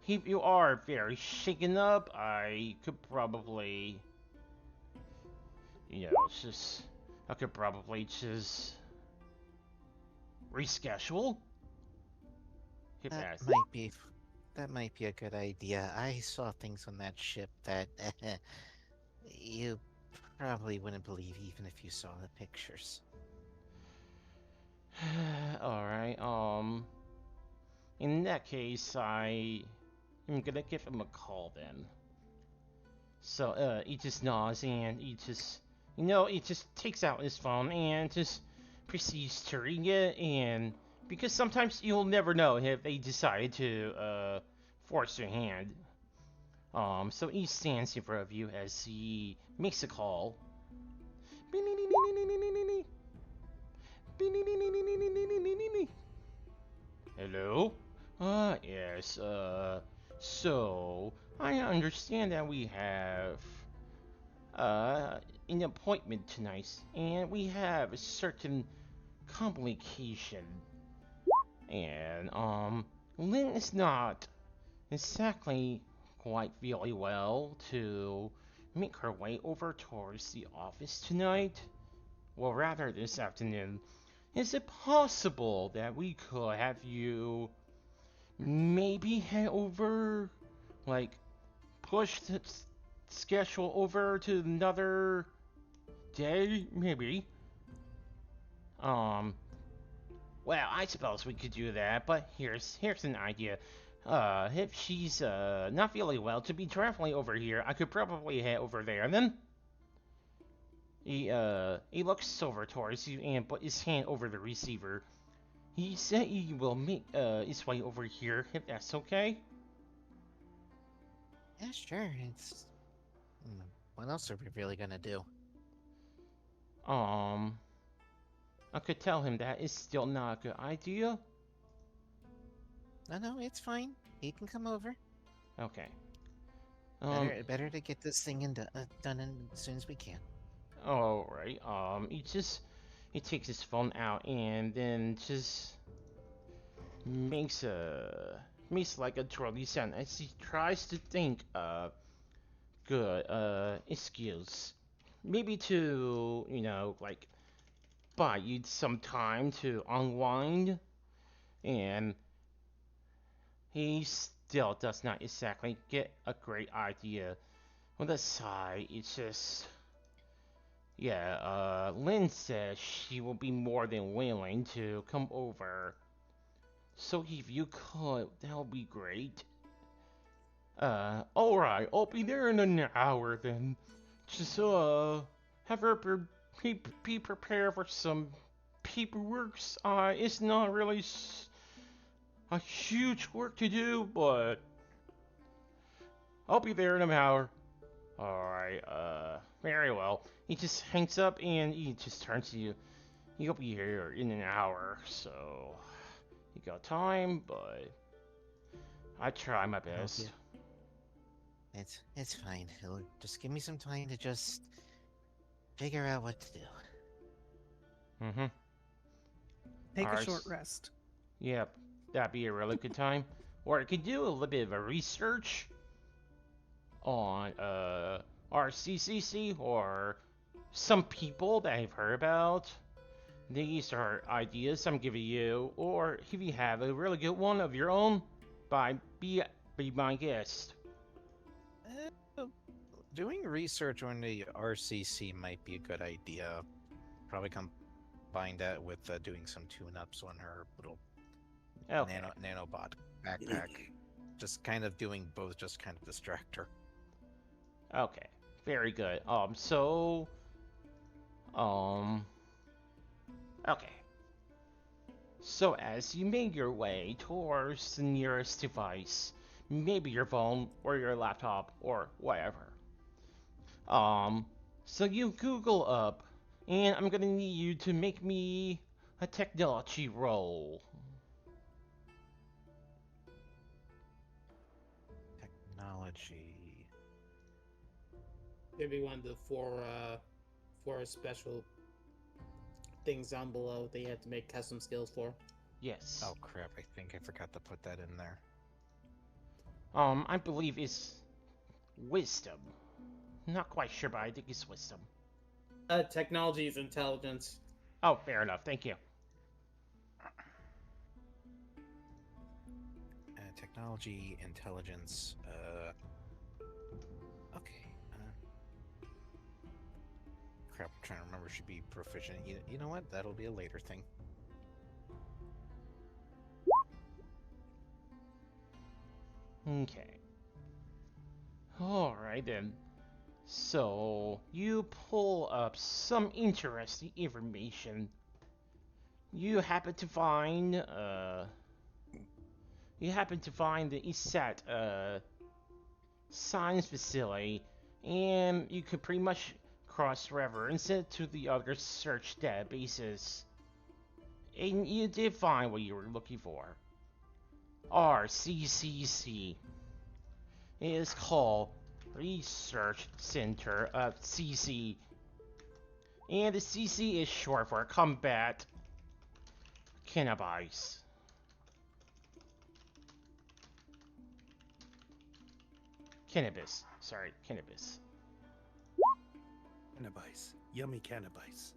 if you are very shaken up, I could probably, I could probably just reschedule. That might be a good idea. I saw things on that ship that you probably wouldn't believe even if you saw the pictures. Alright, in that case, I'm gonna give him a call then. So, he just nods and he just takes out his phone and just proceeds to read it, and because sometimes you'll never know if they decide to force your hand. So he stands in front of you as he makes a call. Hello? Yes, so I understand that we have an appointment tonight, and we have a certain complication. And, Lynn is not exactly quite feeling well to make her way over towards the office tonight. Well, rather this afternoon. Is it possible that we could have you maybe head over, like, push the schedule over to another day, maybe? Well, I suppose we could do that, but here's an idea. If she's not feeling well to be traveling over here, I could probably head over there. And then he looks over towards you and put his hand over the receiver. He said he will make his way over here if that's okay. Yeah, sure. It's. What else are we really gonna do? I could tell him that is still not a good idea. No, it's fine. He can come over. Okay. Better to get this thing done as soon as we can. Alright. He takes his phone out and then just makes like a trolley sound as he tries to think good excuse. Maybe to, like buy you some time to unwind, and he still does not exactly get a great idea. On the side, it's just, yeah, Lynn says she will be more than willing to come over. So if you could, that would be great. Alright, I'll be there in an hour then. Just, have her be prepared for some paperwork. It's not really a huge work to do, but I'll be there in an hour. Alright, very well. He just hangs up and he just turns to you. He'll be here in an hour, so you got time, but I try my best. It's fine. He'll just give me some time to just figure out what to do. Take a short rest. Yep, that'd be a really good time. Or I could do a little bit of a research on RCCC or some people that I've heard about. These are ideas I'm giving you, or if you have a really good one of your own, be my guest. Doing research on the RCC might be a good idea. Probably combine that with doing some tune-ups on her little nanobot backpack. Just kind of doing both, just kind of distract her. Okay, very good. Okay. So as you make your way towards the nearest device, maybe your phone or your laptop or whatever. So you Google up, and I'm gonna need you to make me a technology roll. Technology. Maybe one of the four special things down below that you have to make custom skills for. Yes. Oh crap, I think I forgot to put that in there. I believe it's wisdom. Not quite sure, but I think it's wisdom. Technology is intelligence. Oh, fair enough. Thank you. Technology, intelligence, okay. Crap, I'm trying to remember should be proficient. You know what? That'll be a later thing. Okay. Alright then. So, you pull up some interesting information you happen to find the Epside science facility, and you could pretty much cross river and send it to the other search databases. And you did find what you were looking for. RCCC. It is called Research Center of CC. And the CC is short for Combat Cannabis. Cannabis. Sorry, cannabis. Cannabis. Yummy cannabis.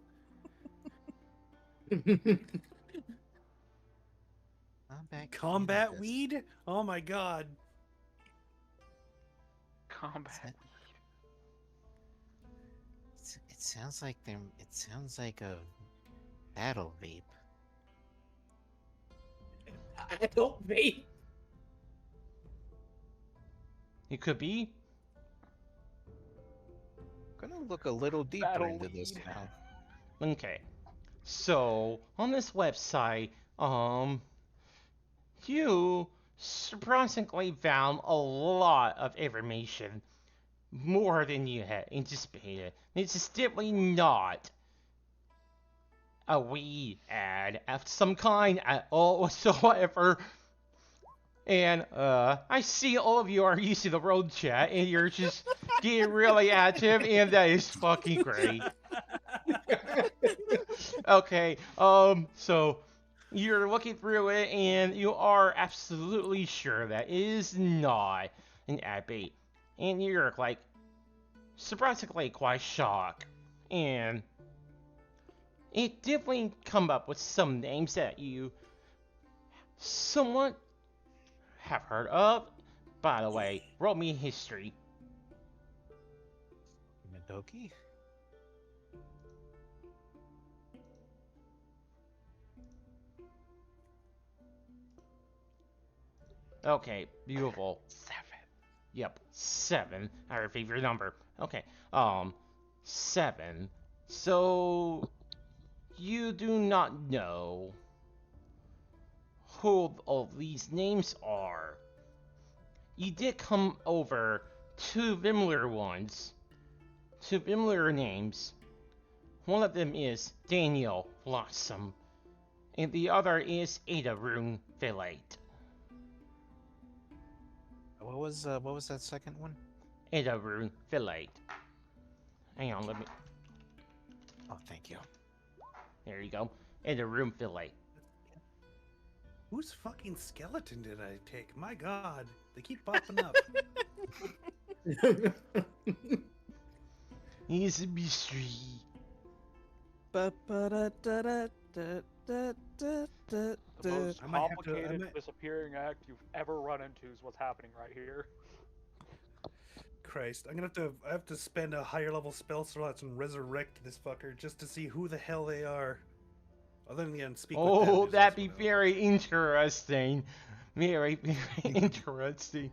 Combat weed? Oh my god. Combat. It sounds like a battle vape. I don't vape. It could be. Gonna look a little deeper into this now. Okay. So, on this website, you surprisingly found a lot of information. More than you had anticipated. This is definitely not a weed ad of some kind at all whatsoever. And I see all of you are using the road chat and you're just getting really active, and that is fucking great. Okay, so you're looking through it and you are absolutely sure that it is not an ad bait. And you're like surprisingly quite shocked. And it definitely come up with some names that you somewhat have heard of. By the way, roll me history. Madoki? Okay, beautiful. 7. Yep, 7. Our favorite number. Okay, 7. So you do not know who all these names are. You did come over two familiar ones. Two familiar names. One of them is Daniel Blossom, and the other is Ada Rune Villate. What was that second one? Ada Rune Villate. Hang on, let me. Oh, thank you. There you go. Ada Rune Villate. Whose fucking skeleton did I take? My god, they keep popping up. He's a mystery. The most complicated disappearing act you've ever run into is what's happening right here. Christ, I have to spend a higher level spell slots and resurrect this fucker just to see who the hell they are. Other than speak with them. Oh, that'd be very interesting. Very, very interesting.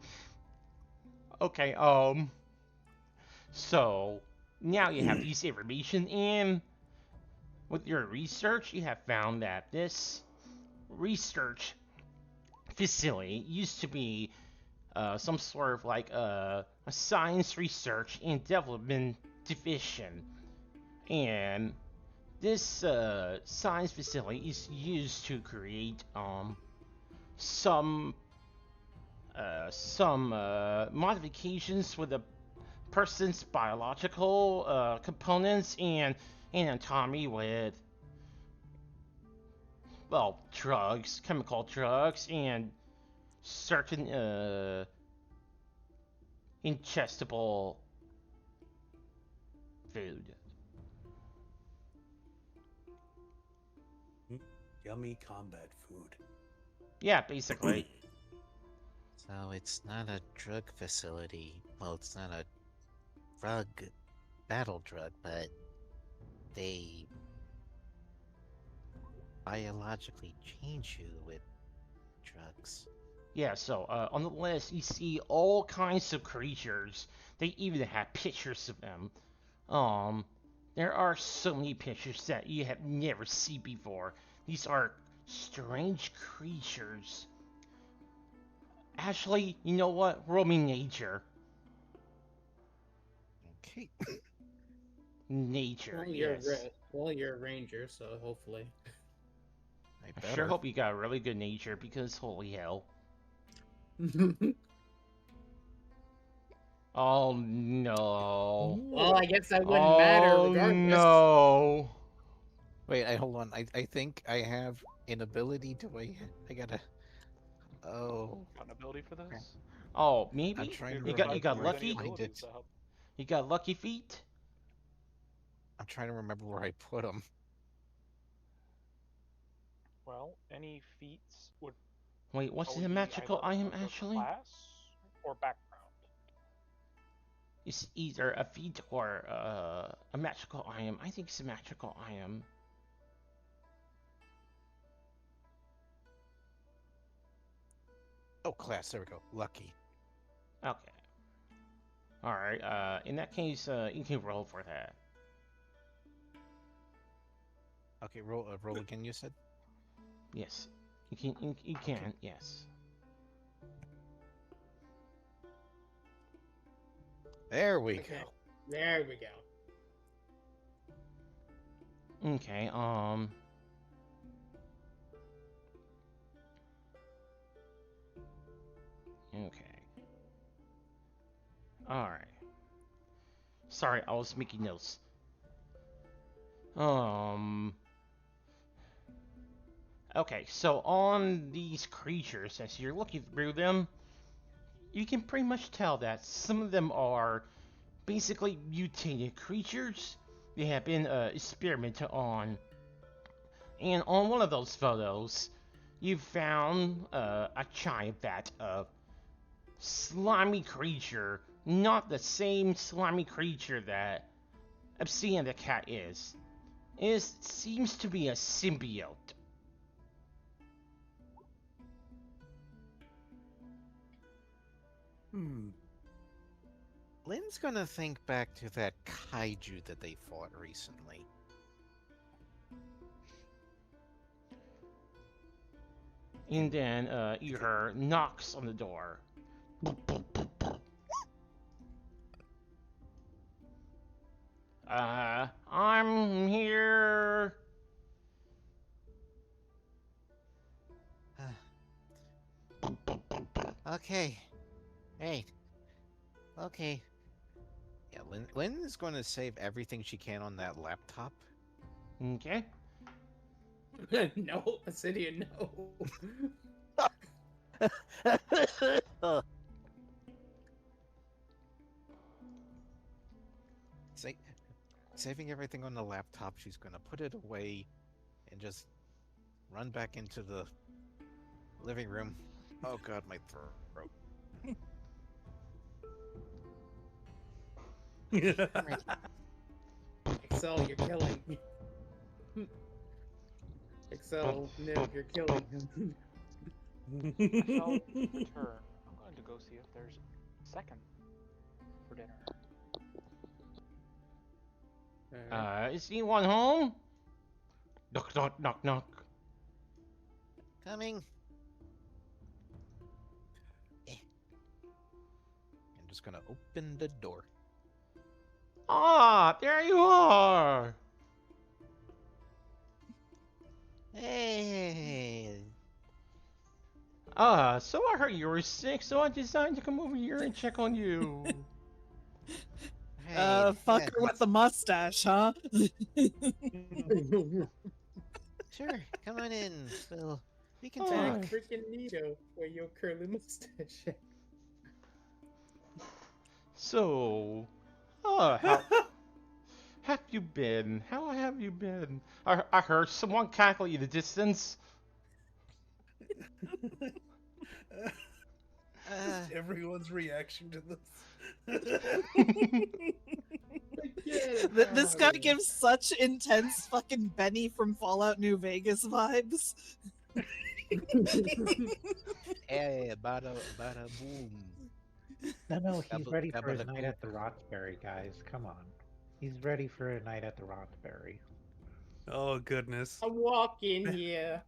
Okay, so now you have this information, and with your research, you have found that this research facility used to be some sort of like a science research and development division, and this science facility is used to create some modifications with a person's biological components and anatomy with, well, drugs, chemical drugs, and certain ingestible food. Yummy combat food. Yeah, basically. So it's not a drug facility. Well, it's not a battle drug, but they biologically change you with drugs. Yeah, so on the list you see all kinds of creatures. They even have pictures of them. There are so many pictures that you have never seen before. These are strange creatures. Actually, you know what? Roll me nature. Okay. Nature, Well, yes. you're a ranger, so hopefully. I sure hope you got really good nature because holy hell. Oh no. Well, I guess that wouldn't matter regardless. No. Wait, hold on. I think I have an ability to wait. I gotta. Oh. Got an ability for this? Oh, maybe? I'm trying to You remember got where I lucky? find it. You got lucky feet? I'm trying to remember where I put them. Well, any feats would. Wait, what's the be magical either item under actually? Class or background. It's either a feat or a magical item. I think it's a magical item. Oh, class. There we go. Lucky. Okay. Alright, in that case, you can roll for that. Okay, roll again, you said? Yes. You can, Okay. yes. There we Okay. go. There we go. Okay, okay. Alright. Sorry, I was making notes. Okay, so on these creatures, as you're looking through them, you can pretty much tell that some of them are basically mutated creatures they have been experimented on. And on one of those photos, you found a giant vat of slimy creature, not the same slimy creature that Epside the cat is. It seems to be a symbiote. Lynn's gonna think back to that kaiju that they fought recently. And then you hear knocks on the door. I'm here. Okay. Hey. Okay. Yeah, Lynn is going to save everything she can on that laptop. Okay. No, Obsidian, no. Saving everything on the laptop, she's going to put it away and just run back into the living room. Oh god, my throat. Excel, you're killing me. Excel, Nick, you're killing him. Excel, return. I'm going to go see if there's second for dinner. Is anyone home? Knock, knock, knock, knock. Coming. I'm just going to open the door. Ah, there you are. Hey. So I heard you were sick, so I decided to come over here and check on you. Fucker yeah. with the mustache, huh? Sure, come on in. Well, we can Oh. talk. Freaking neato, where your curly mustache. So, how have you been? How have you been? I heard someone cackling in the distance. Everyone's reaction to this. This guy gives such intense fucking Benny from Fallout New Vegas vibes. Hey, bada boom. No, he's ready for his Dabba-da-boom. night at the Roxbury, guys. Come on. He's ready for a night at the Roxbury. Oh goodness. I walk in here.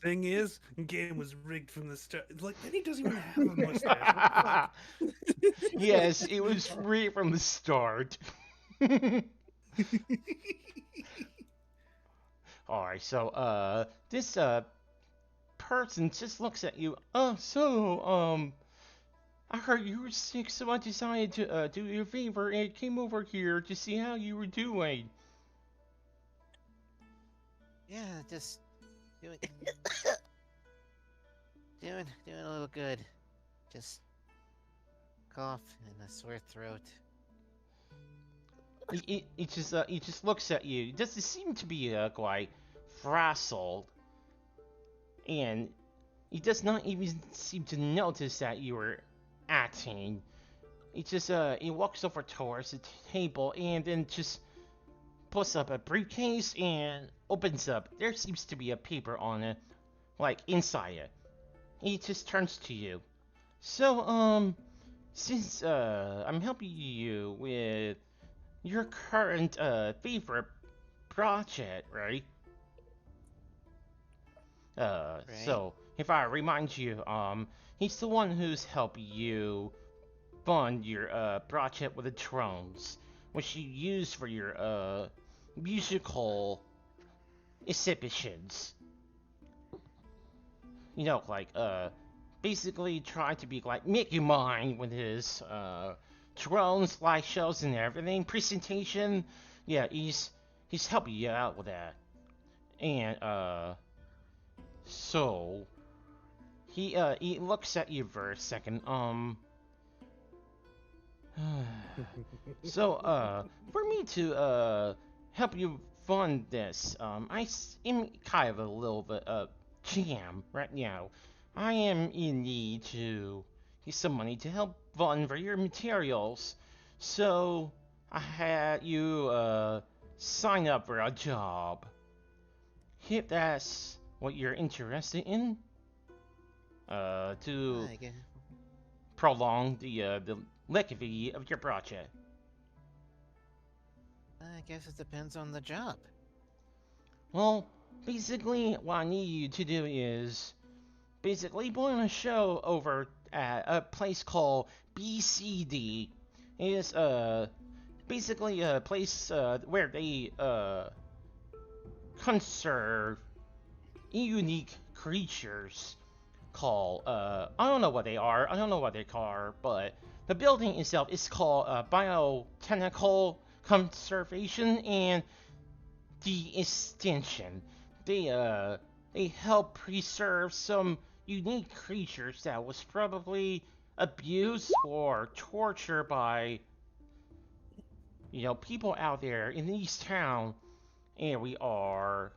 Thing is, game was rigged from the start. Like, then he doesn't even have a mustache. What the fuck? Yes, it was free from the start. Alright, so, this, person just looks at you. I heard you were sick, so I decided to, do you a favor and came over here to see how you were doing. Yeah, just doing doing a little good. Just cough and a sore throat. He just looks at you. He doesn't seem to be, quite frazzled. And he does not even seem to notice that you were acting. He walks over towards the table and then just pulls up a briefcase and opens up. There seems to be a paper on it, like inside it. He just turns to you. So, since, I'm helping you with your current, favorite project, right? Right. So, if I remind you, he's the one who's helping you fund your, project with the drones, which you use for your, musical exhibitions. You know, like, basically try to be like Mickey Mine with his, drones, slideshows and everything, presentation. Yeah, he's helping you out with that. And, so, he looks at you for a second, so, for me to, help you fund this, am kind of a little bit, jam right now. I am in need to get some money to help fund for your materials. So, I had you, sign up for a job. If that's what you're interested in, to I guess, prolong the legacy of your project. it depends on the job. Well, basically, what I need you to do is basically put on a show over at a place called BCD. It is basically a place where they conserve unique creatures called I don't know what they are. I don't know what they are, but the building itself is called Biotechnical Conservation and the Extension. They help preserve some unique creatures that was probably abused or tortured by people out there in East Town, and we are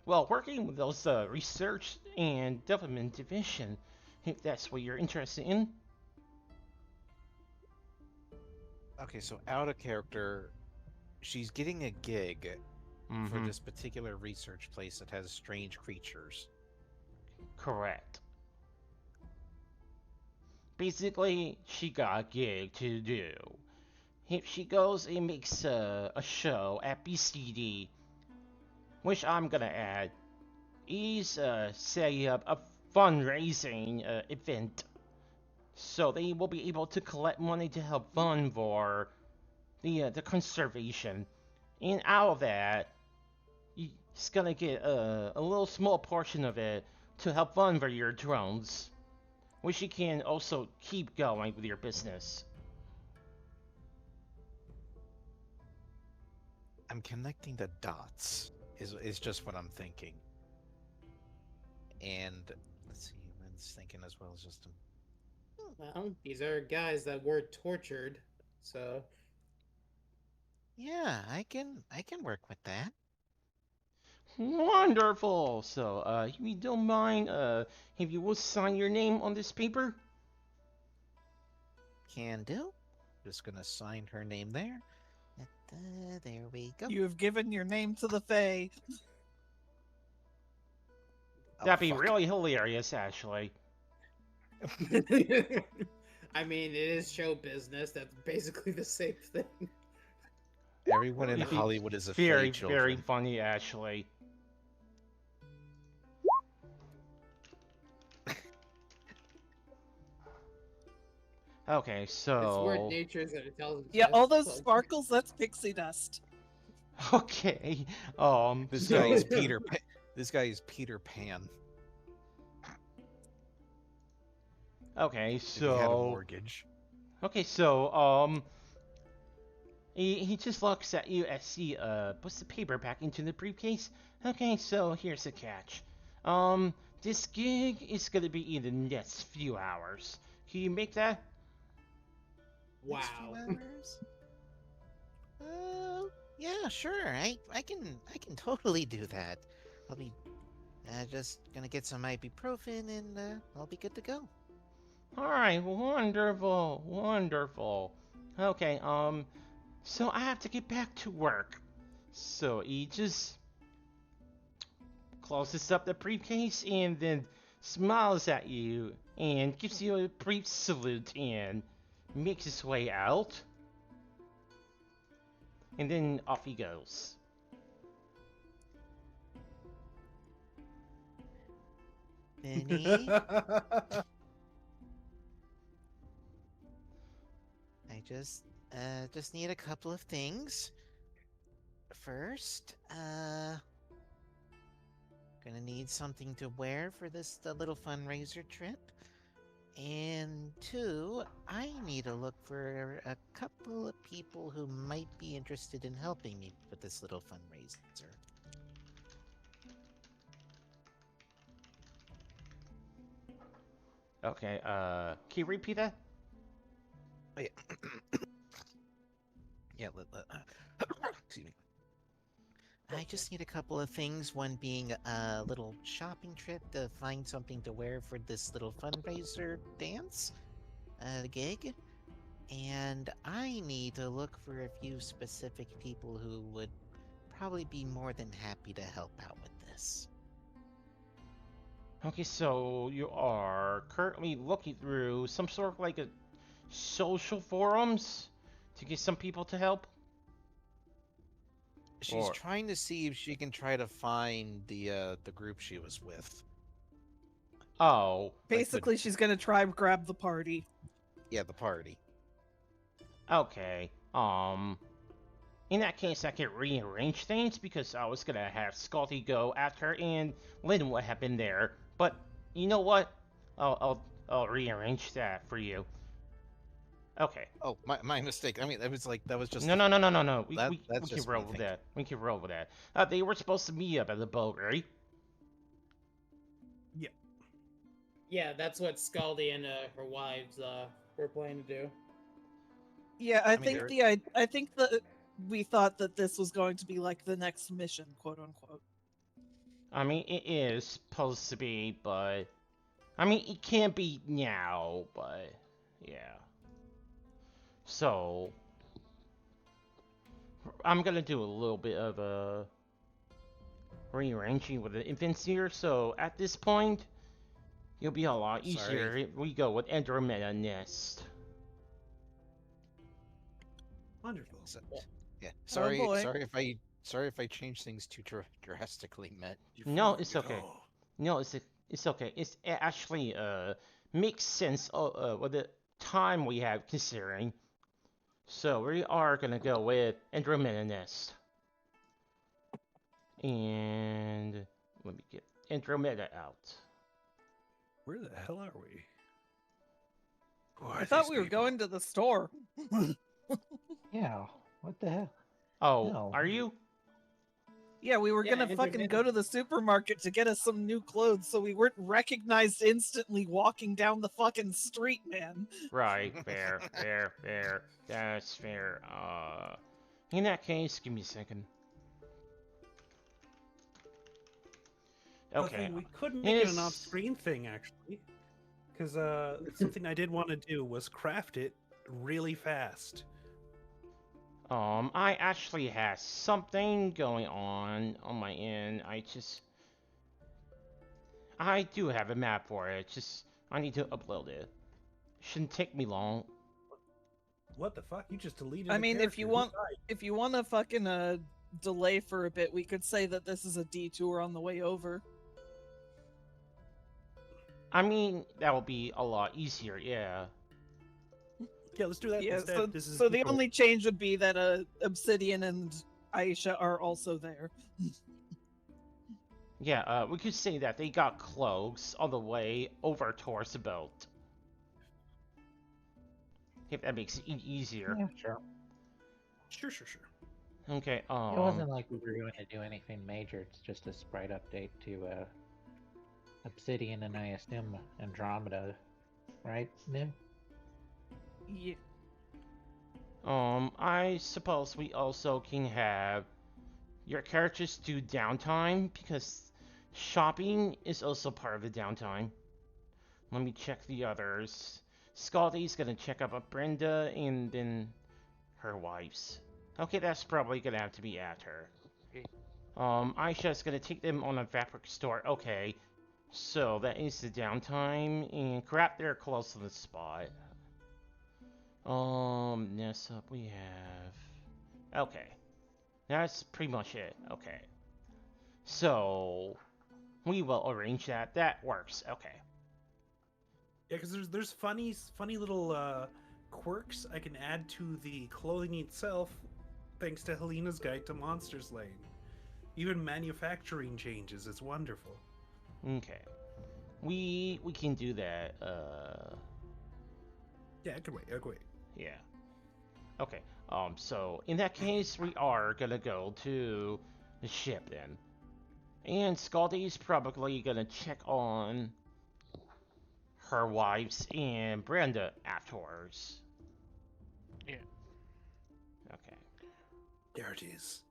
working with those research and development division. If that's what you're interested in. Okay, so out of character, she's getting a gig for this particular research place that has strange creatures. Correct. Basically, she got a gig to do. If she goes and makes a show at BCD, which I'm gonna add, is setting up a fundraising event. So they will be able to collect money to help fund for the conservation. And out of that, he's gonna get a little small portion of it to help fund for your drones, which you can also keep going with your business. I'm connecting the dots, is just what I'm thinking. And let's see, Lynn's thinking as well as just him. Well, these are guys that were tortured, so Yeah, I can work with that. Wonderful. So, if you don't mind, if you will sign your name on this paper. Can do. Just gonna sign her name there. There we go. You have given your name to the Fae. That'd be really hilarious, actually. I mean, it is show business. That's basically the same thing. Everyone in Hollywood is afraid very, children. very funny, actually. Okay, so... It's weird nature's an intelligence. Yeah, all those sparkles, that's pixie dust. Okay, This so... guy is Peter Pan. This guy is Peter Pan. Okay, If he had a so... mortgage. Okay, so, he just looks at you as he, puts the paper back into the briefcase. Okay, so here's the catch. This gig is gonna be in the next few hours. Can you make that? Wow. Yeah, sure. I can totally do that. I'll be just gonna get some ibuprofen and I'll be good to go. Alright, wonderful, wonderful. Okay, so I have to get back to work. So he just closes up the briefcase and then smiles at you and gives you a brief salute and makes his way out. And then off he goes. Benny, I just need a couple of things. First, gonna need something to wear for this little fundraiser trip. And two, I need to look for a couple of people who might be interested in helping me with this little fundraiser. Okay, can you repeat that? Oh, yeah. Yeah, excuse me. I just need a couple of things, one being a little shopping trip to find something to wear for this little fundraiser dance, gig, and I need to look for a few specific people who would probably be more than happy to help out with this. Okay, so you are currently looking through some sort of like a social forums to get some people to help? She's trying to see if she can try to find the group she was with. Oh. Basically, she's gonna try and grab the party. Yeah, the party. Okay. In that case, I can rearrange things because I was gonna have Skaldi go after her and Lynn would have been there. But you know what? I'll rearrange that for you. Okay. Oh, my mistake. I mean, that was just. No. We can just roll with that. We can roll with that. They were supposed to meet up at the boat, right? Yeah. Yeah, that's what Skaldi and her wives were planning to do. Yeah, I think that we thought that this was going to be like the next mission, quote unquote. I mean, it is supposed to be, but I mean, it can't be now, but yeah. So I'm gonna do a little bit of a rearranging with the infants here. So at this point, it'll be a lot easier if we go with Andromeda next. Wonderful. So, yeah. Sorry. Oh, Sorry if I change things too drastically, Matt. No, it's okay. No, it's okay. It actually makes sense with the time we have considering. So we are gonna go with Andromeda Nest. And let me get Andromeda out. Where the hell are we? I thought we were going to the store. Yeah, what the hell? Oh, No. are you? Yeah, we were gonna fucking go to the supermarket to get us some new clothes so we weren't recognized instantly walking down the fucking street, man. Right, fair. That's fair. In that case, give me a second. Okay. We couldn't make it an off-screen thing, actually. Because something I did want to do was craft it really fast. I actually have something going on my end. I do have a map for it. I need to upload it. Shouldn't take me long. What the fuck? You just deleted. I mean, if you want to fucking delay for a bit, we could say that this is a detour on the way over. I mean, that will be a lot easier, yeah. Yeah, let's do that instead. So the only change would be that Obsidian and Aisha are also there. Yeah, we could say that they got cloaks on the way over towards the boat. If that makes it easier. Yeah, sure. Sure. Okay, It wasn't like we were going to do anything major. It's just a sprite update to Obsidian and I assume Andromeda, right, Nim? Yeah. I suppose we also can have your characters do downtime, because shopping is also part of the downtime. Let me check the others. Skaldi's gonna check up on Brenda and then her wives. Okay, that's probably gonna have to be after. Aisha's gonna take them on a fabric store. Okay, so that is the downtime, and crap, they're close to the spot. Next up we have... Okay. That's pretty much it. Okay. So, we will arrange that. That works. Okay. Yeah, because there's funny little quirks I can add to the clothing itself, thanks to Helena's Guide to Monster Slaying. Even manufacturing changes. It's wonderful. Okay. We can do that. Yeah, I can wait. Yeah. Okay. So in that case, we are gonna go to the ship then, and Skaldi's probably gonna check on her wives and Brenda afterwards. Yeah. Okay. There it is.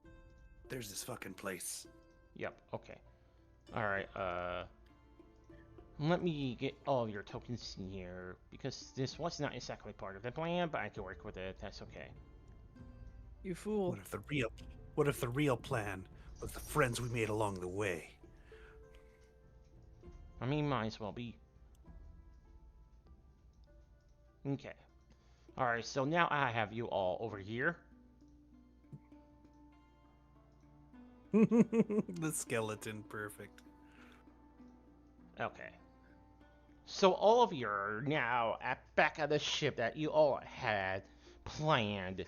There's this fucking place. Yep. Okay. All right. Let me get all your tokens in here, because this was not exactly part of the plan, but I can work with it. That's okay. You fool. What if the real plan was the friends we made along the way? I mean, might as well be. Okay. Alright, so now I have you all over here. The skeleton, perfect. Okay. So all of you are now back at the ship that you all had planned.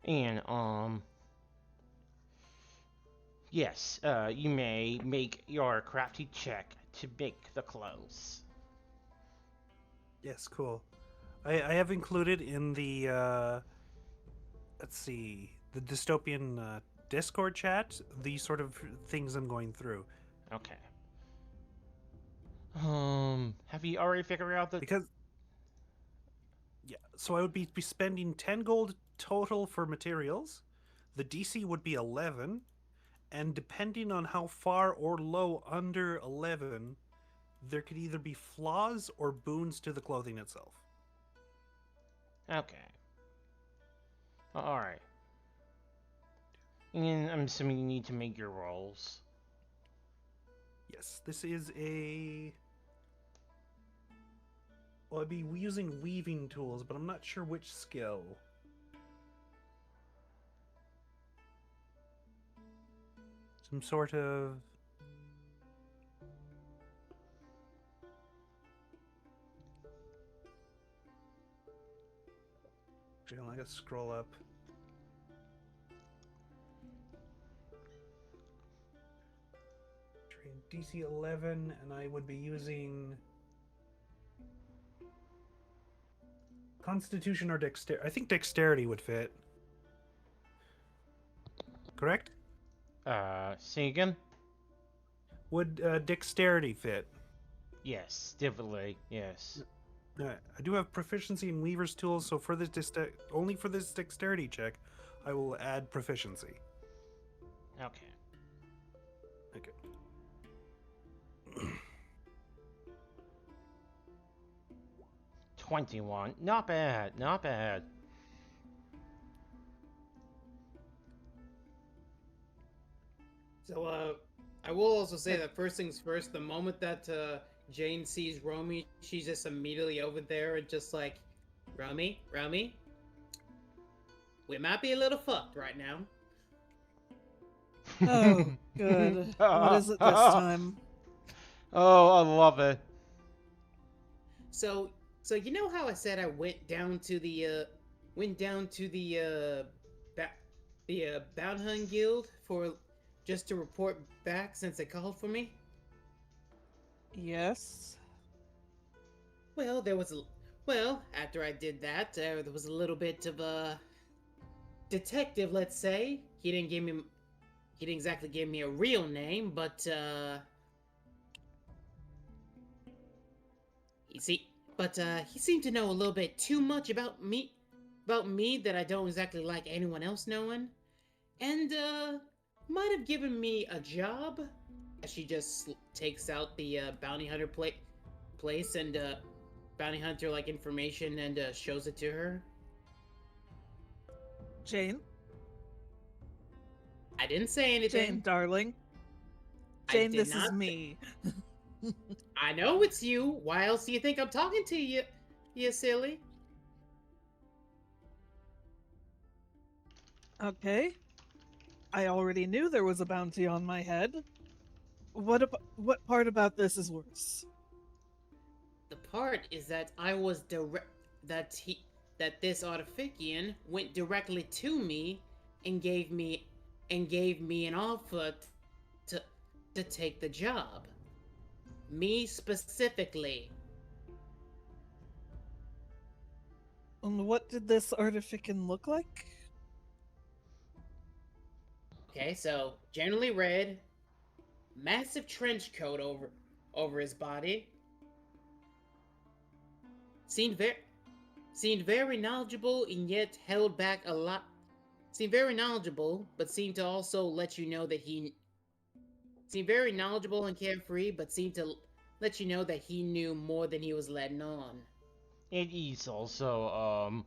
And, yes, you may make your crafty check to make the clothes. Yes, cool. I have included in the, let's see, the Dystopian Discord chat, the sort of things I'm going through. Okay. Have you already figured out the... Because, yeah, so I would be spending 10 gold total for materials. The DC would be 11, and depending on how far or low under 11, there could either be flaws or boons to the clothing itself. Okay. Alright. And I'm assuming you need to make your rolls. Yes, this is a... Well, I'd be using weaving tools, but I'm not sure which skill. Some sort of... I gotta scroll up. DC 11, and I would be using Constitution or Dexterity. I think Dexterity would fit. Correct? Say again? Would Dexterity fit? Yes, definitely, yes. I do have proficiency in Weaver's tools, so for this only for this Dexterity check, I will add proficiency. Okay. Okay. 21. Not bad, not bad. So, I will also say that first things first, the moment that Jane sees Romy, she's just immediately over there and just like, Romy? we might be a little fucked right now. Oh, good. What is it this time? Oh, I love it. So you know how I said I went down to the Bounty Hunt Guild for just to report back since they called for me? Yes. Well, after I did that, there was a little bit of a detective, let's say. He didn't exactly give me a real name, but he seemed to know a little bit too much about me that I don't exactly like anyone else knowing, and might have given me a job. She just takes out the bounty hunter place and bounty hunter like information and shows it to her. Jane? I didn't say anything. Jane, darling. Jane, this is me. I know it's you. Why else do you think I'm talking to you, you silly? Okay. I already knew there was a bounty on my head. What part about this is worse? The part is that that this Artifician went directly to me and gave me an offer to take the job. Me specifically. And what did this Artifician look like? Okay, so generally red, massive trench coat over his body. Seemed very knowledgeable and yet held back a lot. Seemed very knowledgeable, but seemed to also let you know that he seemed very knowledgeable and carefree, but seemed to let you know that he knew more than he was letting on. It is also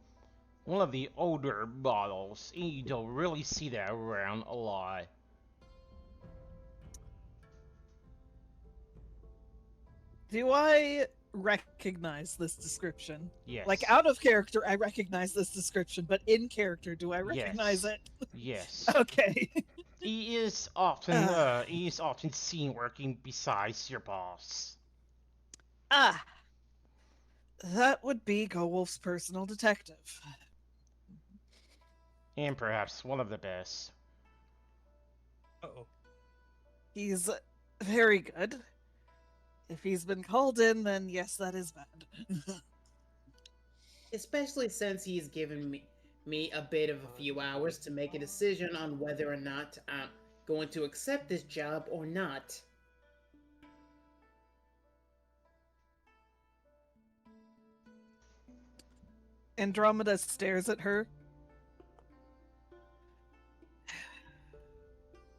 one of the older models. You don't really see that around a lot. Do I recognize this description? Yes. Like out of character, I recognize this description, but in character, do I recognize Yes. it? Yes. Okay. He is often seen working besides your boss. That would be Go-Wolf's personal detective. And perhaps one of the best. Uh-oh. He's very good. If he's been called in, then yes, that is bad. Especially since he's given me a bit of a few hours to make a decision on whether or not I'm going to accept this job or not. Andromeda stares at her.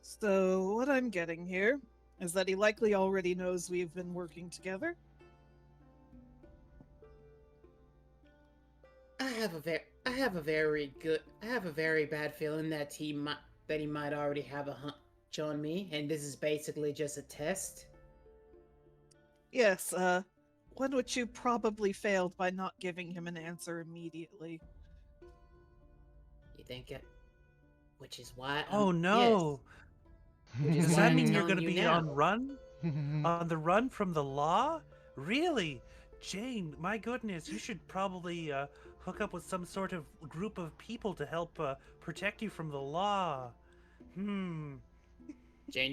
So, what I'm getting here is that he likely already knows we've been working together. I have a very bad feeling that he might already have a hunch on me, and this is basically just a test. Yes, one which you probably failed by not giving him an answer immediately. You think it? Which is why. Oh no! Yes. Does that mean you're going to be now. on run? On the run from the law? Really? Jane, my goodness, you should probably hook up with some sort of group of people to help protect you from the law. Jane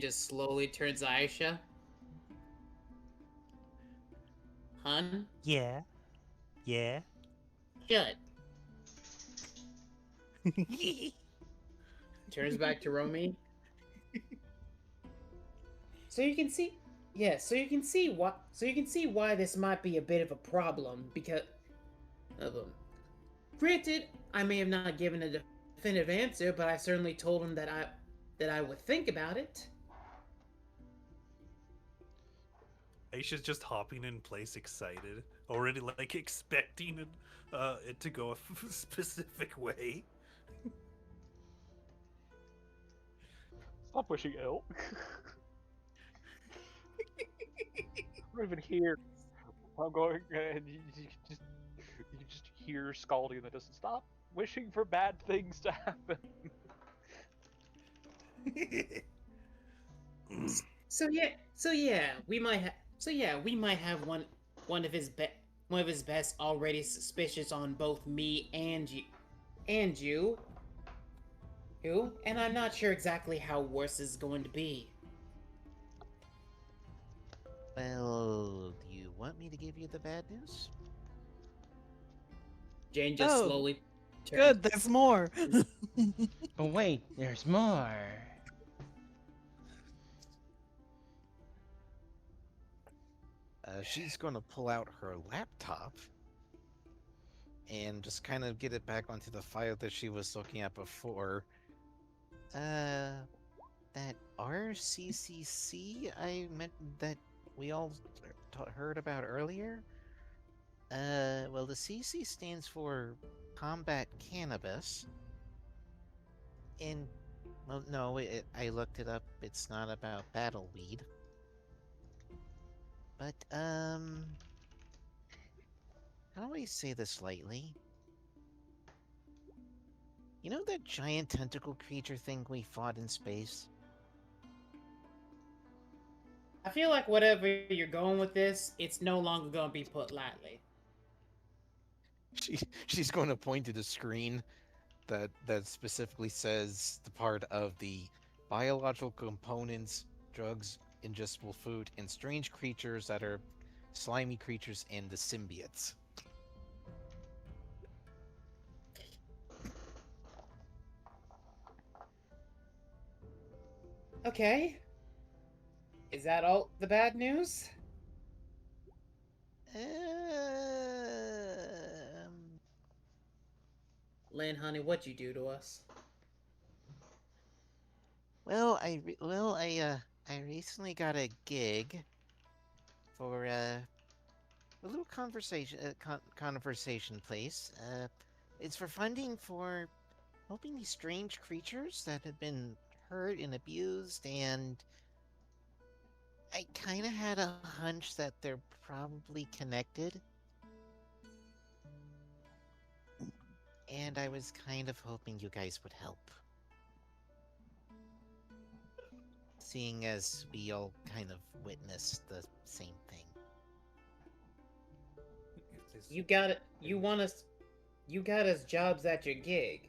just slowly turns to Aisha. Hun? Yeah. Yeah. Shut. Turns back to Romy. So you can see why this might be a bit of a problem because of him. Granted, I may have not given a definitive answer, but I certainly told him that I would think about it. Aisha's just hopping in place, excited, already like expecting it to go a specific way. Stop wishing ill. I'm not even here. I'm going, and you just hear Skaldi in the distance. Stop wishing for bad things to happen. We might have one of his best already suspicious on both me and you, and I'm not sure exactly how worse is going to be. Well, do you want me to give you the bad news? Jane just Oh, slowly good, there's more. But wait, there's more. She's gonna pull out her laptop and just kind of get it back onto the file that she was looking at before. That RCCC I meant that we all heard about earlier? Well, the CC stands for Combat Cannabis. And, well, no, I looked it up. It's not about battle weed. But, how do I say this lightly? You know that giant tentacle creature thing we fought in space? I feel like whatever you're going with this, it's no longer going to be put lightly. She's going to point to the screen that specifically says the part of the biological components, drugs, ingestible food, and strange creatures that are slimy creatures and the symbiotes. Okay. Is that all the bad news? Lynn, honey, what'd you do to us? Well, I recently got a gig for a little conversation place. It's for funding for helping these strange creatures that have been hurt and abused, and I kind of had a hunch that they're probably connected. And I was kind of hoping you guys would help. Seeing as we all kind of witnessed the same thing. You got it. You got us jobs at your gig.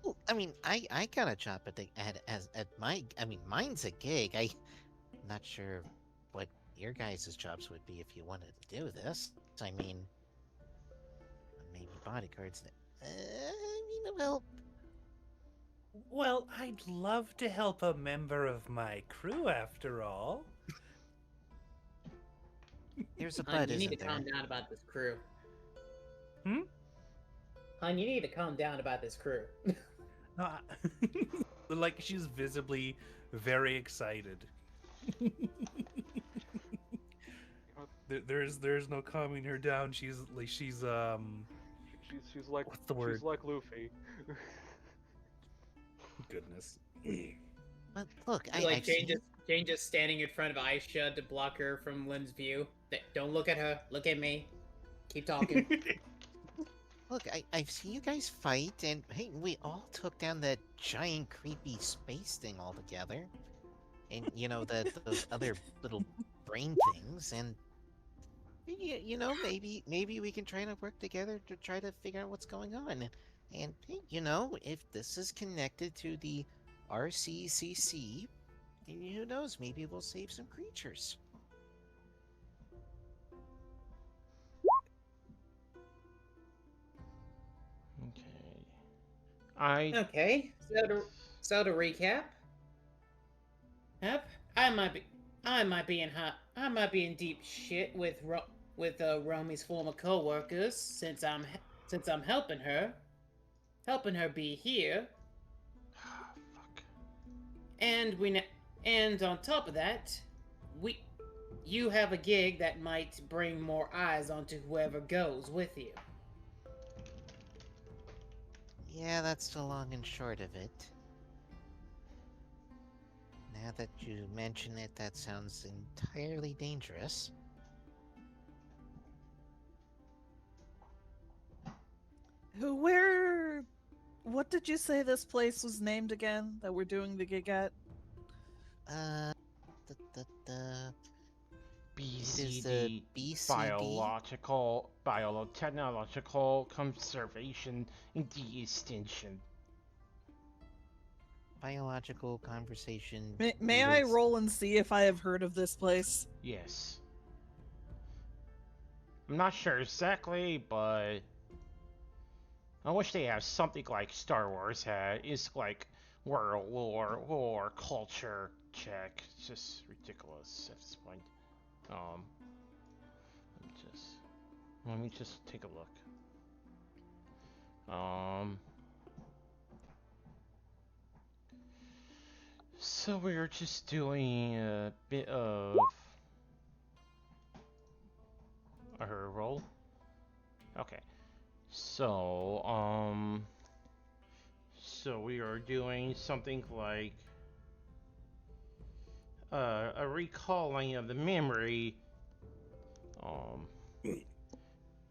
Well, I mean, I got a job mine's a gig. I'm not sure what your guys' jobs would be if you wanted to do this. I mean, maybe bodyguards. Well, I'd love to help a member of my crew, after all. There's a Hun, bud, you need isn't to there? calm down about this crew. Hmm? Hun, you need to calm down about this crew. Like, she's visibly very excited. There's no calming her down. She's like, what's the word? She's like Luffy. Goodness. But look, Jane just standing in front of Aisha to block her from Lynn's view. Don't look at her. Look at me. Keep talking. Look, I've seen you guys fight, and hey, we all took down that giant creepy space thing all together. And, you know, those other little brain things, and maybe we can try to work together to try to figure out what's going on. And, hey, if this is connected to the RCCC, who knows, maybe we'll save some creatures. Okay. Okay. So to recap, I might be in deep shit with Romy's former co-workers since I'm helping her be here. Fuck. And on top of that, you have a gig that might bring more eyes onto whoever goes with you. Yeah, that's the long and short of it. Now that you mention it, that sounds entirely dangerous. Where? What did you say this place was named again that we're doing the gig at? Da, da, da. BCD, BCD? Technological Conservation and De-Extinction. Biological conversation. May I roll and see if I have heard of this place? Yes. I'm not sure exactly, but I wish they have something like Star Wars had. It's like world war, culture check. It's just ridiculous at this point. Let me just take a look. So we're just doing a bit of her roll. Okay. So we are doing something like a recalling of the memory.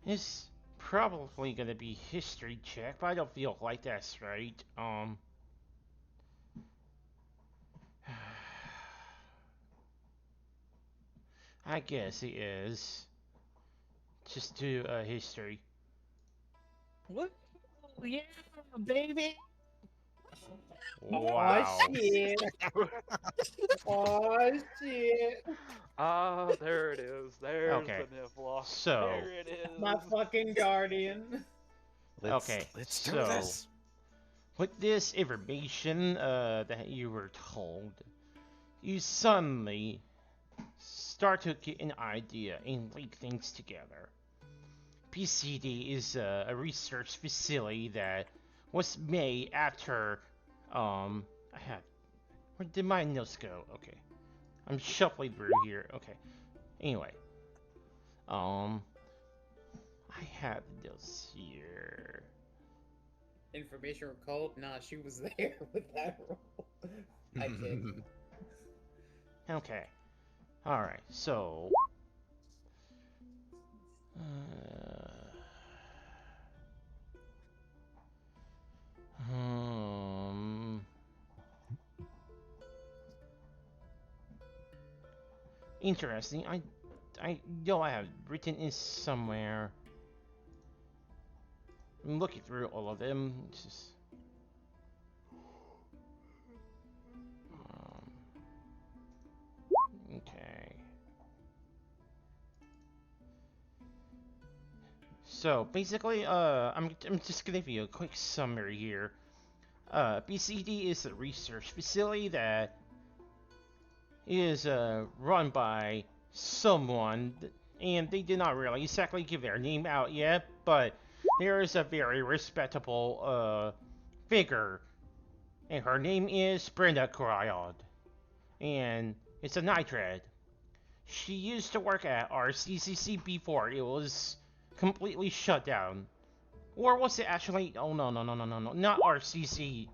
It's probably gonna be history check, but I don't feel like that's right. I guess it is. Just do a history. What? Yeah, baby. Wow. Oh shit. Oh shit. Ah, there it is. There's Okay. the Nifla. So There it is. My fucking guardian. Let's do this. With this information that you were told, you suddenly start to get an idea and link things together. PCD is a research facility that was made after where did my notes go? Okay. I'm shuffling through here. Okay. Anyway. I have notes here. Information recalled? Nah, she was there with that roll. I kid. Okay. Alright, so interesting. I know I have written it somewhere. I'm looking through all of them. It's just okay. So basically, I'm just gonna give you a quick summary here. BCD is a research facility that is run by someone, and they did not really exactly give their name out yet, but there is a very respectable figure, and her name is Brenda Cryod, and it's a nitrid. She used to work at RCCC before it was completely shut down. Or was it actually? Oh no, not RCCC.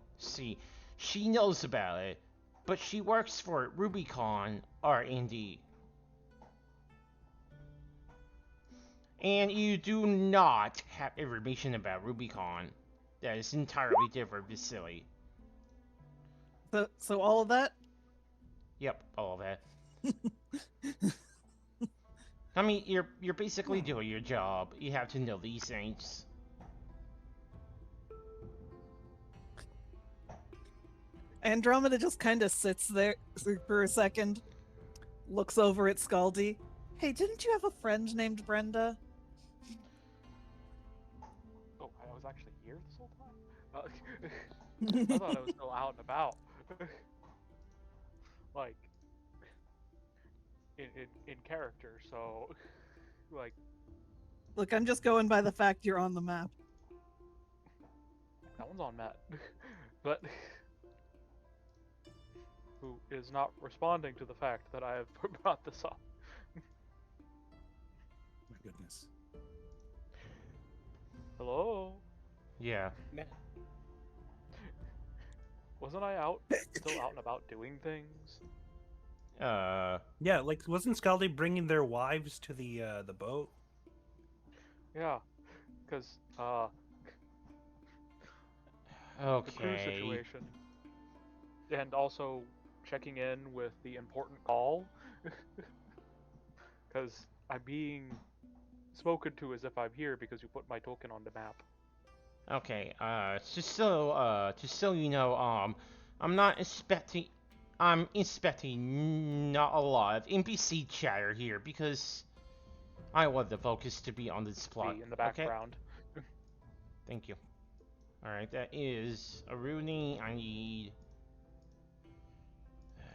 She knows about it, but she works for Rubicon R&D. And you do not have information about Rubicon. That is entirely different facility. So all of that? Yep, all of that. I mean, you're basically doing your job. You have to know these things. Andromeda just kind of sits there for a second, looks over at Skaldi. Hey, didn't you have a friend named Brenda? Oh, I was actually here this whole time? I thought I was still out and about. Like, in character, so, like... Look, I'm just going by the fact you're on the map. That one's on Matt. But... who is not responding to the fact that I have brought this up. My goodness. Hello? Yeah. Wasn't I still out and about doing things? Yeah, like, wasn't Skaldi bringing their wives to the boat? Yeah, because, the crew Okay. situation, and also checking in with the important call, because I'm being spoken to as if I'm here because you put my token on the map. Okay, just so you know, I'm not expecting, I'm expecting not a lot of NPC chatter here because I want the focus to be on this plot. Be in the Okay, background. thank you. All right, that is a Rooney. I need.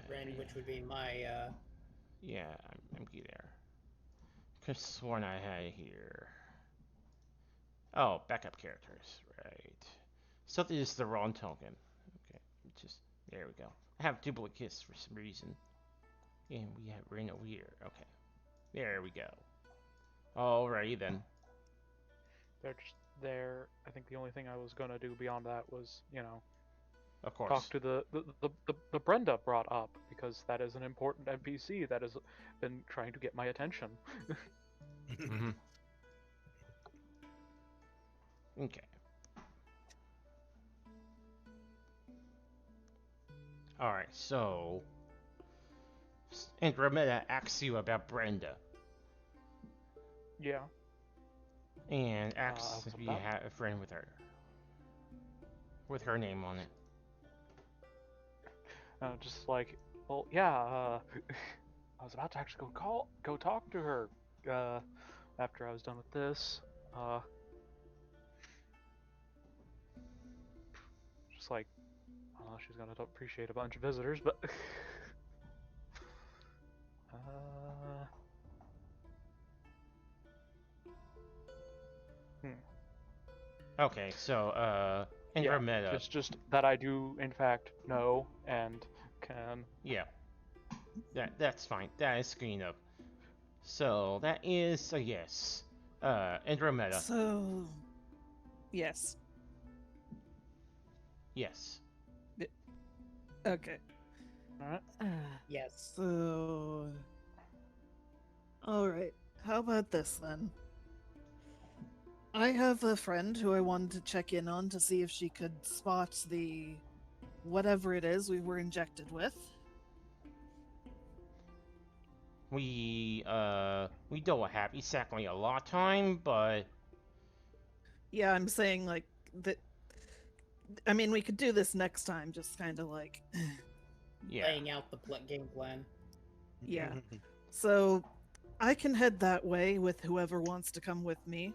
Ren, which would be my Yeah, I'm there. Could've sworn I had here. Oh, backup characters, right. So this is the wrong token. Okay, just, there we go. I have duplicates for some reason. And we have Rin over here. Okay, there we go. Alrighty then. They're just there. I think the only thing I was gonna do beyond that was, Of course. talk to the Brenda brought up, because that is an important NPC that has been trying to get my attention. Mm-hmm. Okay. Alright, so Andromeda asks you about Brenda. Yeah. And asks what's if up you with have a friend with her. With her name on it. Just like, well, yeah, I was about to actually go talk to her, after I was done with this. Just like, I don't know, she's gonna appreciate a bunch of visitors, but, Okay, so, Andromeda. Yeah, just that I do, in fact, know and can. Yeah. That's fine. That is good enough. So, that is a yes. Andromeda. So, yes. Yes. Okay. Alright. yes. So, all right. How about this then? I have a friend who I wanted to check in on to see if she could spot the whatever it is we were injected with. We don't have exactly a lot of time, but Yeah, I'm saying like that. I mean, we could do this next time, just kind of like. yeah. Laying out the game plan. Yeah. So, I can head that way with whoever wants to come with me.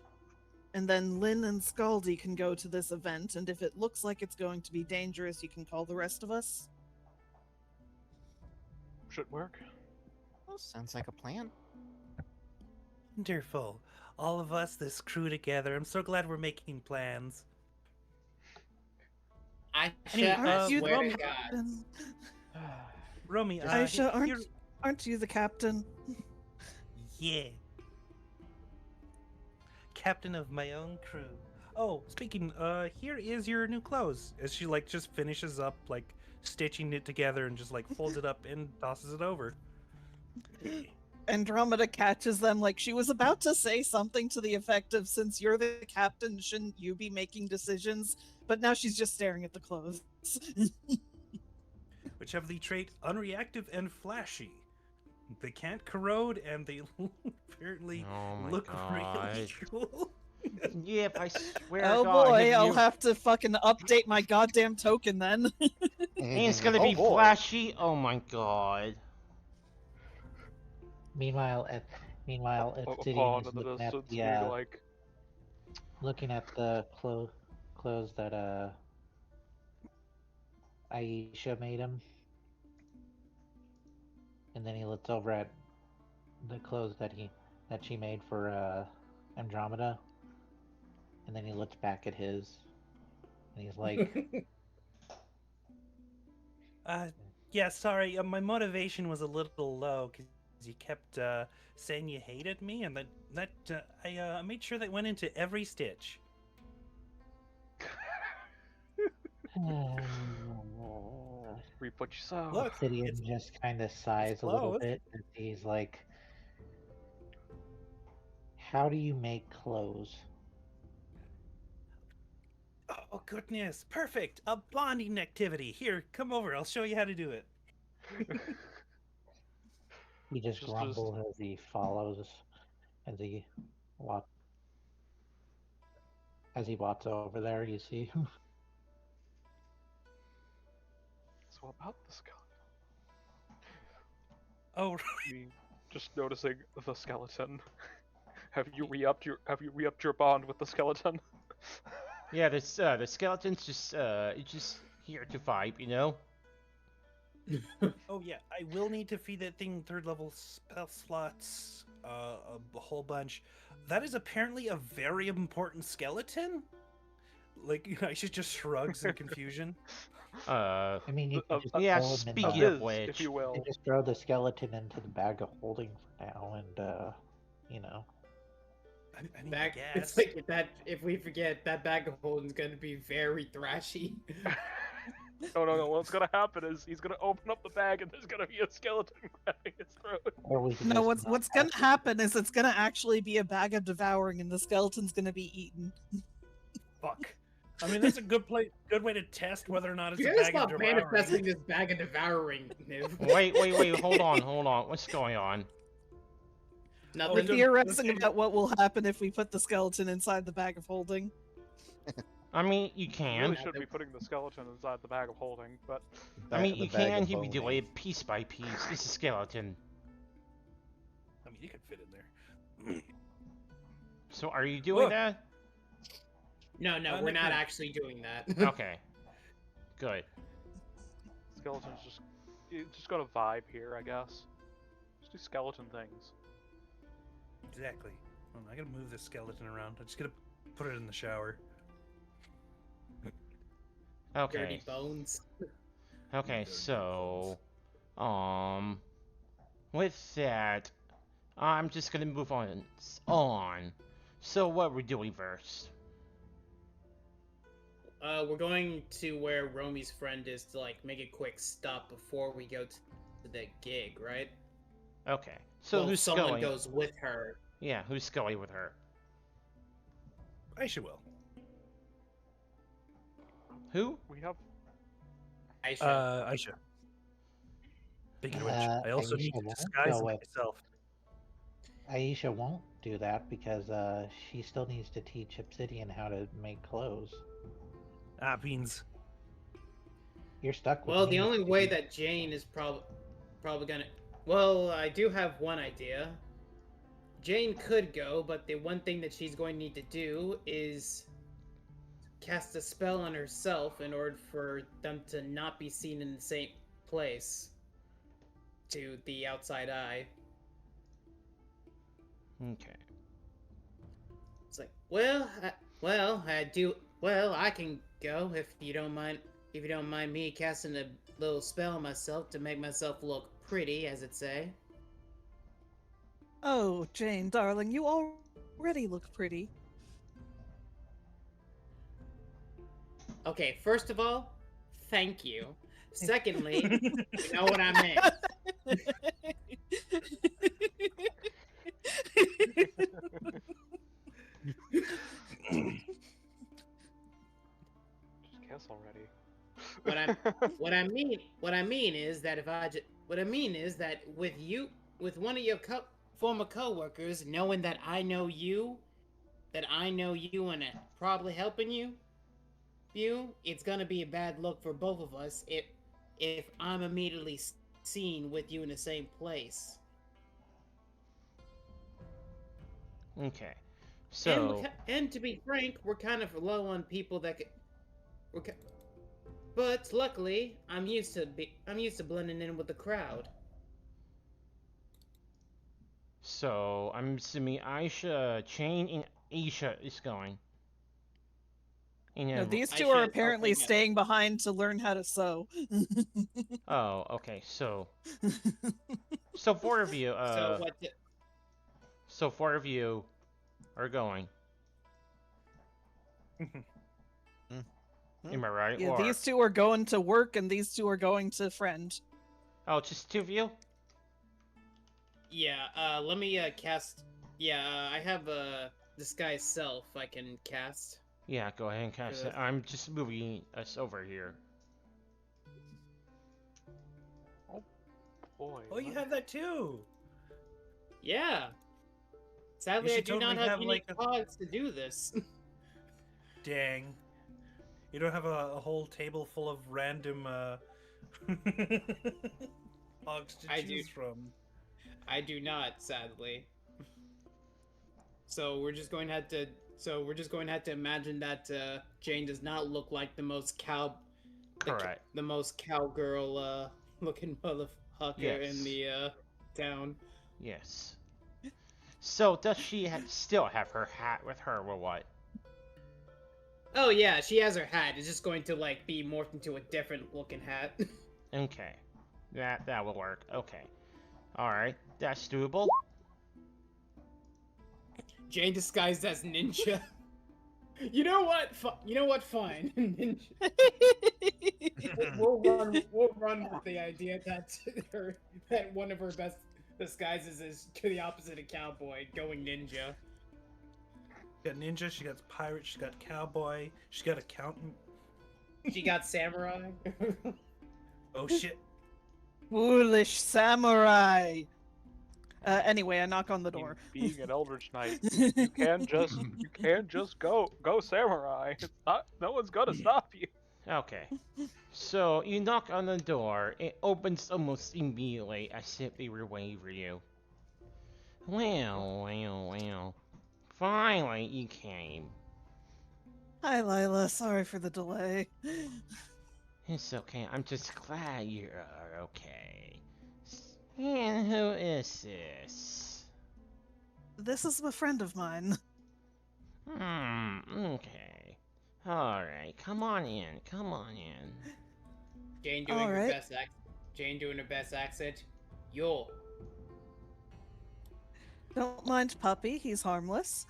And then Lynn and Skaldi can go to this event, and if it looks like it's going to be dangerous, you can call the rest of us. Should work. Well, sounds like a plan. Wonderful. All of us, this crew together. I'm so glad we're making plans. Aisha, Aren't I you swear the to God. captain? Romy, Aisha, aren't you the captain? Yeah. Captain of my own crew. Oh, speaking, here is your new clothes. As she, like, just finishes up, like, stitching it together and just, like, folds it up and tosses it over. Andromeda catches them like she was about to say something to the effect of, since you're the captain, shouldn't you be making decisions? But now she's just staring at the clothes. Which have the trait unreactive and flashy. They can't corrode and they apparently look really cool. Yep, I swear oh to God, boy, if I'll you... have to fucking update my goddamn token then. And it's gonna be flashy. Oh my God. Meanwhile, Far Epside into is the looking at distance, the be like, clothes that Aisha made him, and then he looks over at the clothes that she made for Andromeda, and then he looks back at his, and he's like, yeah, sorry, my motivation was a little low because you kept saying you hated me, and I made sure that went into every stitch. reap what you sow. Look, Obsidian just kind of sighs a little bit, and he's like, "How do you make clothes?" Oh, goodness. Perfect. A bonding activity. Here, come over. I'll show you how to do it. He just grumbles as he follows, as he walks. As he walks over there, you see. So about the skeleton. Oh, just noticing the skeleton. Have you re-upped your bond with the skeleton? Yeah, this the skeleton's just here to vibe, you know. Oh yeah, I will need to feed that thing 3rd level spell slots, a whole bunch. That is apparently a very important skeleton. Like, Aisha just shrugs in confusion. I mean, you can just yeah. throw him Speaking of which, if you will, you can just throw the skeleton into the bag of holding for now, and you know. I mean, Back, yes. it's like if we forget, that bag of holding is gonna be very thrashy. No. What's gonna happen is he's gonna open up the bag and there's gonna be a skeleton grabbing his throat. Or we can No, just what's gonna happen is it's gonna actually be a bag of devouring, and the skeleton's gonna be eaten. Fuck. I mean, that's a good way to test whether or not it's You a gotta bag of stop devouring. manifesting this bag of devouring, Niv. wait, hold on. What's going on? Nothing. We're theorizing about what will happen if we put the skeleton inside the bag of holding. I mean, you You can. really should be putting the skeleton inside the bag of holding, but I mean, The you bag can of if you do boning. it piece by piece. This is skeleton. I mean, you could fit in there. So are you doing Look. that? No, we're not actually doing that. Okay. Good. skeleton's just got a vibe here, I guess. Just do skeleton things. Exactly. Hold on, I gotta move this skeleton around. I just gotta put it in the shower. Okay. Dirty bones. Okay, so, with that, I'm just gonna move on. So what we're doing first? We're going to where Romy's friend is to like make a quick stop before we go to the gig, right? Okay. So well, who's someone going? goes with her. Yeah, who's going with her? Aisha will. Who? We have Aisha. Aisha. Speaking of which, I also Aisha need to won't disguise go with- myself. Aisha won't do that because she still needs to teach Obsidian how to make clothes. Ah, beans. You're stuck with Well, me, the only way Obsidian. that Jane is probably gonna. Well, I do have one idea. Jane could go, but the one thing that she's going to need to do is cast a spell on herself in order for them to not be seen in the same place to the outside eye. Okay. It's like, I can go if you don't mind. If you don't mind me casting a little spell on myself to make myself look pretty, as it say. Oh, Jane, darling, you already look pretty. Okay, first of all, thank you. Secondly, you know what I meant. just guess already. What I mean is that with one of your former coworkers knowing that I know you and probably helping you, it's gonna be a bad look for both of us if I'm immediately seen with you in the same place. Okay. So. And to be frank, we're kind of low on people that but luckily, I'm used to blending in with the crowd. So I'm assuming Aisha, Chain, and Aisha is going. No, these two Aisha are is apparently helping us. staying behind to learn how to sew. Oh, okay. So four of you. So four of you are going. Am I right? Yeah, Or... these two are going to work, and these two are going to friend. Oh, just two of you? Yeah, let me cast. Yeah, I have disguise self I can cast. Yeah, go ahead and cast it. I'm just moving us over here. Oh boy. Oh, you have that too. Yeah. Sadly, I do totally not have have, unique like, pods to do this. Dang. You don't have a whole table full of random pogs to choose from. I do not, sadly. So we're just going to have to. So we're just going to have to imagine that Jane does not look like the most Correct. the most cowgirl looking motherfucker in the town. Yes. So does she still have her hat with her, or what? Oh yeah, she has her hat. It's just going to like be morphed into a different looking hat. Okay, that will work. Okay, all right, that's doable. Jane disguised as ninja. You know what? You know what? Fine. Ninja. We'll run with the idea that that one of her best disguises is to the opposite of cowboy, going ninja. She got ninja, she got pirate, she got cowboy, she got accountant. She got samurai. Oh shit. Foolish samurai. Anyway, I knock on the door. Being an Eldritch Knight, you can't just go samurai. It's not, no one's gonna stop you. Okay, so you knock on the door. It opens almost immediately as if they were waiting for you. Well. Finally, you came. Hi, Lila. Sorry for the delay. It's okay. I'm just glad you are okay. And who is this? This is a friend of mine. Okay. Alright, come on in. Jane doing her best accent. Jane doing her best accent. Yo. Don't mind Puppy. He's harmless.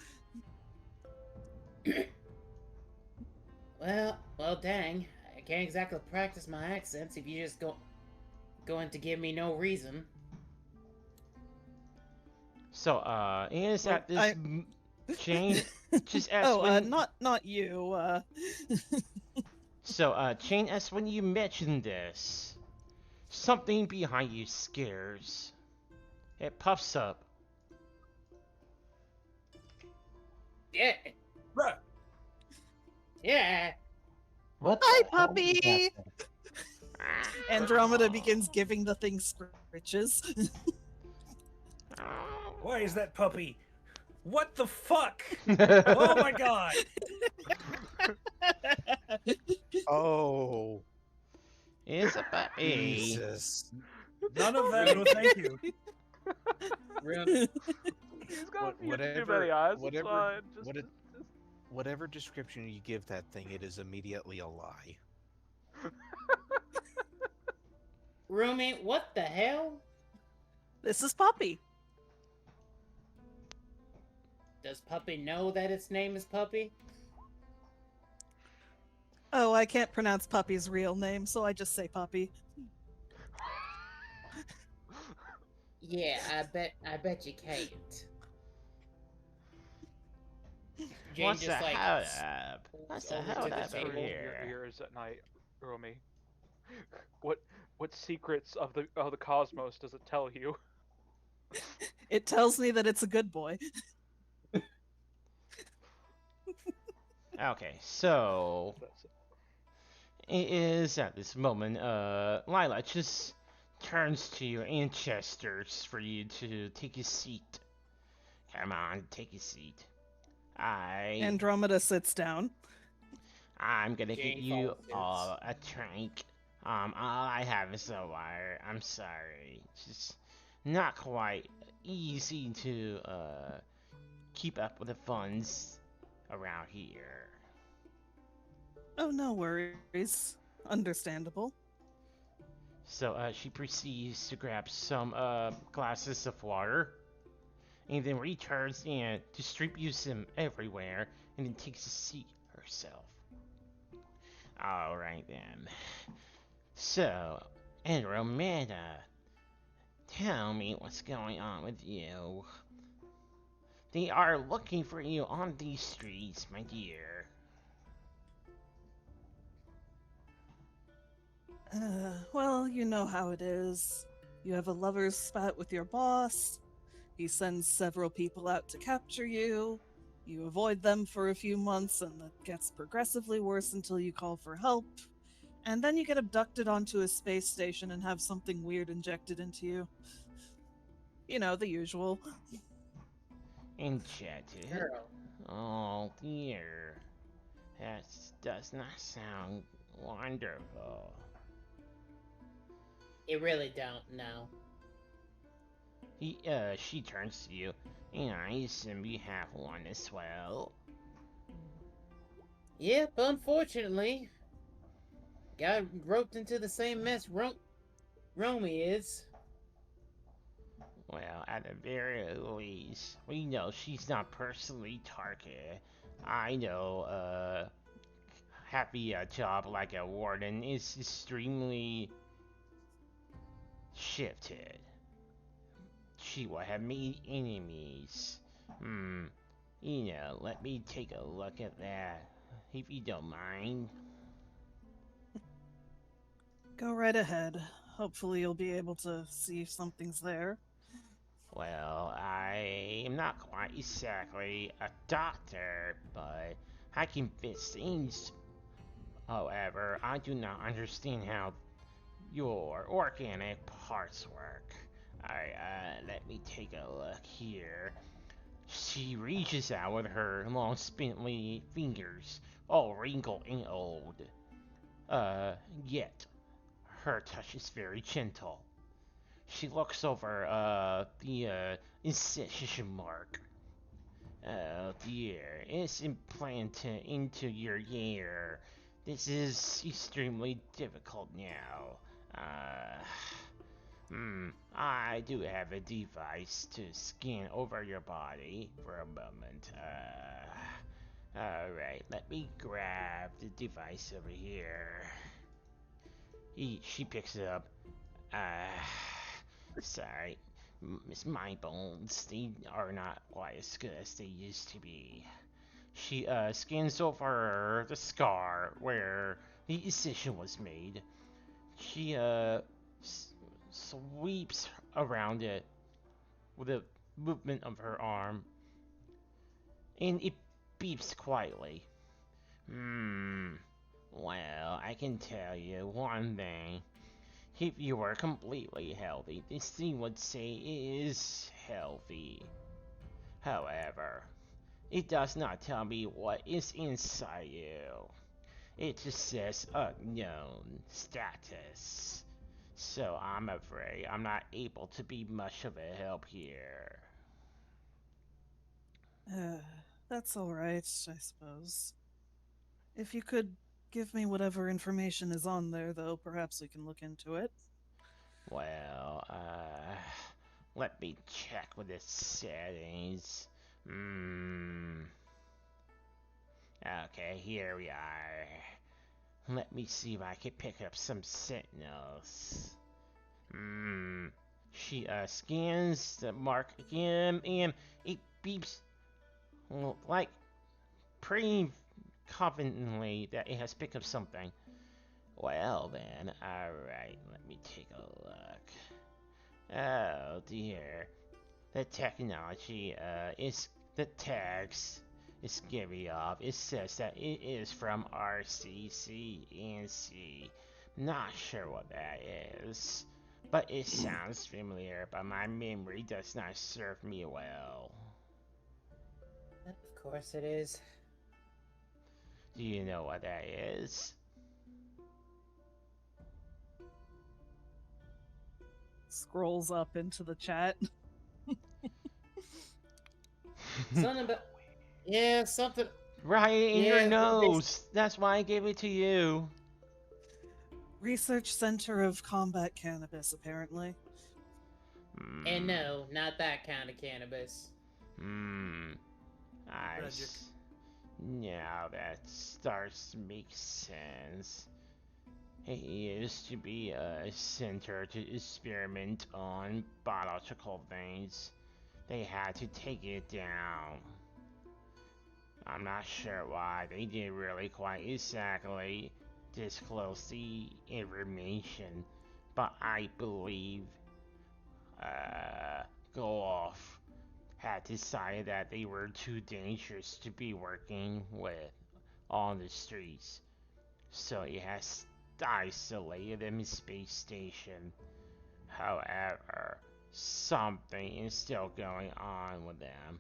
Well, dang. I can't exactly practice my accents if you just going to give me no reason. So, is that this Jane just asked not you, So, Jane asked when you mentioned this, something behind you scares. It puffs up. Yeah. Bruh. Yeah. What? Hi, Puppy! Andromeda begins giving the thing scritches. Why is that puppy? What the fuck? Oh my god! Oh. It's a puppy. Jesus. None of that, no thank you. Really? He's got too many eyes. Whatever description you give that thing, it is immediately a lie. Roommate, what the hell? This is Puppy. Does Puppy know that its name is Puppy? Oh, I can't pronounce Puppy's real name, so I just say Puppy. Yeah, I bet you can't. Jane What's just the like hold up? What's the hold up over Your here? ears at night, Romy. What secrets of the cosmos does it tell you? It tells me that it's a good boy. Okay, so it is at this moment, Lila just turns to you and gestures for you to take a seat. Come on, take a seat. Andromeda sits down. I'm gonna Jane get you follows all a drink. All I have is a water. I'm sorry. It's just not quite easy to keep up with the funds around here. Oh, no worries. Understandable. So she proceeds to grab some glasses of water, and then returns and distributes them everywhere, and then takes a seat herself. Alright then. So, Andromeda, tell me what's going on with you. They are looking for you on these streets, my dear. Well, you know how it is. You have a lover's spat with your boss. He sends several people out to capture you. You avoid them for a few months, and it gets progressively worse until you call for help. And then you get abducted onto a space station and have something weird injected into you. You know, the usual. Injected? Girl. Oh dear. That does not sound wonderful. You really don't know. She turns to you, and I assume you have one as well. Yep, unfortunately. Got roped into the same mess Romy is. Well, at the very least, we know she's not personally targeted. I know, having a job like a warden is extremely shifted. She will have many enemies. Let me take a look at that, if you don't mind. Go right ahead. Hopefully, you'll be able to see if something's there. Well, I am not quite exactly a doctor, but I can fix things. However, I do not understand how your organic parts work. Alright, let me take a look here. She reaches out with her long spindly fingers, all wrinkled and old. Yet, her touch is very gentle. She looks over, the incision mark. Oh dear, it's implanted into your ear. This is extremely difficult now. I do have a device to scan over your body for a moment. Alright, let me grab the device over here. She picks it up. Sorry. My bones, they are not quite as good as they used to be. She, scans over the scar where the incision was made. She, sweeps around it with a movement of her arm, and it beeps quietly. Well, I can tell you one thing. If you were completely healthy, this thing would say it is healthy. However, it does not tell me what is inside you. It just says unknown status. So I'm afraid I'm not able to be much of a help here. That's alright, I suppose. If you could give me whatever information is on there, though, perhaps we can look into it. Well, let me check with the settings. Okay, here we are. Let me see if I can pick up some sentinels. She scans the mark again, and it beeps like pretty confidently that it has picked up something. Well then, alright, let me take a look. Oh dear. The technology, is the text is giving off. It says that it is from RCCNC. Not sure what that is. But it sounds familiar, but my memory does not serve me well. Of course it is. Do you know what that is? Scrolls up into the chat. Something about... Yeah, something... Right in your Yeah, nose! That's why I gave it to you. Research Center of Combat Cannabis, apparently. And no, not that kind of cannabis. Tragic. Now that starts to make sense. It used to be a center to experiment on biological things. They had to take it down. I'm not sure why they did really quite exactly. disclose the information, but I believe Golov had decided that they were too dangerous to be working with on the streets, so he has isolated them in space station. However, something is still going on with them,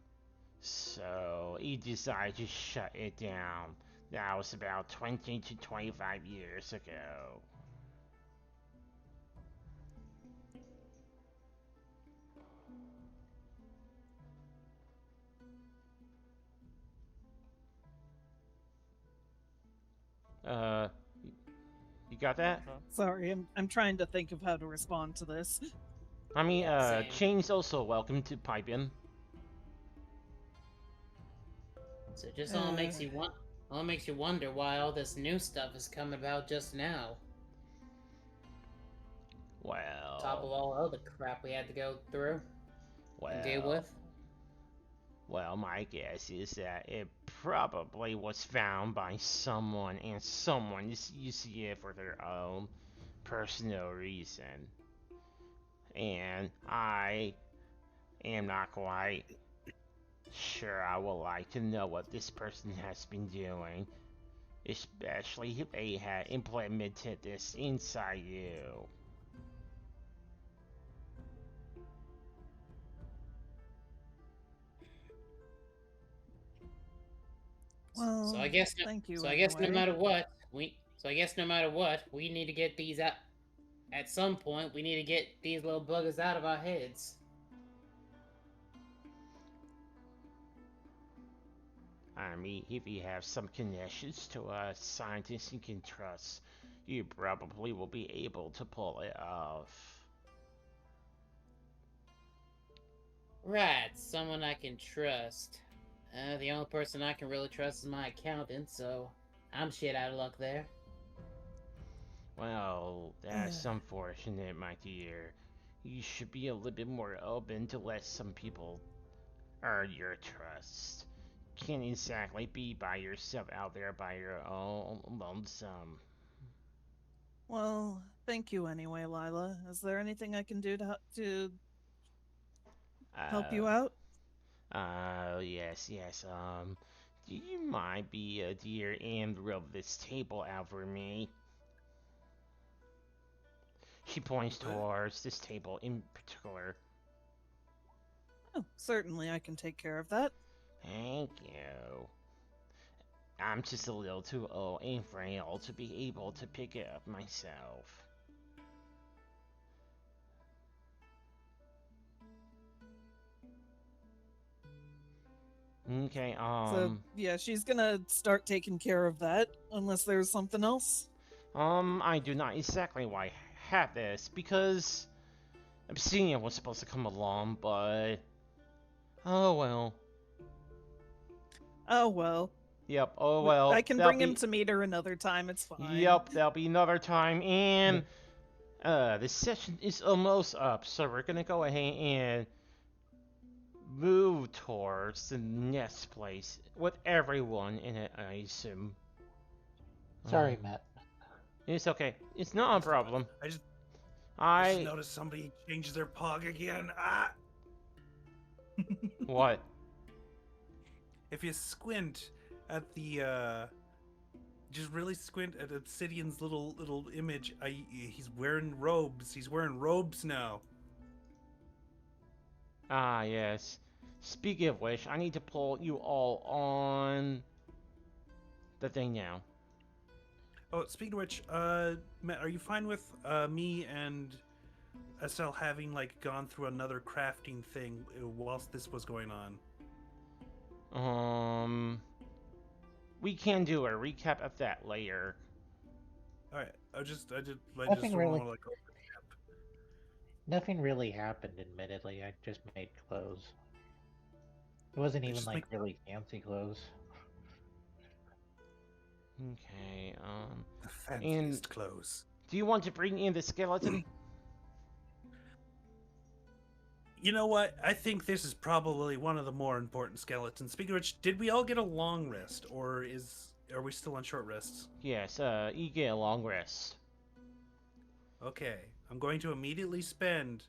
so he decided to shut it down. That was about 20 to 25 years ago. Uh, you got that? Sorry, I'm trying to think of how to respond to this. I mean, Same. Chain's also welcome to pipe in. So it just all makes you wonder why all this new stuff is coming about just now. Well, Top of all other crap we had to go through and deal with. Well, my guess is that it probably was found by someone, and someone is using it for their own personal reason. And I am not quite sure I would like to know what this person has been doing, especially if they had implemented this inside you. Well, so I guess thank you. So I guess anyway. no matter what, we need to get these out. At some point, we need to get these little buggers out of our heads. I mean, if you have some connections to a scientist you can trust, you probably will be able to pull it off. Right, someone I can trust. The only person I can really trust is my accountant, so I'm shit out of luck there. Well, that's unfortunate, my dear. You should be a little bit more open to let some people earn your trust. Can't exactly be by yourself out there by your own lonesome. Well, thank you anyway, Lila. Is there anything I can do to help you out? Yes. Do you mind be a dear and rub this table out for me? She points towards this table in particular. Oh, certainly I can take care of that. Thank you. I'm just a little too old and frail to be able to pick it up myself. Okay, So, yeah, she's gonna start taking care of that, unless there's something else. I do not exactly why I have this, because Obsidian was supposed to come along, but... Oh well. Oh well. Yep, oh well. I can bring him to meet her another time, it's fine. Yep, that'll be another time, and... this session is almost up, so we're gonna go ahead and move towards the next place with everyone in it, I assume. Sorry, Matt. It's okay. It's not a problem. I just noticed somebody changed their pog again. Ah! What? If you squint at the just really squint at Obsidian's little image, he's wearing robes. He's wearing robes now. Ah, yes. Speaking of which, I need to pull you all on the thing now. Oh, speaking of which, Matt, are you fine with me and Estelle having like gone through another crafting thing whilst this was going on? We can do a recap of that later. All right, I just Nothing really. want to like open Nothing really happened. Admittedly, I just made clothes. It wasn't even like really fancy clothes. Okay. the fanciest clothes. Do you want to bring in the skeleton? You know what? I think this is probably one of the more important skeletons. Speaking of which, did we all get a long rest, or are we still on short rests? Yes, you get a long rest. Okay, I'm going to immediately spend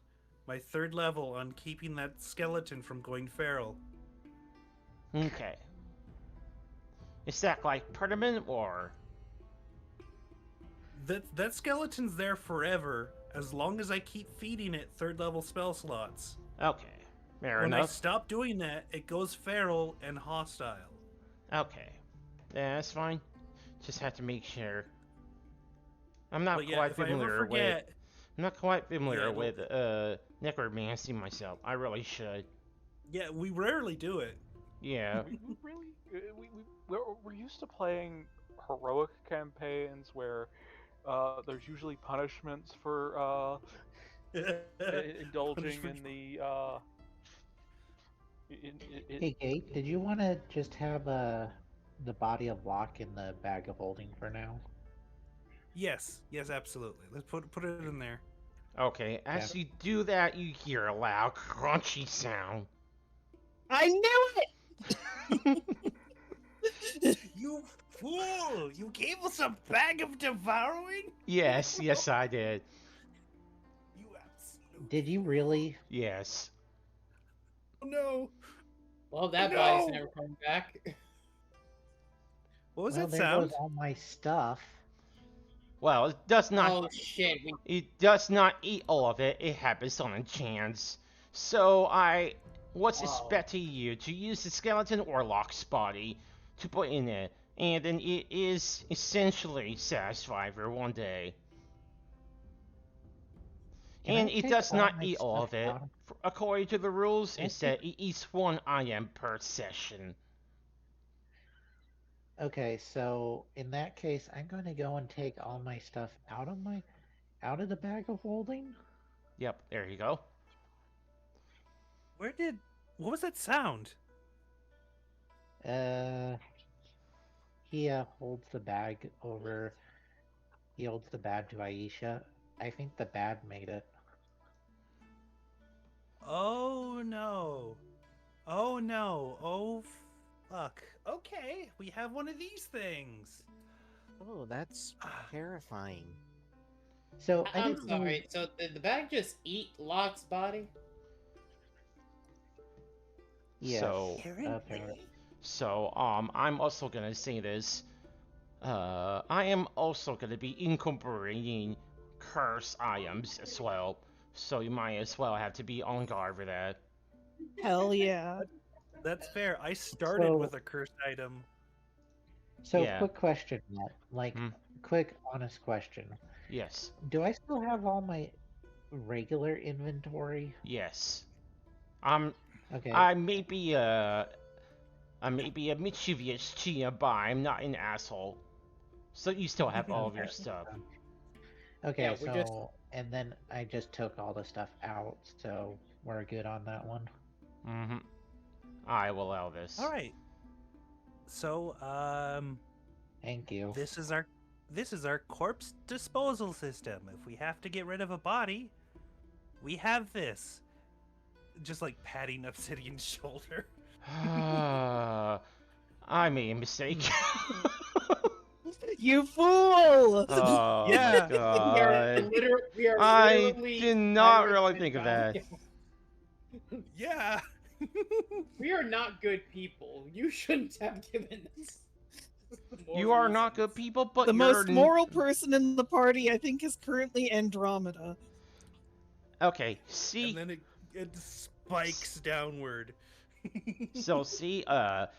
my 3rd level on keeping that skeleton from going feral. Okay. Is that like permanent or? That skeleton's there forever as long as I keep feeding it 3rd level spell slots. Okay, fair When enough. I stop doing that, it goes feral and hostile. Okay, yeah, that's fine. Just have to make sure. I'm not But yeah, quite if I ever familiar with. forget, I'm not quite familiar Yeah, with necromancy myself. I really should. yeah, we rarely do it. Yeah. We really we're used to playing heroic campaigns where there's usually punishments for indulging in the Hey, Kate, did you want to just have the body of Locke in the bag of holding for now? Yes, absolutely. Let's put it in there. Okay, as you do that, you hear a loud crunchy sound. I knew it! You fool! You gave us a bag of devouring? Yes, I did. You absolute... Did you really? Yes. No! Well, that body's never coming back. What was Well, that there sound? goes all my stuff. Well, it does not. Oh shit! It does not eat all of it. It happens on a chance. So I was expecting you to use the skeleton or Locke's body to put in it, and then it is essentially satisfied for one day. And it does not eat all of it. According to the rules, it said it eats 1 item per session. Okay, so in that case, I'm going to go and take all my stuff out of the bag of holding. Yep, there you go. What was that sound? He holds the bag over. He holds the bag to Aisha. I think the bag made it. Oh no. Oh no. Oh fuck. Okay, we have one of these things. Oh, that's terrifying. So I'm sorry. So did the bag just eat Locke's body? Yes, So I'm also gonna say this. I am also gonna be incorporating curse items as well. So you might as well have to be on guard for that. Hell yeah. That's fair. I started with a cursed item. So, Yeah. quick question, Matt. Quick, honest question. Yes. Do I still have all my regular inventory? Yes. Okay. I may be a mischievous to you, but I'm not an asshole. So you still have all of your stuff. Okay, Yeah, and then I just took all the stuff out, so we're good on that one. Mm-hmm. I will allow this. All right. So, Thank you. This is our corpse disposal system. If we have to get rid of a body, we have this. Just like patting Obsidian's shoulder. I made a mistake. You fool! Oh Yeah. my god. We are I literally did not pirates really and think of that. Yeah. We are not good people. You shouldn't have given us. You are not good people, but The you're most moral person in the party, I think, is currently Andromeda. Okay, see. And then it spikes downward. So see,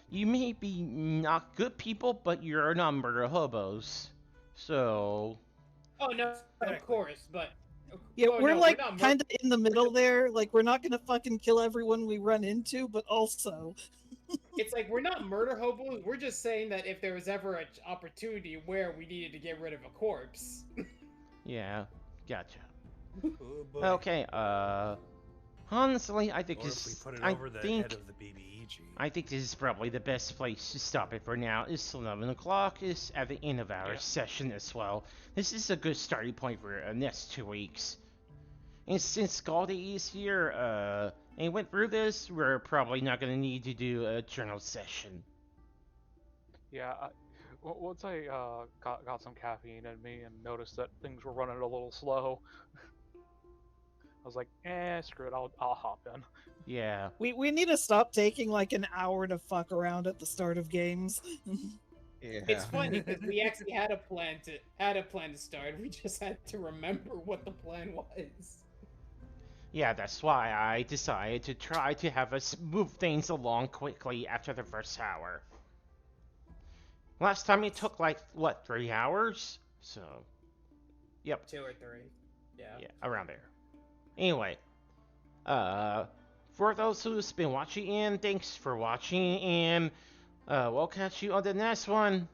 you may be not good people, but you're not murder hobos. So. Oh no, of course, but. Yeah, oh, we're no, like not kind of in the middle there. Like, we're not gonna fucking kill everyone we run into, but also. It's like we're not murder hobos. We're just saying that if there was ever an opportunity where we needed to get rid of a corpse. Yeah, gotcha. Oh, boy. Okay, honestly, I think Or this. if we put it I over the think. head of the BBEG. I think this is probably the best place to stop it for now. It's 11 o'clock. It's at the end of our session as well. This is a good starting point for the next 2 weeks. And since Skaldi is here, and went through this, we're probably not going to need to do a journal session. Yeah, Once I got some caffeine in me and noticed that things were running a little slow, I was like, screw it, I'll hop in. Yeah. We need to stop taking like an hour to fuck around at the start of games. Yeah. It's funny because we actually had a plan to start. We just had to remember what the plan was. Yeah, that's why I decided to try to have us move things along quickly after the first hour. Last time it took like, what, 3 hours? So, yep. 2 or 3. Yeah. Yeah, around there. Anyway, for those who's been watching in, thanks for watching, and we'll catch you on the next one.